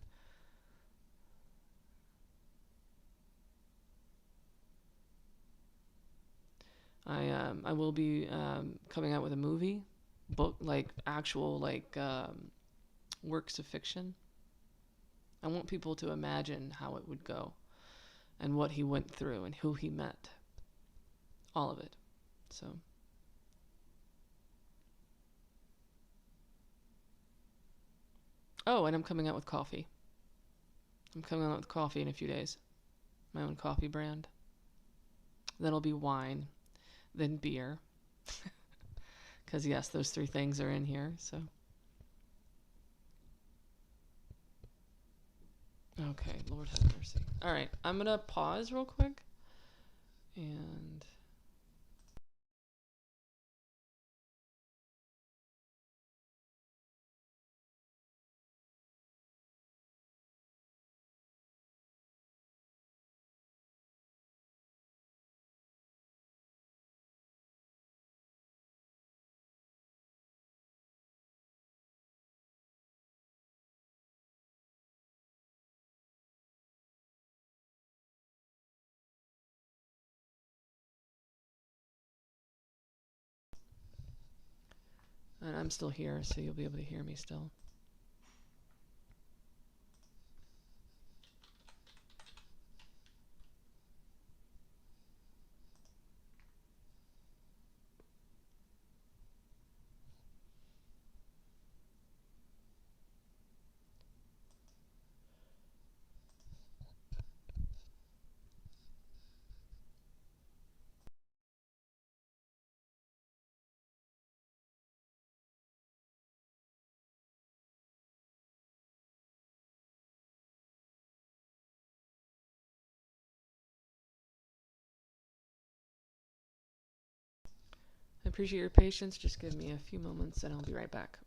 I will be coming out with a movie, book, like actual like works of fiction. I want people to imagine how it would go, and what he went through, and who he met. All of it. So. Oh, and I'm coming out with coffee. I'm coming out with coffee in a few days. My own coffee brand. Then it'll be wine, then beer. Because yes, those three things are in here, so. Okay, Lord have mercy. All right, I'm going to pause real quick. And I'm still here, so you'll be able to hear me still. I appreciate your patience. Just give me a few moments and I'll be right back.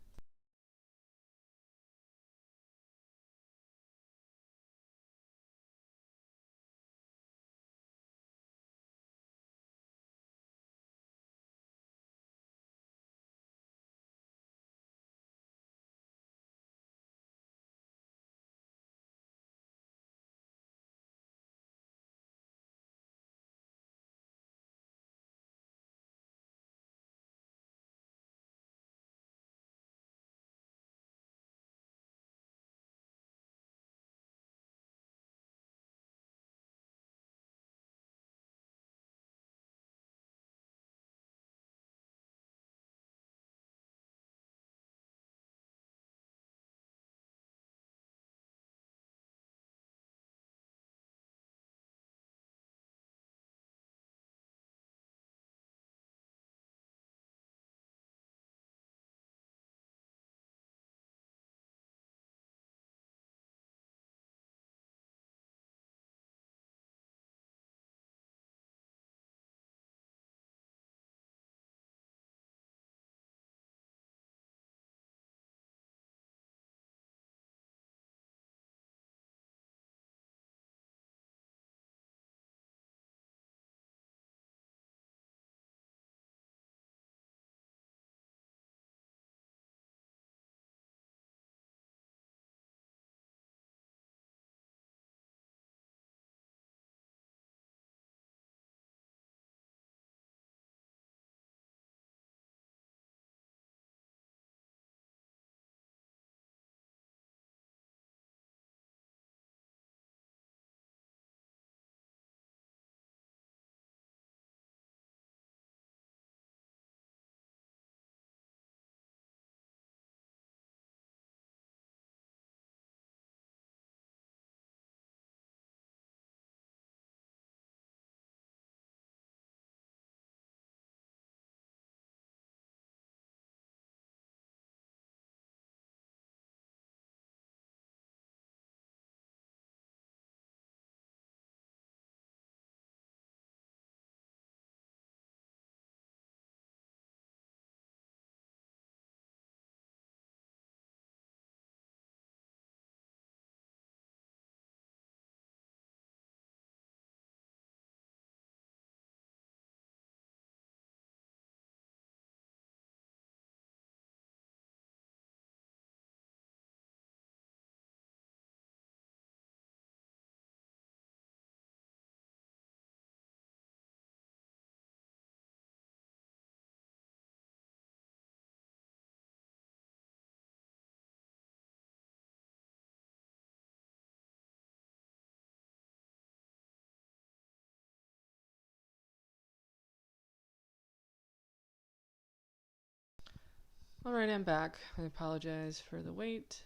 All right, I'm back. I apologize for the wait.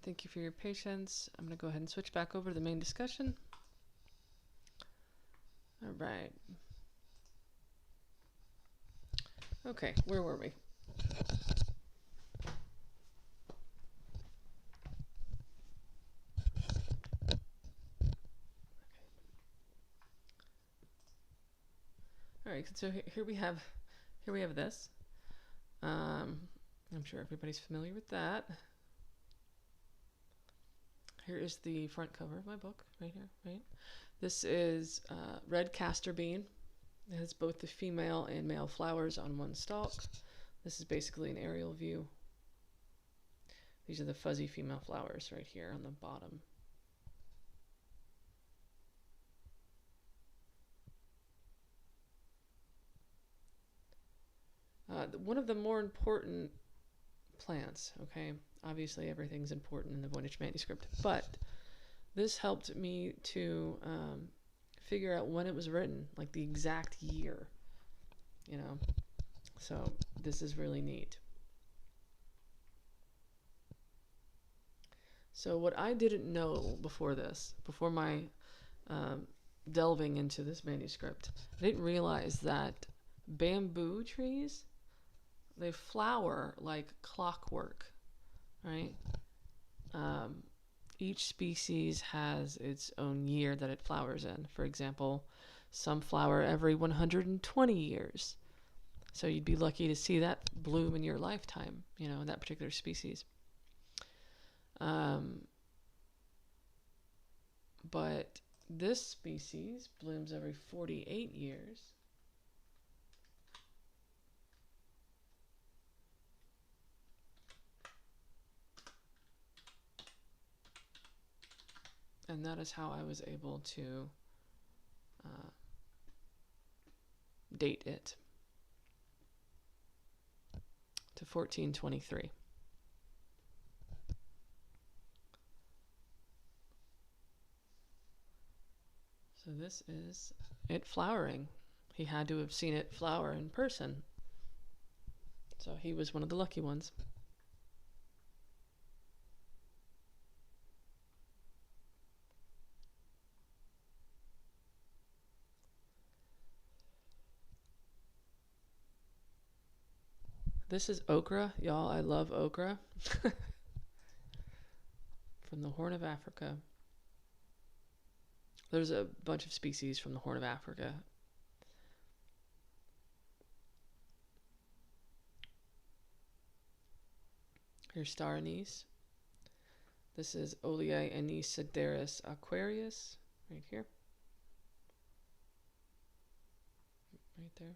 Thank you for your patience. I'm going to go ahead and switch back over to the main discussion. All right. Okay, where were we? All right, so here we have this. I'm sure everybody's familiar with that. Here is the front cover of my book, right here, right? This is red castor bean. It has both the female and male flowers on one stalk. This is basically an aerial view. These are the fuzzy female flowers right here on the bottom. One of the more important plants, okay? Obviously everything's important in the Voynich Manuscript, but this helped me to figure out when it was written, like the exact year, you know? So this is really neat. So what I didn't know before this, before my delving into this manuscript, I didn't realize that bamboo trees, they flower like clockwork, right? Each species has its own year that it flowers in. For example, some flower every 120 years. So you'd be lucky to see that bloom in your lifetime, you know, in that particular species. But this species blooms every 48 years. And that is how I was able to date it to 1423. So this is it flowering. He had to have seen it flower in person. So he was one of the lucky ones. This is okra. Y'all, I love okra. From the Horn of Africa. There's a bunch of species from the Horn of Africa. Here's star anise. This is Oleae Anisodaris aquarius, right here. Right there.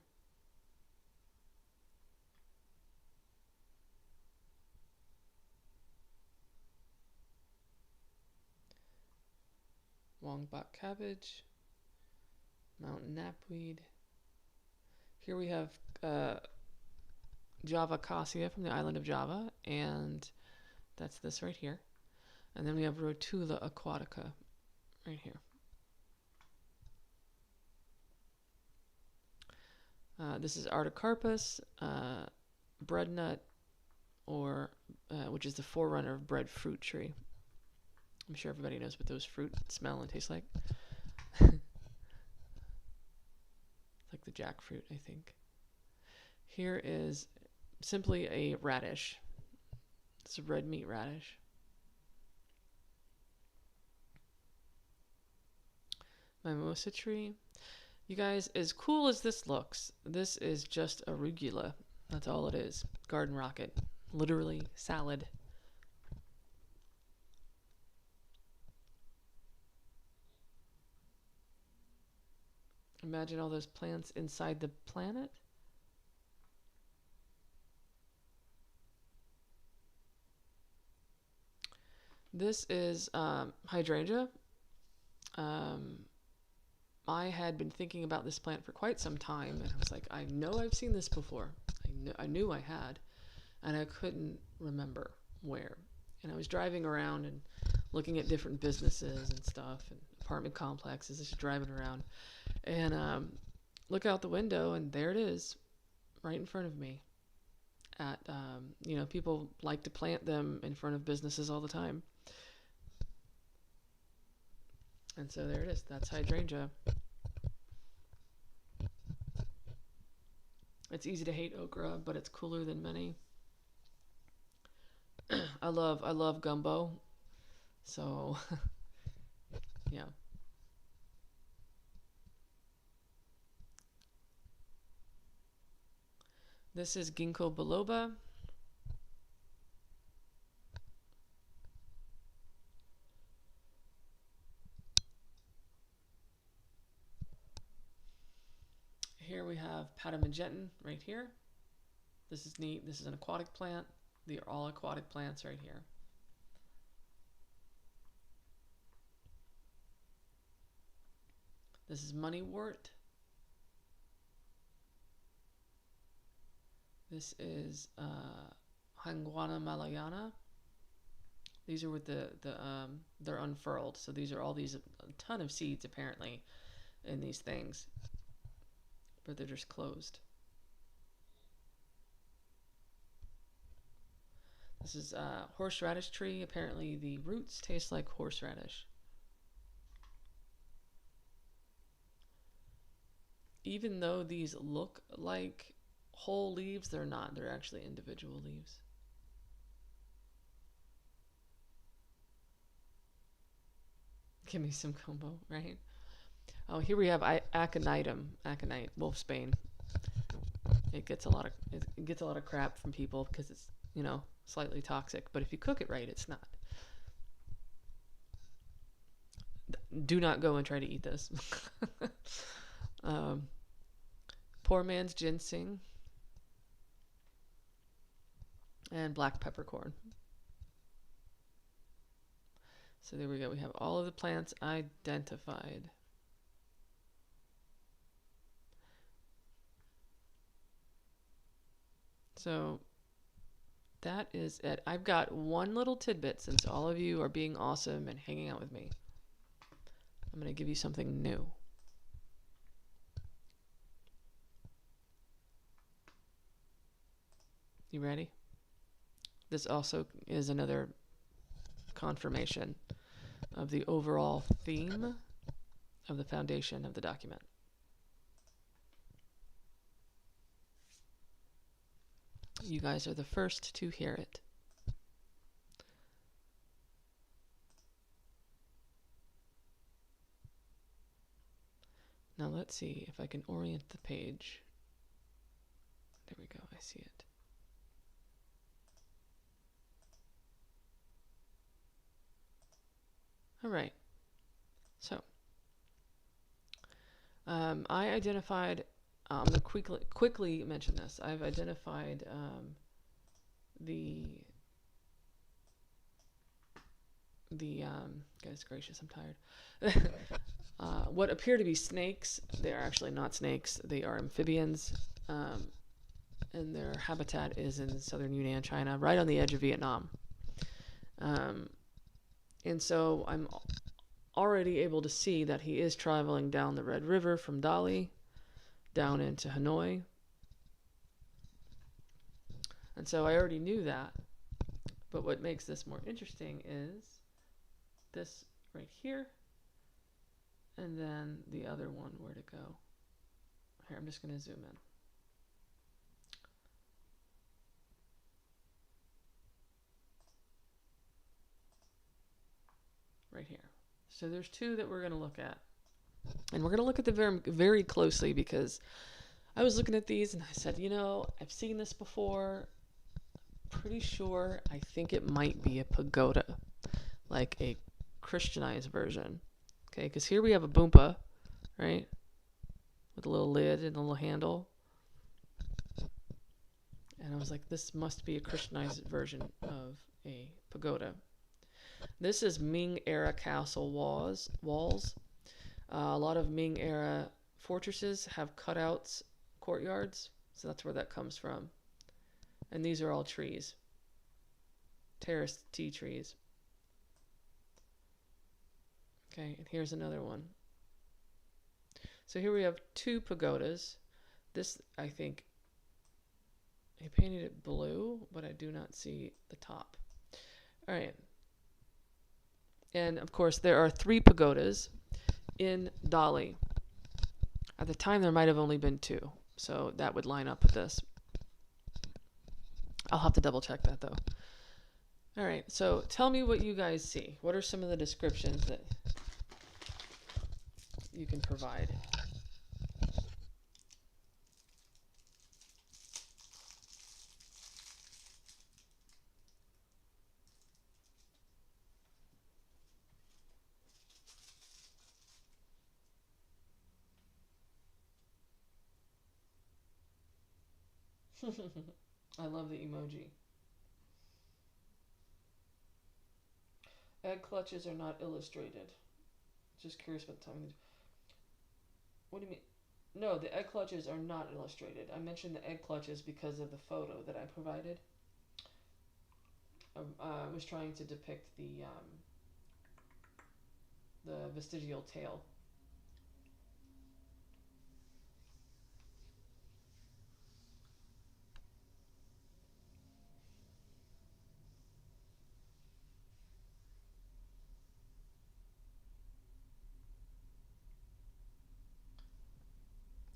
Wongbok cabbage, mountain knapweed. Here we have Java cassia from the island of Java, and that's this right here. And then we have Rotula aquatica right here. This is Artocarpus, breadnut, or which is the forerunner of breadfruit tree. I'm sure everybody knows what those fruit smell and taste like. It's like the jackfruit, I think. Here is simply a radish. It's a red meat radish. Mimosa tree. You guys, as cool as this looks, this is just arugula. That's all it is. Garden rocket. Literally salad. Imagine all those plants inside the planet. This is hydrangea. I had been thinking about this plant for quite some time, and I was like, I know I've seen this before. I knew I had, and I couldn't remember where. And I was driving around and looking at different businesses and stuff, and apartment complexes, just driving around. And look out the window, and there it is, right in front of me. At people like to plant them in front of businesses all the time. And so there it is. That's hydrangea. It's easy to hate okra, but it's cooler than many. I love gumbo. So yeah. This is ginkgo biloba. Here we have Patamogeton right here. This is neat. This is an aquatic plant. These are all aquatic plants right here. This is moneywort. This is Hangwana malayana. These are with they're unfurled. So these are a ton of seeds apparently in these things, but they're just closed. This is horseradish tree. Apparently the roots taste like horseradish. Even though these look like whole leaves, they're not. They're actually individual leaves. Give me some combo, right? Oh, here we have aconitum, aconite, wolfsbane. It gets a lot of crap from people because it's, slightly toxic, but if you cook it right, it's not. Do not go and try to eat this. Poor man's ginseng and black peppercorn. So there we go. We have all of the plants identified. So that is it. I've got one little tidbit since all of you are being awesome and hanging out with me. I'm going to give you something new. You ready? This also is another confirmation of the overall theme of the foundation of the document. You guys are the first to hear it. Now let's see if I can orient the page. There we go, I see it. All right, so I identified, I'm going to quickly mention this. I've identified goodness gracious, I'm tired. What appear to be snakes. They are actually not snakes. They are amphibians, and their habitat is in southern Yunnan, China, right on the edge of Vietnam. And so I'm already able to see that he is traveling down the Red River from Dali down into Hanoi. And so I already knew that. But what makes this more interesting is this right here. And then the other one, where to go? Here, I'm just going to zoom in. Right here. So there's two that we're going to look at. And we're going to look at them very, very closely because I was looking at these and I said, I've seen this before. Pretty sure I think it might be a pagoda, like a Christianized version. Okay, because here we have a boompa, right? With a little lid and a little handle. And I was like, this must be a Christianized version of a pagoda. This is Ming era castle walls. A lot of Ming era fortresses have cutouts, courtyards, so that's where that comes from. And these are all trees, terraced tea trees. Okay, and here's another one. So here we have two pagodas. This, I think, I painted it blue, but I do not see the top. All right. And of course, there are 3 pagodas in Dali. At the time, there might have only been 2, so that would line up with this. I'll have to double check that though. All right, so tell me what you guys see. What are some of the descriptions that you can provide? I love the emoji. Egg clutches are not illustrated. Just curious about timing. What do you mean? No, the egg clutches are not illustrated. I mentioned the egg clutches because of the photo that I provided. I was trying to depict the vestigial tail.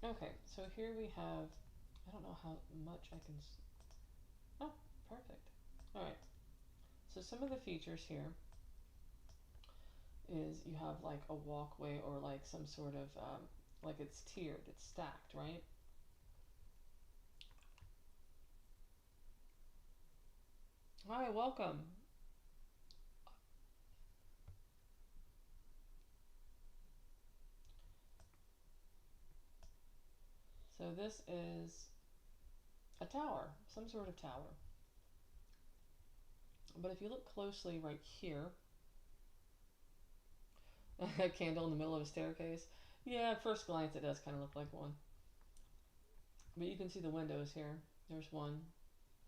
Okay, so here we have, I don't know how much I can, oh, perfect. All right, so some of the features here is you have like a walkway or like some sort of, like it's tiered, it's stacked, right? Hi, welcome. So this is a tower, some sort of tower. But if you look closely right here, a candle in the middle of a staircase. Yeah, at first glance it does kind of look like one. But you can see the windows here. There's one,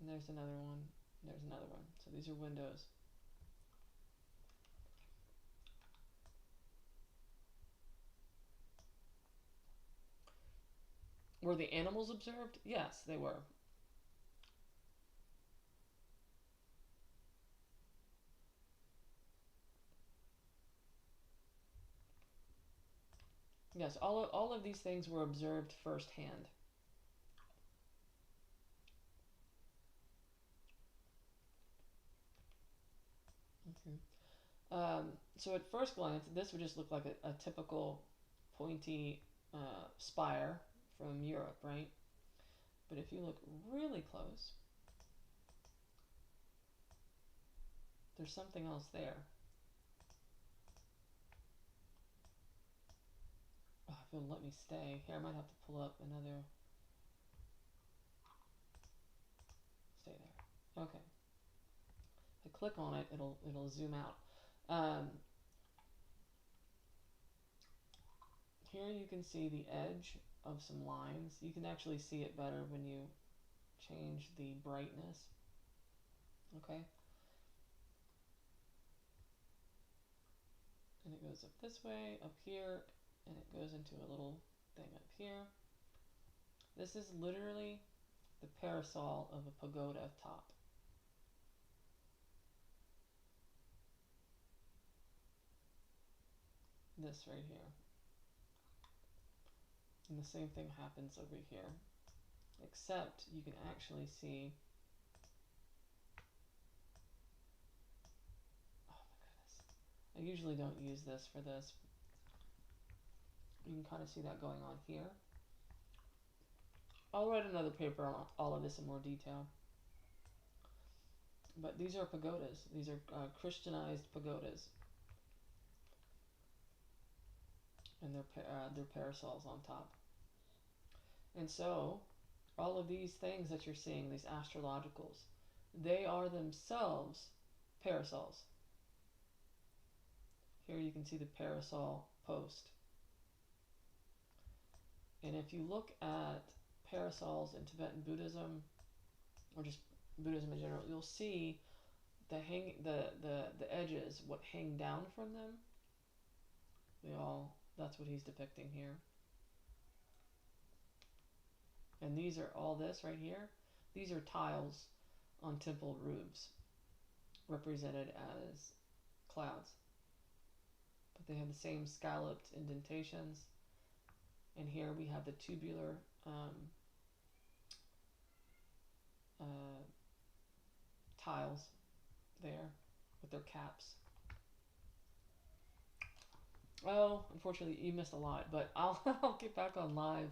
and there's another one, and there's another one. So these are windows. Were the animals observed? Yes, they were. Yes, all of these things were observed firsthand. Okay. So at first glance, this would just look like a typical pointy spire from Europe, right? But if you look really close, there's something else there. Oh, if it'll let me stay. Here, I might have to pull up another. Stay there. Okay. If I click on it, it'll zoom out. Here you can see the edge of some lines. You can actually see it better when you change the brightness. Okay. And it goes up this way, up here, and it goes into a little thing up here. This is literally the parasol of a pagoda top. This right here. And the same thing happens over here, except you can actually see, oh my goodness, I usually don't use this for this. You can kind of see that going on here. I'll write another paper on all of this in more detail. But these are pagodas. These are Christianized pagodas. And they're parasols on top. And so, all of these things that you're seeing, these astrologicals, they are themselves parasols. Here you can see the parasol post. And if you look at parasols in Tibetan Buddhism, or just Buddhism in general, you'll see the edges, what hang down from them. That's what he's depicting here. And these are all this right here. These are tiles on temple roofs, represented as clouds. But they have the same scalloped indentations. And here we have the tubular tiles there with their caps. Oh, unfortunately, you missed a lot, but I'll get back on live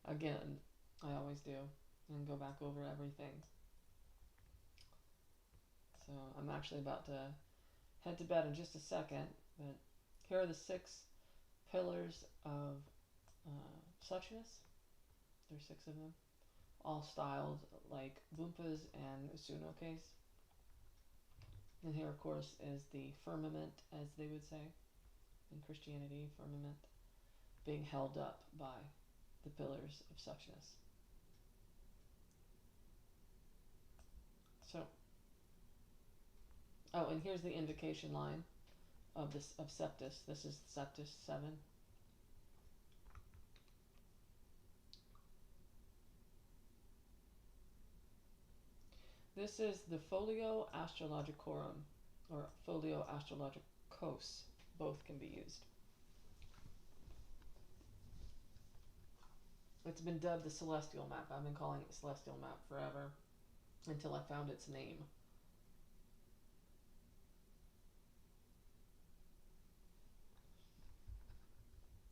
again. I always do, and go back over everything. So I'm actually about to head to bed in just a second, but here are the 6 pillars of suchness. There's 6 of them, all styled like bumpas and sunokes. And here, of course, is the firmament, as they would say in Christianity, firmament, being held up by the pillars of suchness. So, oh, and here's the invocation line of septus. This is septus 7. This is the Folio Astrologicorum, or Folio Astrologicos. Both can be used. It's been dubbed the celestial map. I've been calling it the celestial map forever, until I found its name.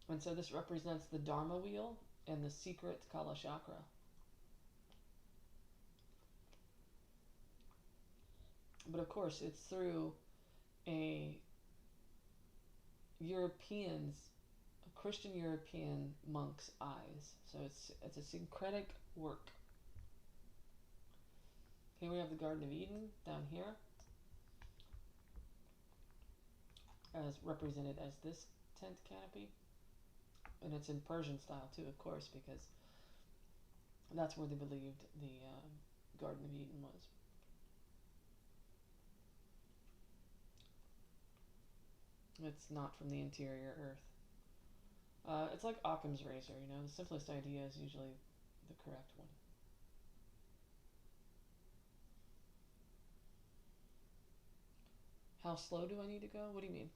And so this represents the Dharma wheel and the secret Kala chakra. But of course, it's through a Christian European monk's eyes. So it's a syncretic work. Here we have the Garden of Eden down here, as represented as this tent canopy. And it's in Persian style too, of course, because that's where they believed the Garden of Eden was. It's not from the interior earth. It's like Occam's razor, you know, the simplest idea is usually the correct one. How slow do I need to go? What do you mean?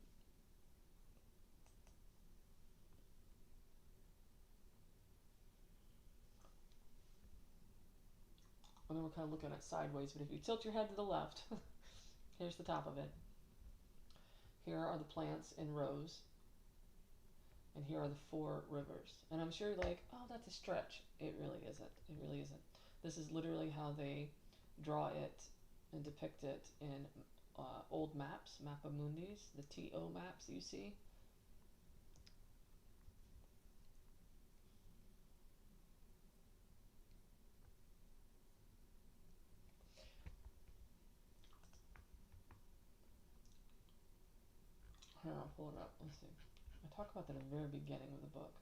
And then we're kind of looking at sideways, but if you tilt your head to the left, here's the top of it. Here are the plants in rows. And here are the 4 rivers. And I'm sure you're like, oh, that's a stretch. It really isn't. It really isn't. This is literally how they draw it and depict it in old maps, Mappa Mundis, the TO maps you see. Here, I'll pull it up. Let's see. I talk about that at the very beginning of the book.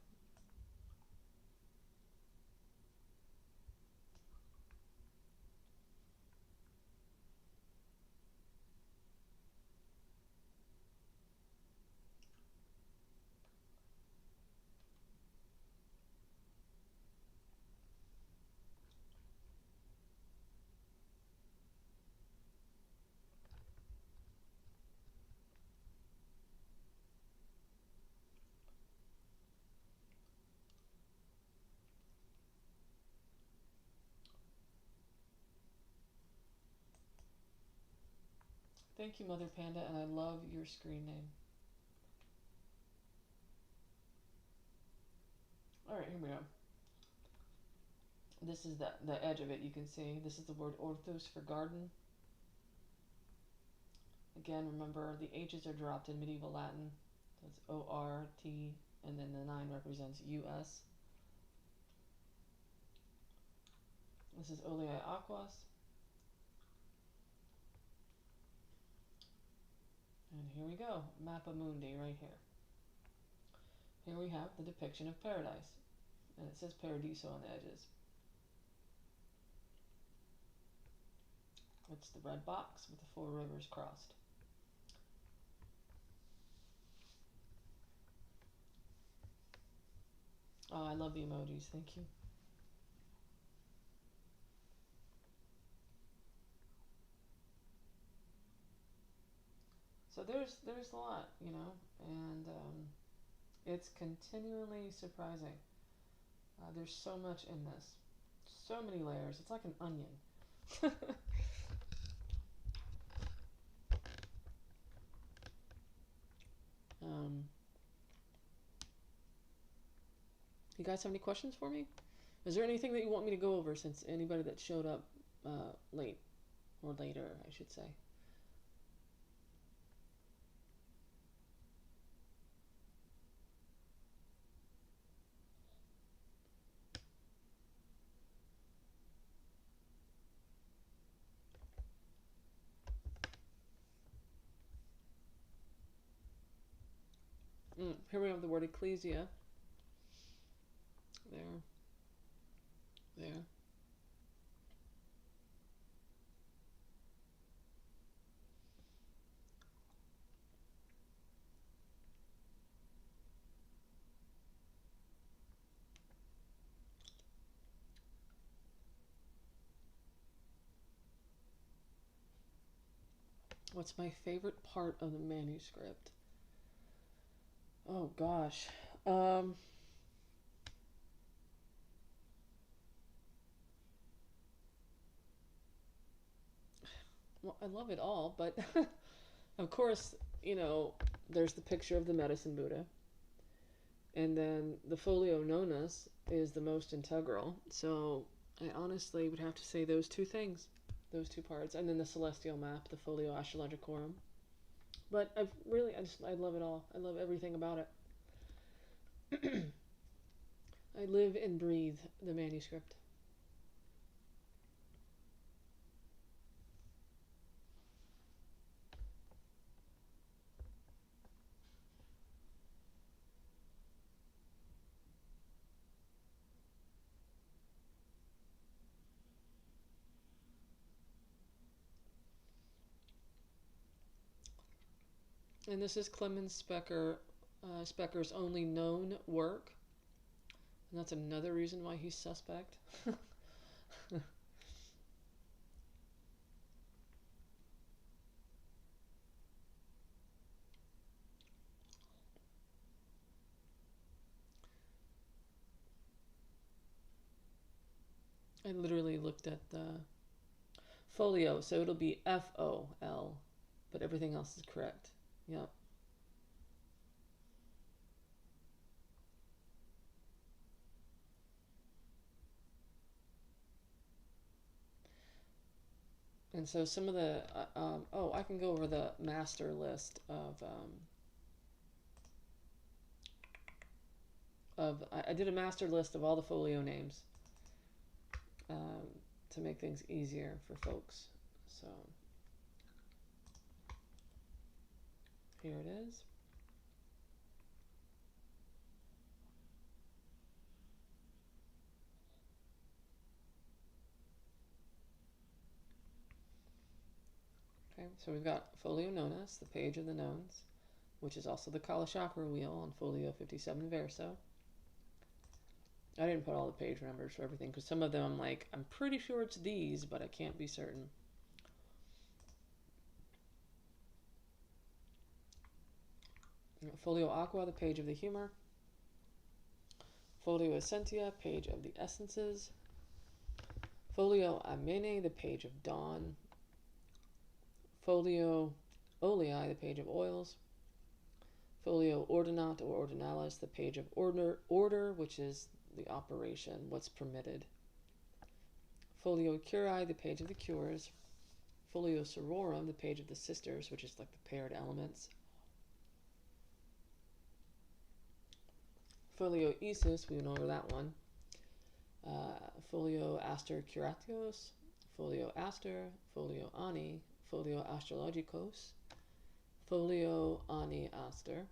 Thank you, Mother Panda, and I love your screen name. Alright, here we go. This is the edge of it, you can see. This is the word orthos for garden. Again, remember, the H's are dropped in medieval Latin. So it's O-R-T, and then the 9 represents U-S. This is Oleae Aquas. And here we go, Mappa Mundi right here. Here we have the depiction of paradise. And it says Paradiso on the edges. It's the red box with the 4 rivers crossed. Oh, I love the emojis, thank you. there's a lot, you know, and it's continually surprising. There's so much in this, so many layers. It's like an onion. You guys have any questions for me? Is there anything that you want me to go over, since anybody that showed up late, or later, I should say? Here we have the word ecclesia. There. There. What's my favorite part of the manuscript? Oh gosh. Well, I love it all, but of course, you know, there's the picture of the medicine Buddha, and then the Folio Nonus is the most integral. So I honestly would have to say those two things, those two parts, and then the celestial map, the Folio Astrologicorum. But I love it all. I love everything about it. I live and breathe the manuscript. And this is Clemens Specker's only known work. And that's another reason why he's suspect. I literally looked at the folio, so it'll be FOL, but everything else is correct. Yep. And so some of the, I can go over the master list I did a master list of all the folio names to make things easier for folks. So here it is. Okay, so we've got Folio Nonus, the page of the knowns, which is also the Kala Chakra wheel on Folio 57 Verso. I didn't put all the page numbers for everything because some of them I'm like, I'm pretty sure it's these, but I can't be certain. Folio Aqua, the page of the humor. Folio Essentia, page of the essences. Folio Amene, the page of dawn. Folio Olei, the page of oils. Folio Ordinat or Ordinalis, the page of order, which is the operation, what's permitted. Folio Curae, the page of the cures. Folio Sororum, the page of the sisters, which is like the paired elements. Folio Isis, we went over that one. Folio Aster Curatios, Folio Aster, Folio Ani, Folio Astrologicos, Folio Ani Aster,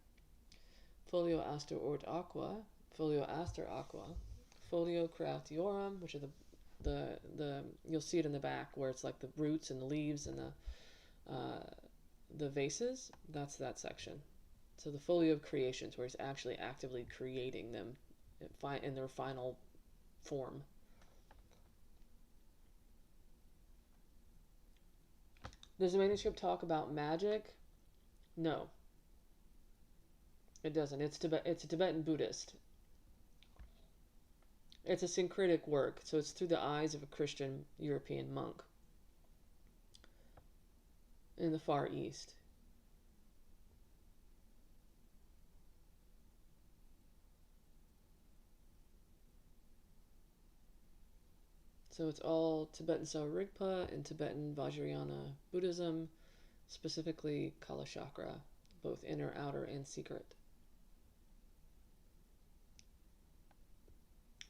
Folio Aster Ort Aqua, Folio Aster Aqua, Folio Creatiorum, which are the you'll see it in the back where it's like the roots and the leaves and the vases. That's that section. So the Folio of Creations, where he's actually actively creating them in their final form. Does the manuscript talk about magic? No, it doesn't. It's a Tibetan Buddhist. It's a syncretic work, so it's through the eyes of a Christian European monk in the Far East. So it's all Tibetan Saurigpa and Tibetan Vajrayana Buddhism, specifically Kala Chakra, both inner, outer, and secret.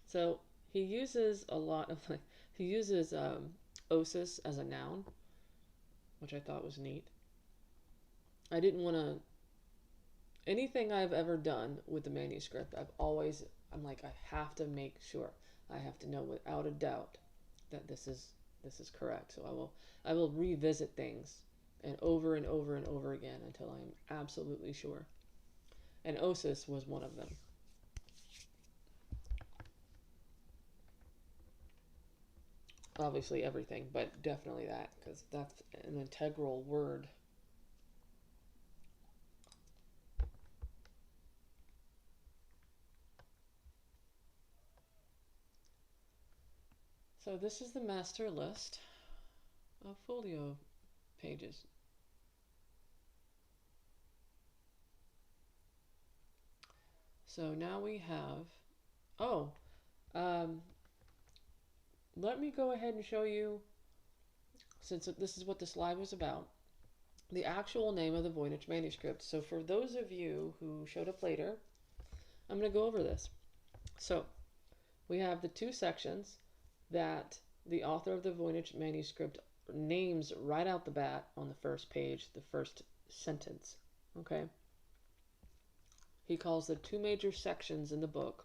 So he uses a lot of, he uses osis as a noun, which I thought was neat. I didn't want to, anything I've ever done with the manuscript, I'm like, I have to make sure. I have to know without a doubt that this is correct. So I will revisit things and over and over and over again until I'm absolutely sure. And osis was one of them. Obviously everything, but definitely that, because that's an integral word. So this is the master list of folio pages. So now we have, let me go ahead and show you, since this is what this live was about, the actual name of the Voynich manuscript. So for those of you who showed up later, I'm going to go over this. So we have the two sections that the author of the Voynich manuscript names right out the bat on the first page, the first sentence. Okay? He calls the two major sections in the book.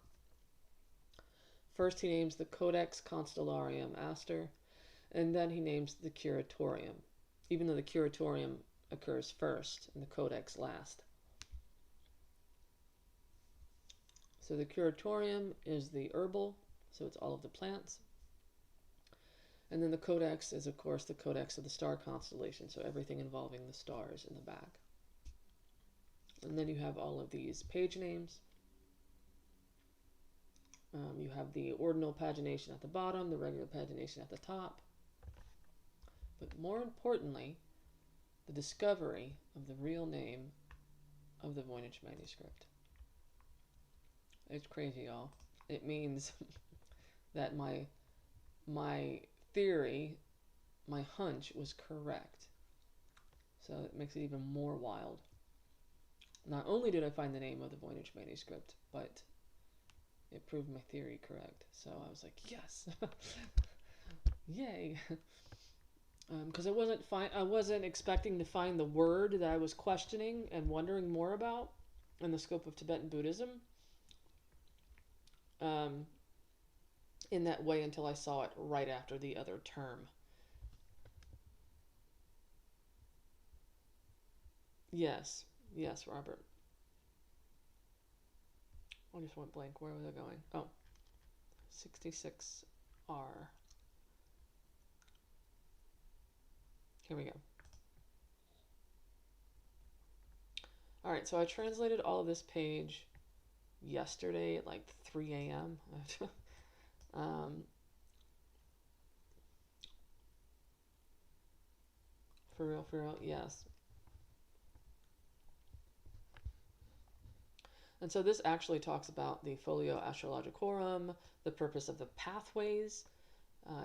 First, he names the Codex Constellarium Aster, and then he names the Curatorium, even though the Curatorium occurs first and the Codex last. So the Curatorium is the herbal, so it's all of the plants. And then the Codex is, of course, the Codex of the star constellation, so everything involving the stars in the back. And then you have all of these page names. You have the ordinal pagination at the bottom, the regular pagination at the top. But more importantly, the discovery of the real name of the Voynich manuscript. It's crazy, y'all. It means that my theory, my hunch was correct. So it makes it even more wild. Not only did I find the name of the Voynich manuscript, but it proved my theory correct. So I was like, yes, yay. Because I wasn't expecting to find the word that I was questioning and wondering more about in the scope of Tibetan Buddhism in that way until I saw it right after the other term. Yes, Robert. I just went blank. Where was I going? Oh, 66R. Here we go. All right, so I translated all of this page yesterday at like 3 a.m. For real, yes. And so this actually talks about the Folio Astrologicorum, the purpose of the pathways.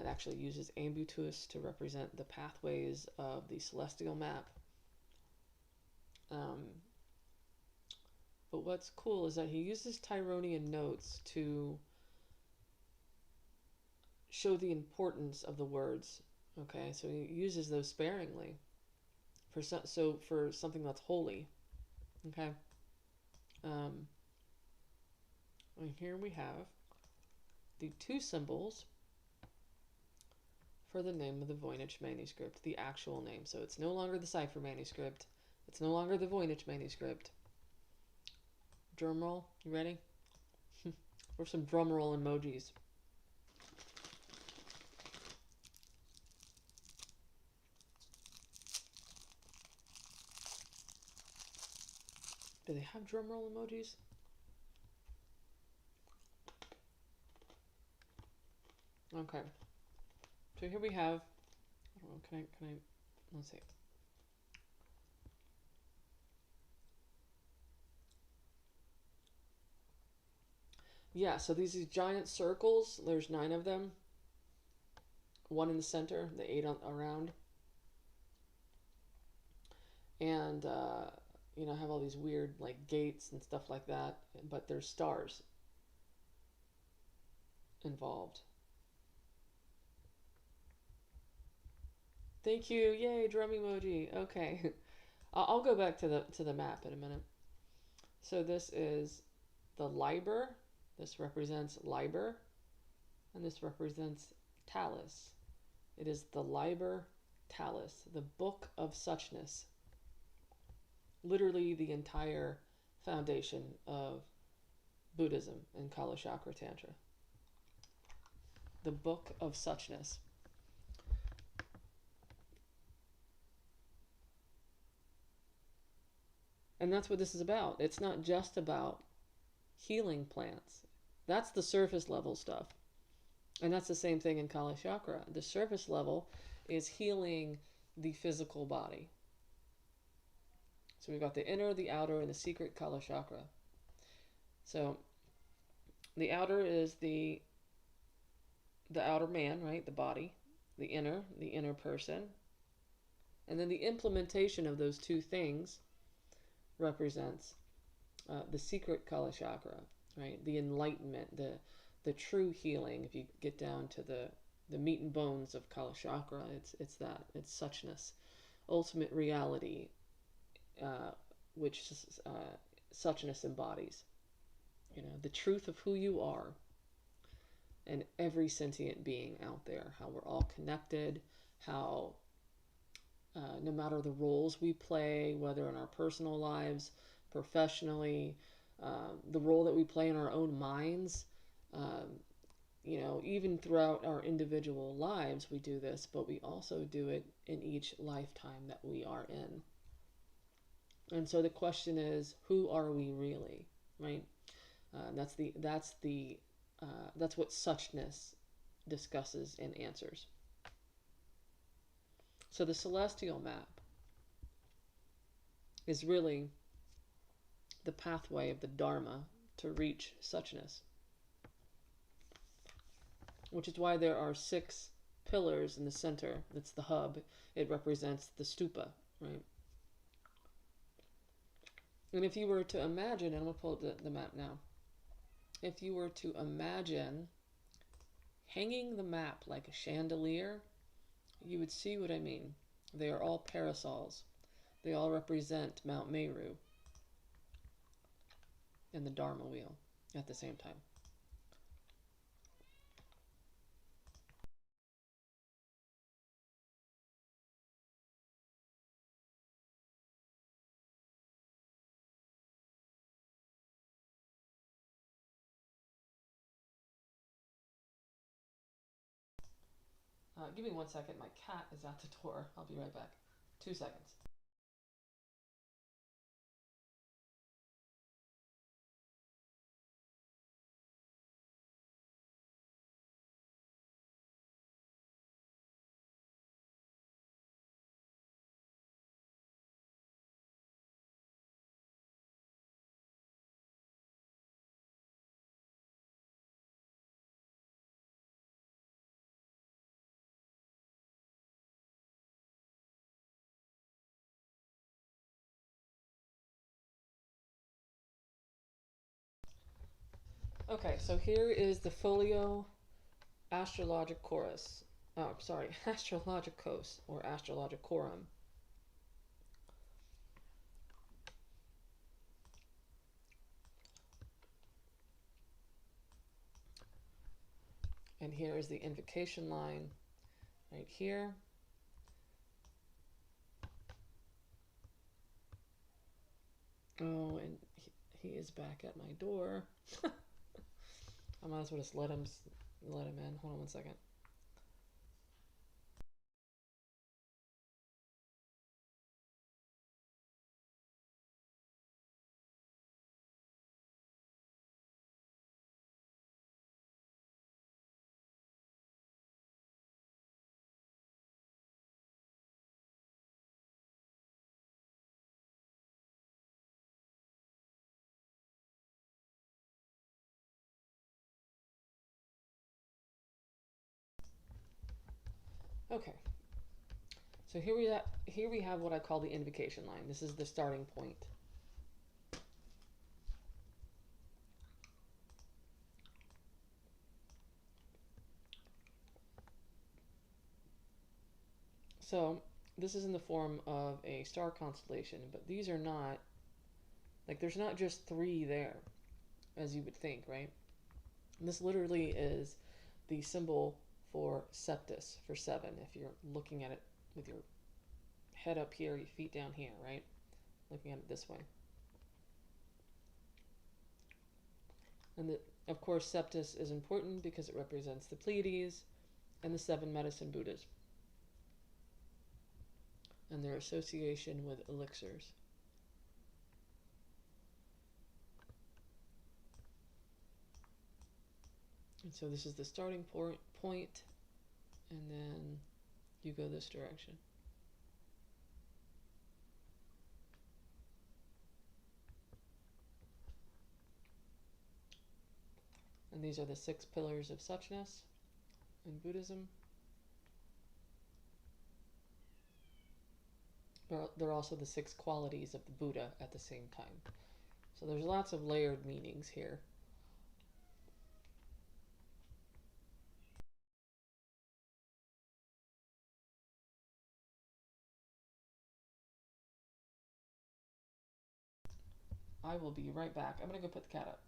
It actually uses ambutus to represent the pathways of the celestial map. But what's cool is that he uses Tironian notes to show the importance of the words. Okay, so he uses those sparingly for something that's holy. Okay. And here we have the two symbols for the name of the Voynich manuscript, the actual name. So it's no longer the cipher manuscript. It's no longer the Voynich manuscript. Drum roll, you ready? Or some drum roll emojis. Do they have drum roll emojis? Okay. So here we have, I don't know, can I, let's see. Yeah, so these giant circles, there's 9 of them. 1 in the center, the 8 around. And, you know, have all these weird, like, gates and stuff like that. But there's stars involved. Thank you. Yay, drum emoji. Okay. I'll go back to the map in a minute. So this is the Liber. This represents Liber. And this represents Talus. It is the Liber Talus, the book of suchness. Literally the entire foundation of Buddhism and Kala Chakra Tantra. The book of suchness. And that's what this is about. It's not just about healing plants. That's the surface level stuff. And that's the same thing in Kala Chakra. The surface level is healing the physical body. So we've got the inner, the outer, and the secret Kala Chakra. So the outer is the outer man, right? The body. The inner person. And then the implementation of those two things represents the secret Kala Chakra, right? The enlightenment, the true healing. If you get down to the meat and bones of Kala Chakra, it's that. It's suchness, ultimate reality, which suchness embodies. You know, the truth of who you are and every sentient being out there, how we're all connected, how no matter the roles we play, whether in our personal lives, professionally, the role that we play in our own minds, you know, even throughout our individual lives, we do this, but we also do it in each lifetime that we are in. And so the question is, who are we really, right? That's what suchness discusses and answers. So the celestial map is really the pathway of the Dharma to reach suchness, which is why there are 6 pillars in the center. It's the hub. It represents the stupa, right? And if you were to imagine, and I'm going to pull up the map now. If you were to imagine hanging the map like a chandelier, you would see what I mean. They are all parasols. They all represent Mount Meru and the Dharma wheel at the same time. Give me 1 second. My cat is at the door. I'll be right back. 2 seconds. Okay, so here is the Folio Astrologicus. Oh, sorry, Astrologicos or Astrologicorum. And here is the invocation line right here. Oh, and he is back at my door. I might as well just let him in. Hold on 1 second. Okay, so here we have what I call the invocation line. This is the starting point. So this is in the form of a star constellation, but these are not, like, there's not just three there, as you would think, right? This literally is the symbol for septus, for seven, if you're looking at it with your head up here, your feet down here, right? Looking at it this way. And of course, septus is important because it represents the Pleiades and the seven medicine Buddhas and their association with elixirs. And so this is the starting point, and then you go this direction. And these are the 6 pillars of suchness in Buddhism. They're also the 6 qualities of the Buddha at the same time. So there's lots of layered meanings here. I will be right back. I'm going to go put the cat up.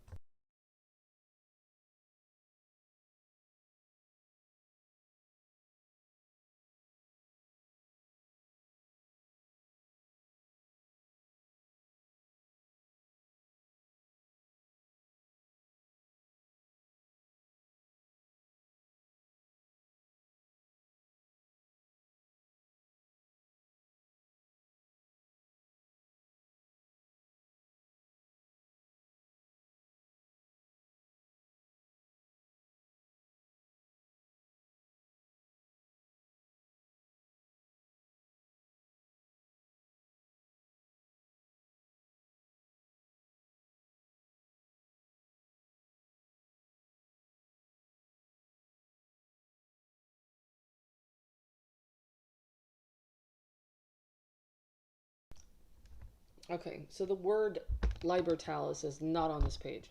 Okay, so the word libertalis is not on this page.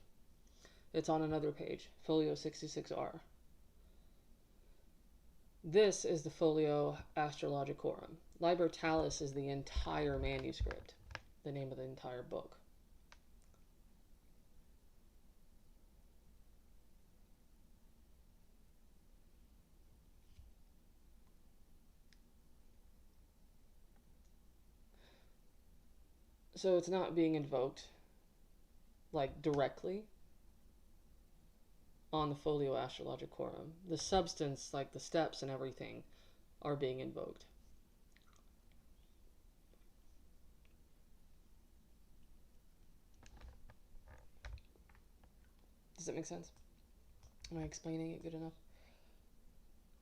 It's on another page, Folio 66R. This is the Folio Astrologicorum. Libertalis is the entire manuscript, the name of the entire book. So it's not being invoked, like, directly on the Folio Astrologicorum. The substance, like the steps and everything, are being invoked. Does that make sense? Am I explaining it good enough?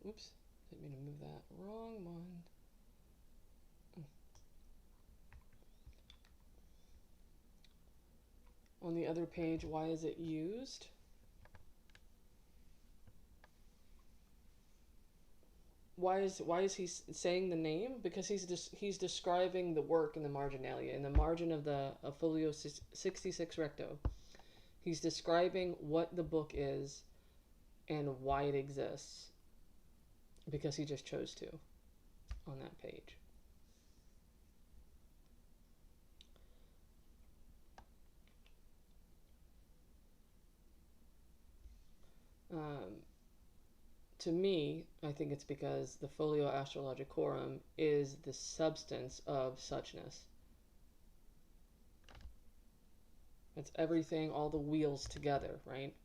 Oops, didn't mean to move that. Wrong one. On the other page, why is it used? Why is he saying the name? Because he's describing the work in the marginalia, in the margin of the Folio 66 Recto. He's describing what the book is and why it exists, because he just chose to on that page. To me, I think it's because the Folio Astrologicorum is the substance of suchness. It's everything, all the wheels together, right?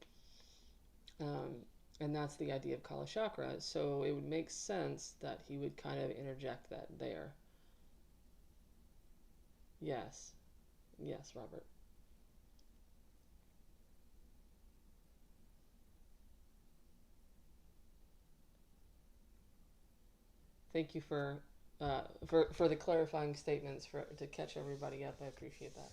And that's the idea of Kala Chakra. So it would make sense that he would kind of interject that there. Yes. Yes, Robert. Thank you for the clarifying statements to catch everybody up. I appreciate that.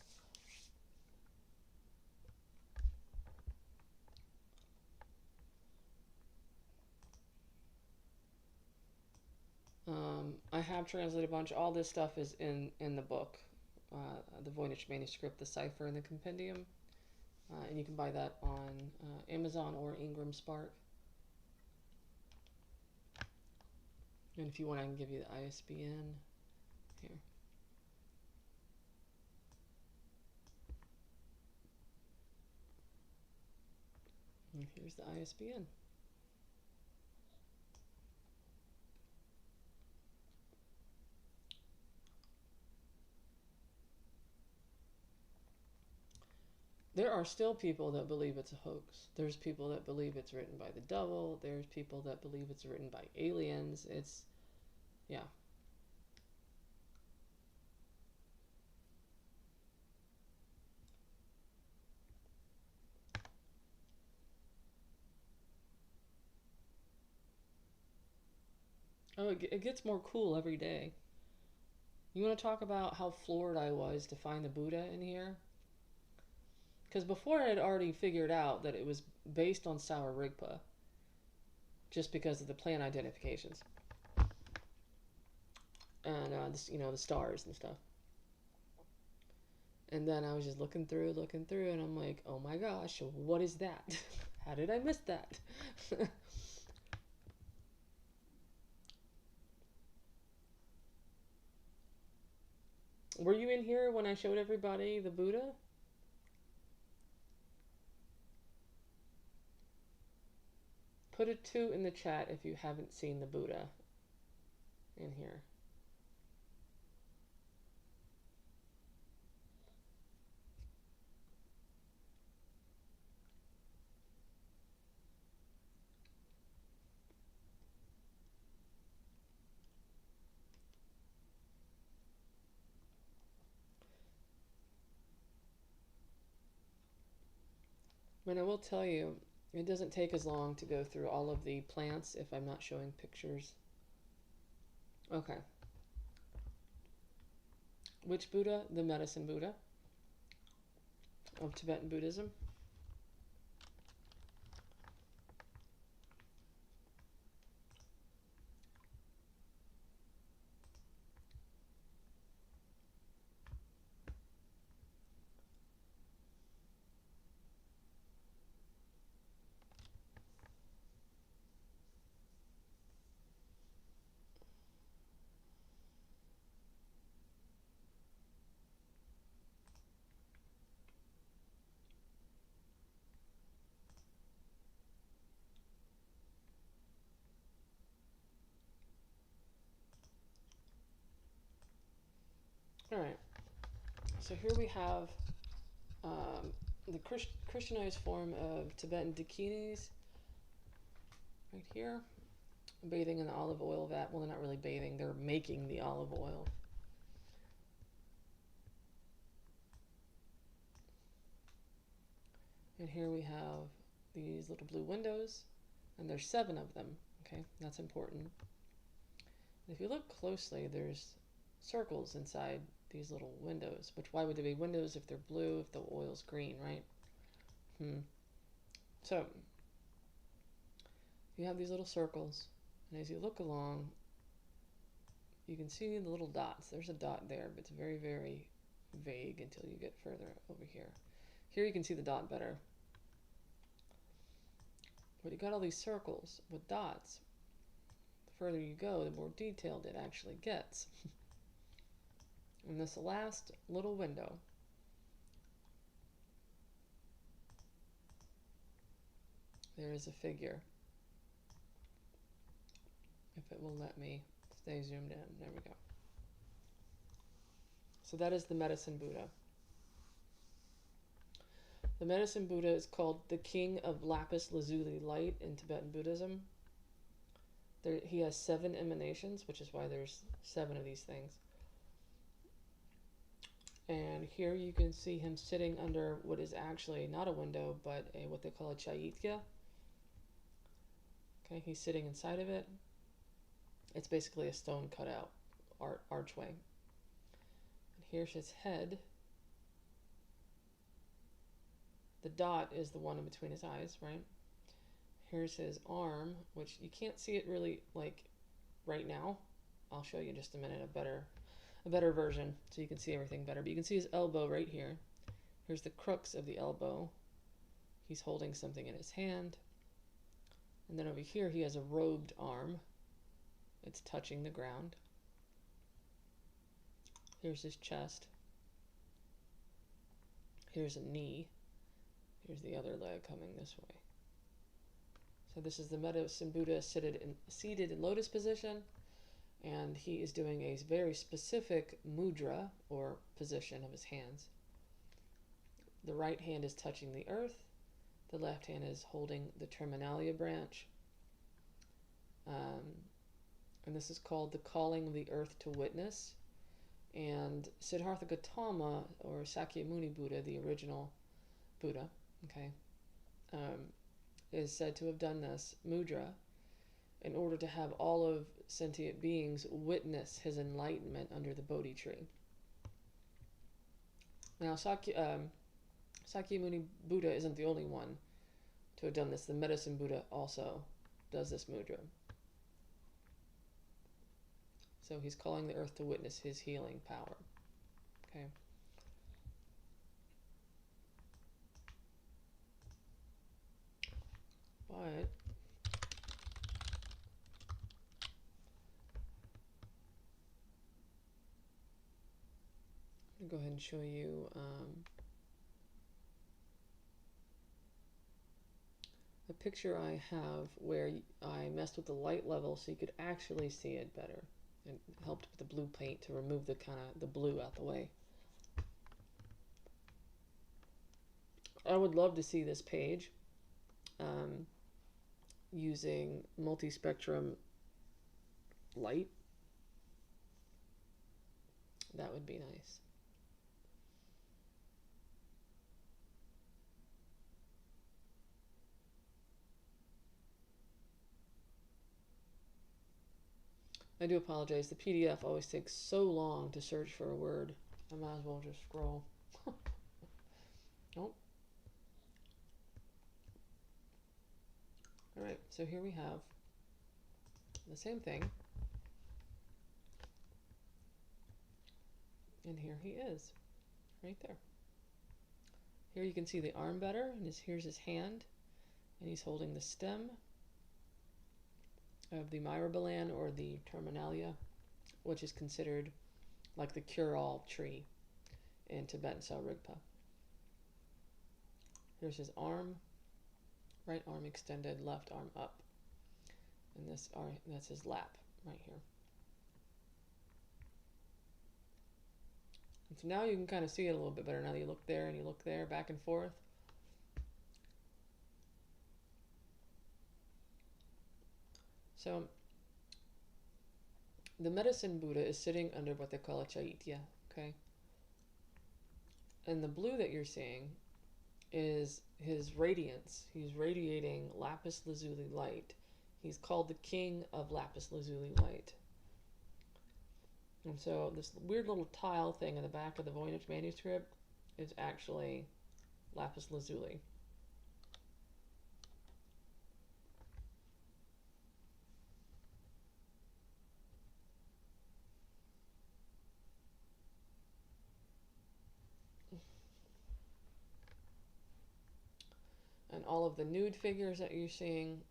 I have translated a bunch. All this stuff is in the book, the Voynich Manuscript, the cipher, and the compendium. And you can buy that on Amazon or Ingram Spark. And if you want, I can give you the ISBN here. And here's the ISBN. There are still people that believe it's a hoax. There's people that believe it's written by the devil. There's people that believe it's written by aliens. It's, yeah. Oh, it gets more cool every day. You want to talk about how floored I was to find the Buddha in here? Because before I had already figured out that it was based on Sour Rigpa, just because of the plant identifications and the stars and stuff. And then I was just looking through, and I'm like, oh my gosh, what is that? How did I miss that? Were you in here when I showed everybody the Buddha? Put a 2 in the chat if you haven't seen the Buddha in here. But I will tell you, it doesn't take as long to go through all of the plants if I'm not showing pictures. Okay. Which Buddha? The medicine Buddha of Tibetan Buddhism. All right. So here we have the Christianized form of Tibetan dakinis right here, bathing in the olive oil vat. Well, they're not really bathing, they're making the olive oil. And here we have these little blue windows, and there's 7 of them. Okay, that's important. And if you look closely, there's circles inside these little windows, which why would there be windows if they're blue, if the oil's green, right? So you have these little circles, and as you look along, you can see the little dots. There's a dot there, but it's very, very vague until you get further over here. Here you can see the dot better. But you got all these circles with dots. The further you go, the more detailed it actually gets. In this last little window, there is a figure. If it will let me stay zoomed in. There we go. So that is the medicine Buddha. The medicine Buddha is called the King of Lapis Lazuli Light in Tibetan Buddhism. He has 7 emanations, which is why there's 7 of these things. And here you can see him sitting under what is actually not a window, but what they call a chaitya. Okay, he's sitting inside of it. It's basically a stone cutout archway. And here's his head. The dot is the one in between his eyes, right? Here's his arm, which you can't see it really like right now. I'll show you in just a minute a better version so you can see everything better. But you can see his elbow right here. Here's the crux of the elbow. He's holding something in his hand. And then over here he has a robed arm. It's touching the ground. Here's his chest. Here's a knee. Here's the other leg coming this way. So this is the medicine Buddha seated in lotus position, and he is doing a very specific mudra, or position of his hands. The right hand is touching the earth. The left hand is holding the terminalia branch. And this is called the calling of the earth to witness. And Siddhartha Gautama, or Sakyamuni Buddha, the original Buddha, okay, is said to have done this mudra in order to have all of sentient beings witness his enlightenment under the Bodhi tree. Now, Sakyamuni Buddha isn't the only one to have done this. The medicine Buddha also does this mudra. So he's calling the earth to witness his healing power. Okay. But I'm going to go ahead and show you a picture I have where I messed with the light level so you could actually see it better. And helped with the blue paint to remove the the blue out the way. I would love to see this page using multi-spectrum light. That would be nice. I do apologize. The PDF always takes so long to search for a word. I might as well just scroll. Oh. Alright, so here we have the same thing. And here he is, right there. Here you can see the arm better, and here's his hand, and he's holding the stem of the myrobalan, or the terminalia, which is considered like the cure-all tree in Tibetan Rigpa. Here's his arm, right arm extended, left arm up, and that's his lap right here. And so now you can kind of see it a little bit better now that you look there and you look there, back and forth. So the medicine Buddha is sitting under what they call a chaitya, okay? And the blue that you're seeing is his radiance. He's radiating lapis lazuli light. He's called the king of lapis lazuli light. And so this weird little tile thing in the back of the Voynich Manuscript is actually lapis lazuli. And all of the nude figures that you're seeing,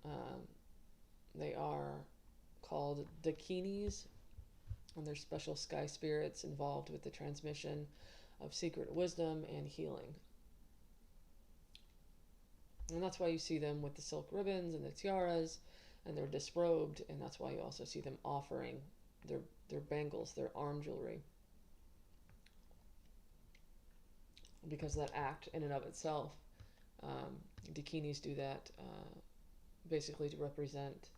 they are called dakinis, and they're special sky spirits involved with the transmission of secret wisdom and healing. And that's why you see them with the silk ribbons and the tiaras, and they're disrobed, and that's why you also see them offering their bangles, their arm jewelry. Because that act in and of itself, dakinis do that basically to represent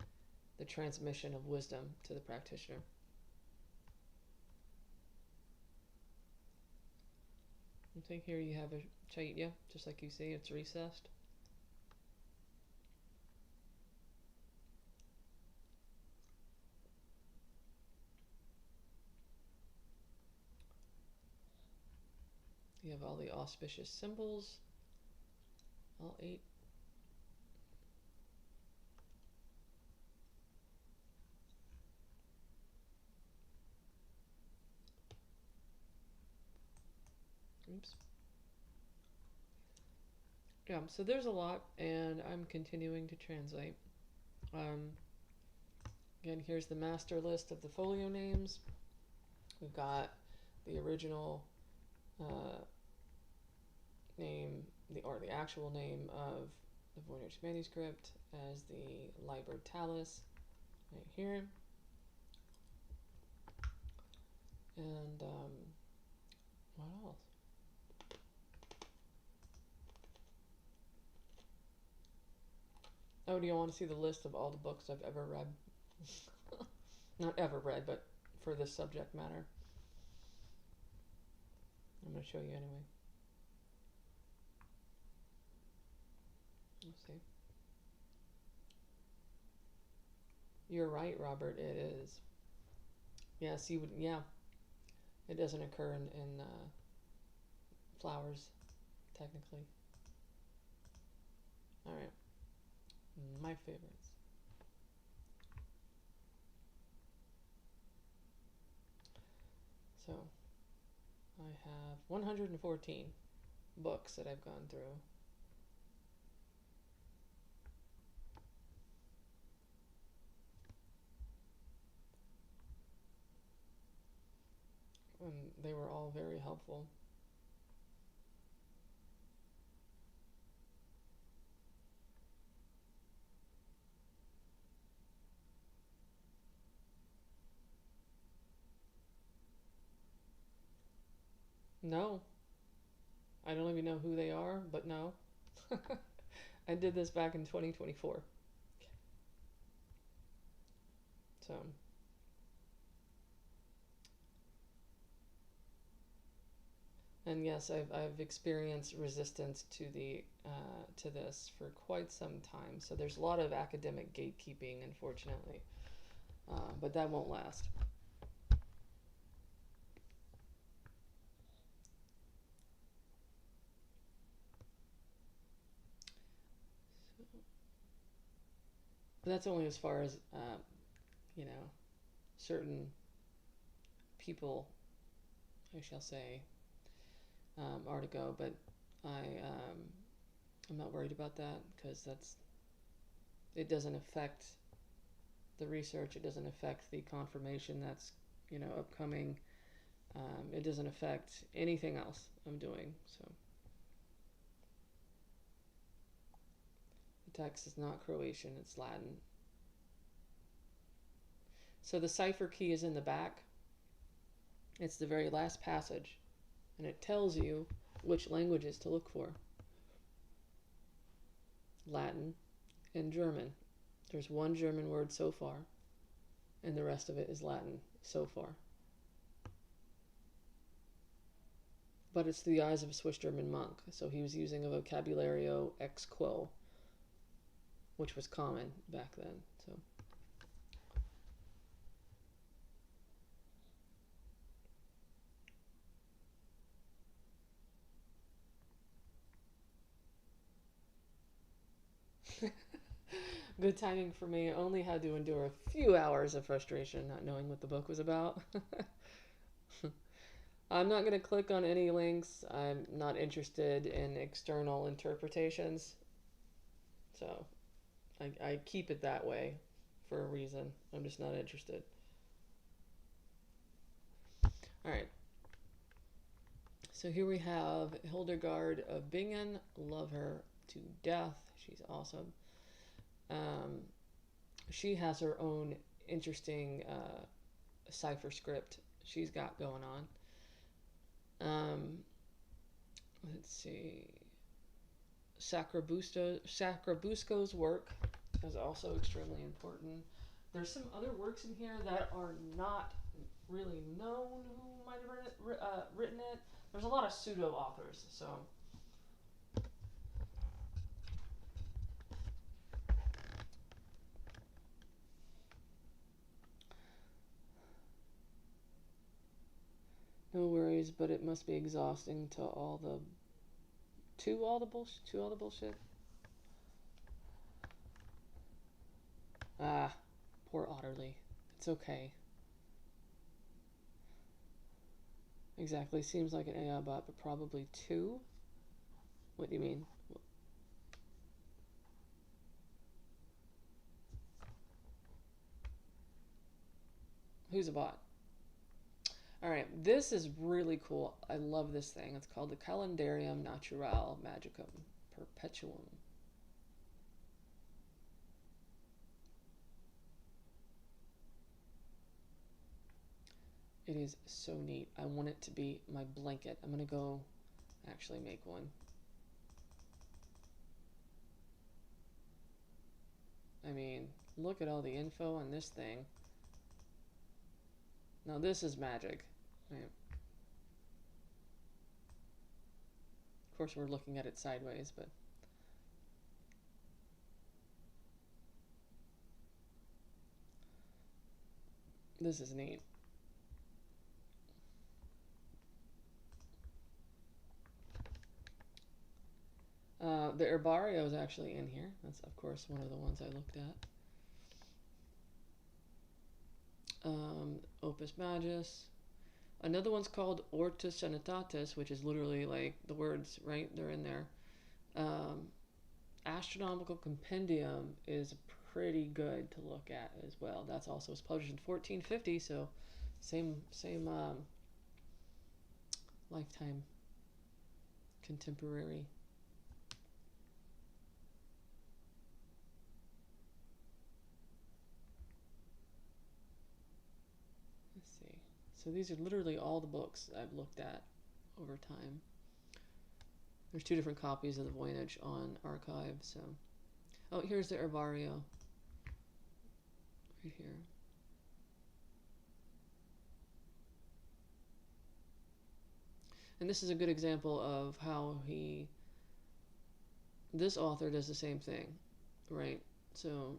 the transmission of wisdom to the practitioner. Okay, here you have a chaitya, just like you see, it's recessed. You have all the auspicious symbols, all 8. Oops. Yeah, so there's a lot, and I'm continuing to translate. Again, here's the master list of the folio names. We've got the original name, the actual name of the Voynich Manuscript as the Liber Talis, right here. And what else? Oh, do you want to see the list of all the books I've ever read? Not ever read, but for this subject matter. I'm going to show you anyway. Let's see. You're right, Robert. It is. Yes, you would. Yeah, it doesn't occur in flowers, technically. All right, my favorites. So, I have 114 books that I've gone through. And they were all very helpful. No, I don't even know who they are, but no. I did this back in 2024. So, and yes, I've experienced resistance to the to this for quite some time. So there's a lot of academic gatekeeping, unfortunately, but that won't last. But that's only as far as you know, certain people, I shall say, are to go. But I'm not worried about that because it doesn't affect the research. It doesn't affect the confirmation that's upcoming. It doesn't affect anything else I'm doing. So the text is not Croatian, it's Latin. So the cipher key is in the back. It's the very last passage, and it tells you which languages to look for. Latin and German. There's one German word so far, and the rest of it is Latin so far. But it's through the eyes of a Swiss German monk, so he was using a vocabulario ex quo, which was common back then. So good timing for me. I only had to endure a few hours of frustration not knowing what the book was about. I'm not going to click on any links. I'm not interested in external interpretations. So I keep it that way for a reason. I'm just not interested. All right. So here we have Hildegard of Bingen. Love her to death. She's awesome. She has her own interesting cipher script she's got going on. Let's see. Sacrobusco's work is also extremely important. There's some other works in here that are not really known who might have written it. There's a lot of pseudo authors, so. No worries, but it must be exhausting to all the all the bullshit. Ah, poor Otterly. It's okay. exactly. Seems like an AI bot, but probably two. What do you mean? Who's a bot? All right, this is really cool. I love this thing. It's called the Calendarium Naturale Magicum Perpetuum. It is so neat. I want it to be my blanket. I'm gonna go actually make one. I mean, look at all the info on this thing. Now this is magic. Right. Of course, we're looking at it sideways, but this is neat. The herbario is actually in here. That's, of course, one of the ones I looked at. Opus Magus. Another one's called Ortus Sanitatis, which is literally like the words, right? They're in there. Astronomical Compendium is pretty good to look at as well. That's also was published in 1450, so same lifetime contemporary. Let's see. So these are literally all the books I've looked at over time. There's two different copies of the Voynich on archive, so. Oh, here's the herbario. Right here. And this is a good example of how this author does the same thing, right? So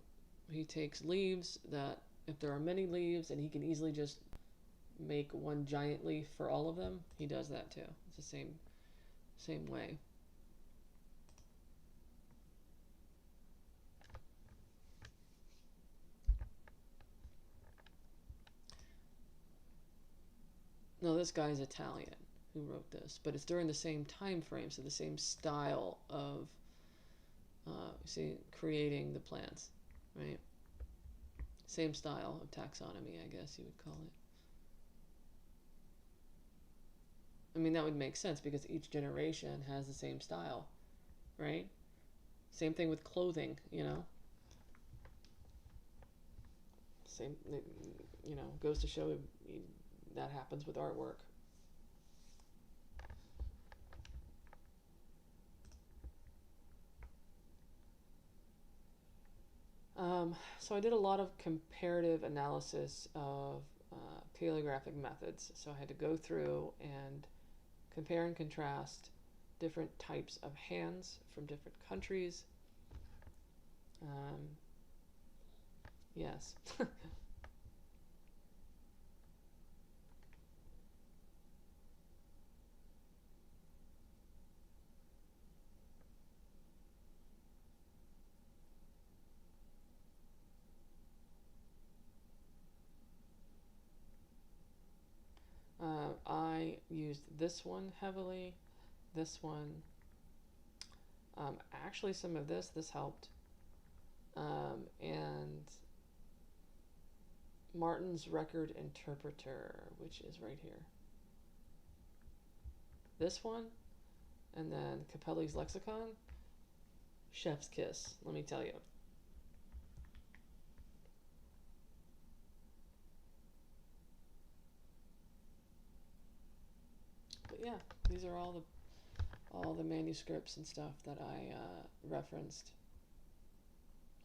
he takes leaves that, if there are many leaves and he can easily just make one giant leaf for all of them, he does that too. It's the same way. No, this guy's Italian who wrote this, but it's during the same time frame, so the same style of creating the plants, right? Same style of taxonomy, I guess you would call it. I mean, that would make sense because each generation has the same style, right? Same thing with clothing, you know? Same, you know, goes to show that happens with artwork. So I did a lot of comparative analysis of paleographic methods. So I had to go through and compare and contrast different types of hands from different countries. Yes. I used this one heavily, this one, actually some of this helped, and Martin's Record Interpreter, which is right here. This one, and then Capelli's Lexicon, chef's kiss, let me tell you. But yeah, these are all the manuscripts and stuff that I referenced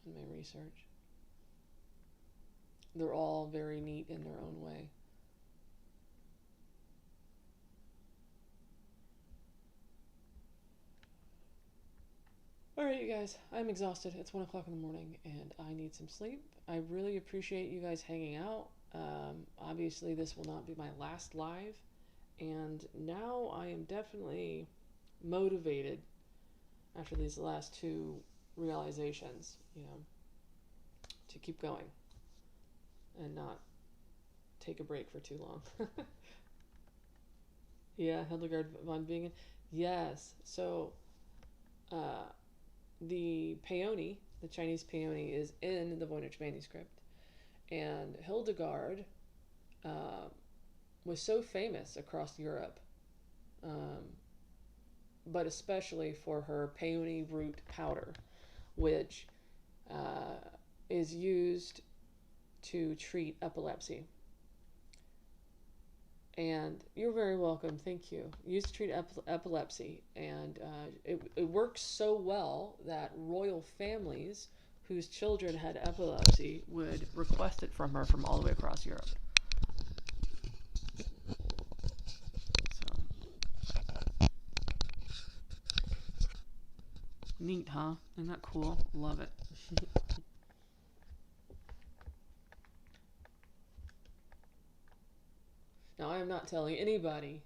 in my research. They're all very neat in their own way. Alright, you guys, I'm exhausted. It's 1 o'clock in the morning and I need some sleep. I really appreciate you guys hanging out. Obviously, this will not be my last live, and now I am definitely motivated after these last two realizations, you know, to keep going and not take a break for too long. Yeah, Hildegard von Bingen. Yes. So uh, the peony, the Chinese peony, is in the Voynich Manuscript, and Hildegard uh, was so famous across Europe, um, but especially for her peony root powder, which uh, is used to treat epilepsy. And you're very welcome. Thank you. Used to treat epilepsy, and it works so well that royal families whose children had epilepsy would request it from her from all the way across Europe. So neat, huh? Isn't that cool? Love it. Now, I am not telling anybody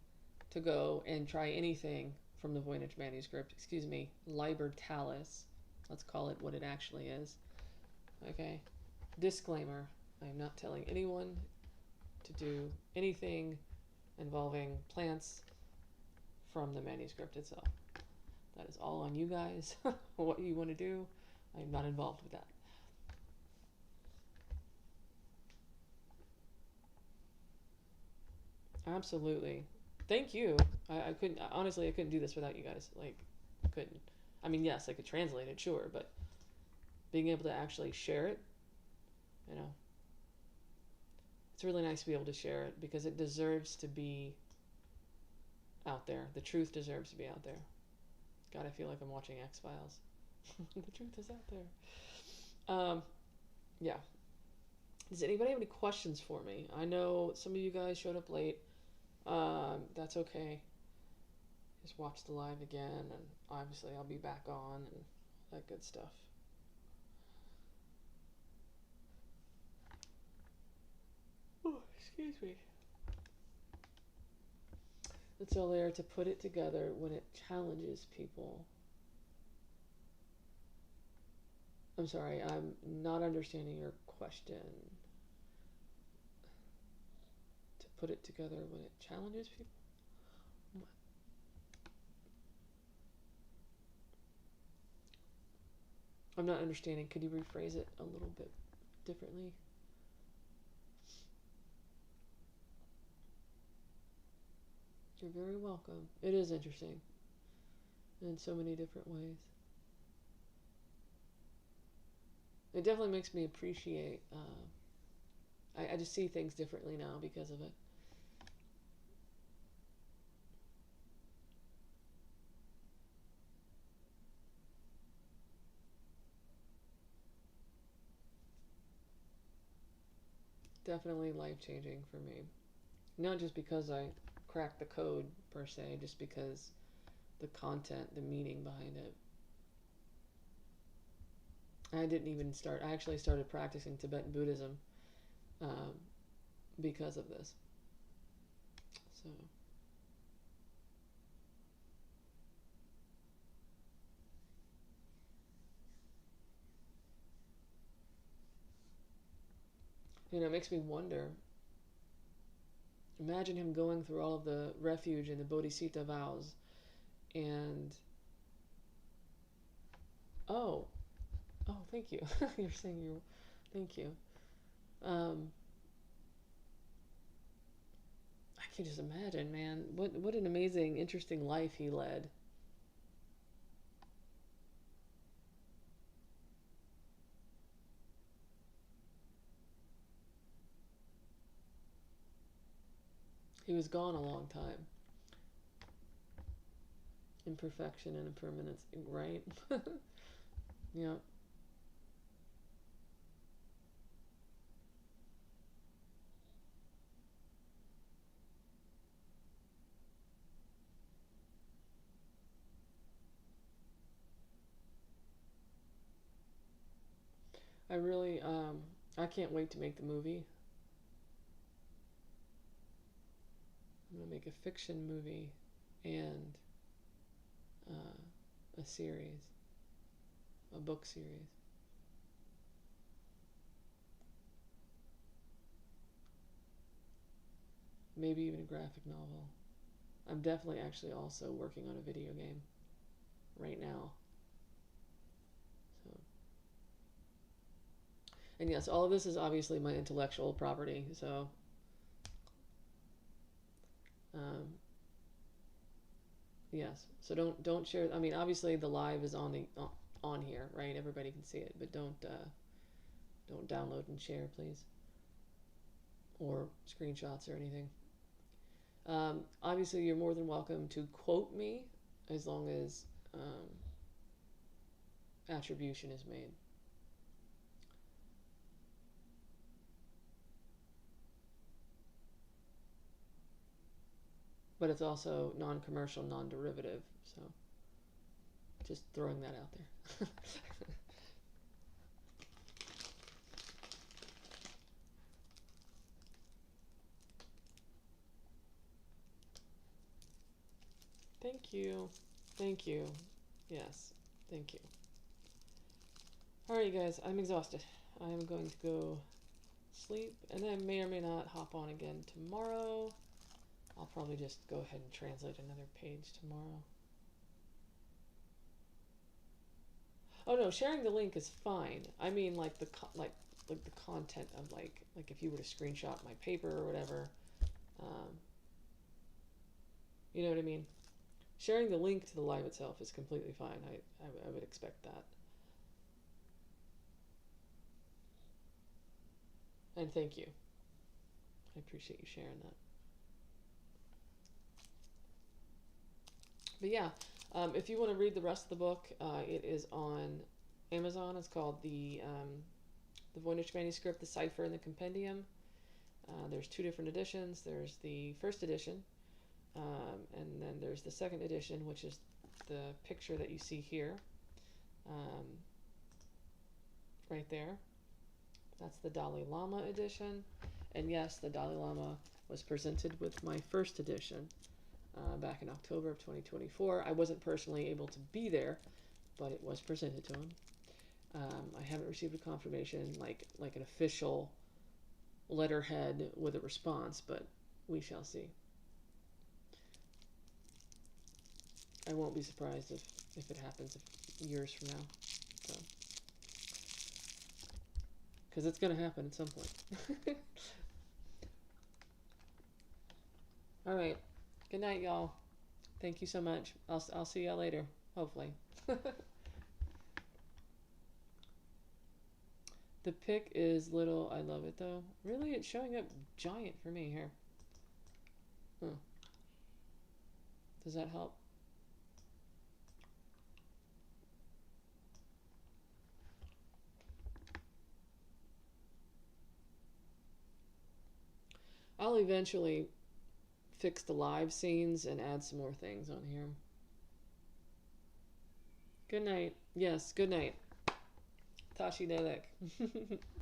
to go and try anything from the Voynich manuscript. Excuse me, Liber Talis. Let's call it what it actually is. Okay. Disclaimer: I am not telling anyone to do anything involving plants from the manuscript itself. That is all on you guys. What you want to do, I am not involved with that. Absolutely. Thank you. I couldn't, honestly, I couldn't do this without you guys. Like, I couldn't. I mean, yes, I could translate it, sure, but being able to actually share it, you know, it's really nice to be able to share it because it deserves to be out there. The truth deserves to be out there. God, I feel like I'm watching X-Files. The truth is out there. Yeah. Does anybody have any questions for me? I know some of you guys showed up late. That's okay. Just watch the live again, and obviously I'll be back on and that good stuff. Oh, excuse me. It's all there to put it together when it challenges people. I'm sorry, I'm not understanding your question. To put it together when it challenges people? I'm not understanding. Could you rephrase it a little bit differently? You're very welcome. It is interesting in so many different ways. It definitely makes me appreciate. I just see things differently now because of it. Definitely life-changing for me. Not just because I cracked the code, per se, just because the content, the meaning behind it. I didn't even start, I actually started practicing Tibetan Buddhism because of this. So. You know, it makes me wonder. Imagine him going through all of the refuge and the Bodhisattva vows and... Oh, thank you. You're saying you... Thank you. I can just imagine, man. What an amazing, interesting life he led. He was gone a long time. Imperfection and impermanence, right? Yeah. I really, I can't wait to make the movie. I'm gonna make a fiction movie and a series, a book series. Maybe even a graphic novel. I'm definitely actually also working on a video game right now. So, and yes, all of this is obviously my intellectual property. So, yes. So don't share. I mean, obviously the live is on here, right? Everybody can see it, but don't download and share, please, or screenshots or anything. Obviously, you're more than welcome to quote me as long as attribution is made. But it's also non-commercial, non-derivative, so just throwing that out there. Thank you. Thank you. Yes, thank you. Alright, you guys, I'm exhausted. I am going to go sleep, and I may or may not hop on again tomorrow. I'll probably just go ahead and translate another page tomorrow. Oh no, sharing the link is fine. I mean, like the content of like if you were to screenshot my paper or whatever, you know what I mean. Sharing the link to the live itself is completely fine. I would expect that. And thank you. I appreciate you sharing that. But yeah, if you want to read the rest of the book, it is on Amazon. It's called the Voynich Manuscript, the Cipher, and the Compendium. There's 2 different editions. There's the first edition, and then there's the second edition, which is the picture that you see here, right there. That's the Dalai Lama edition. And yes, the Dalai Lama was presented with my first edition back in October of 2024. I wasn't personally able to be there, but it was presented to him. I haven't received a confirmation, like an official letterhead with a response, but we shall see. I won't be surprised if it happens years from now. So, because it's going to happen at some point. All right. Good night, y'all. Thank you so much. I'll see y'all later, hopefully. The pic is little. I love it, though. Really? It's showing up giant for me here. Huh. Does that help? I'll eventually fix the live scenes and add some more things on here. Good night. Yes, good night. Tashi Delek.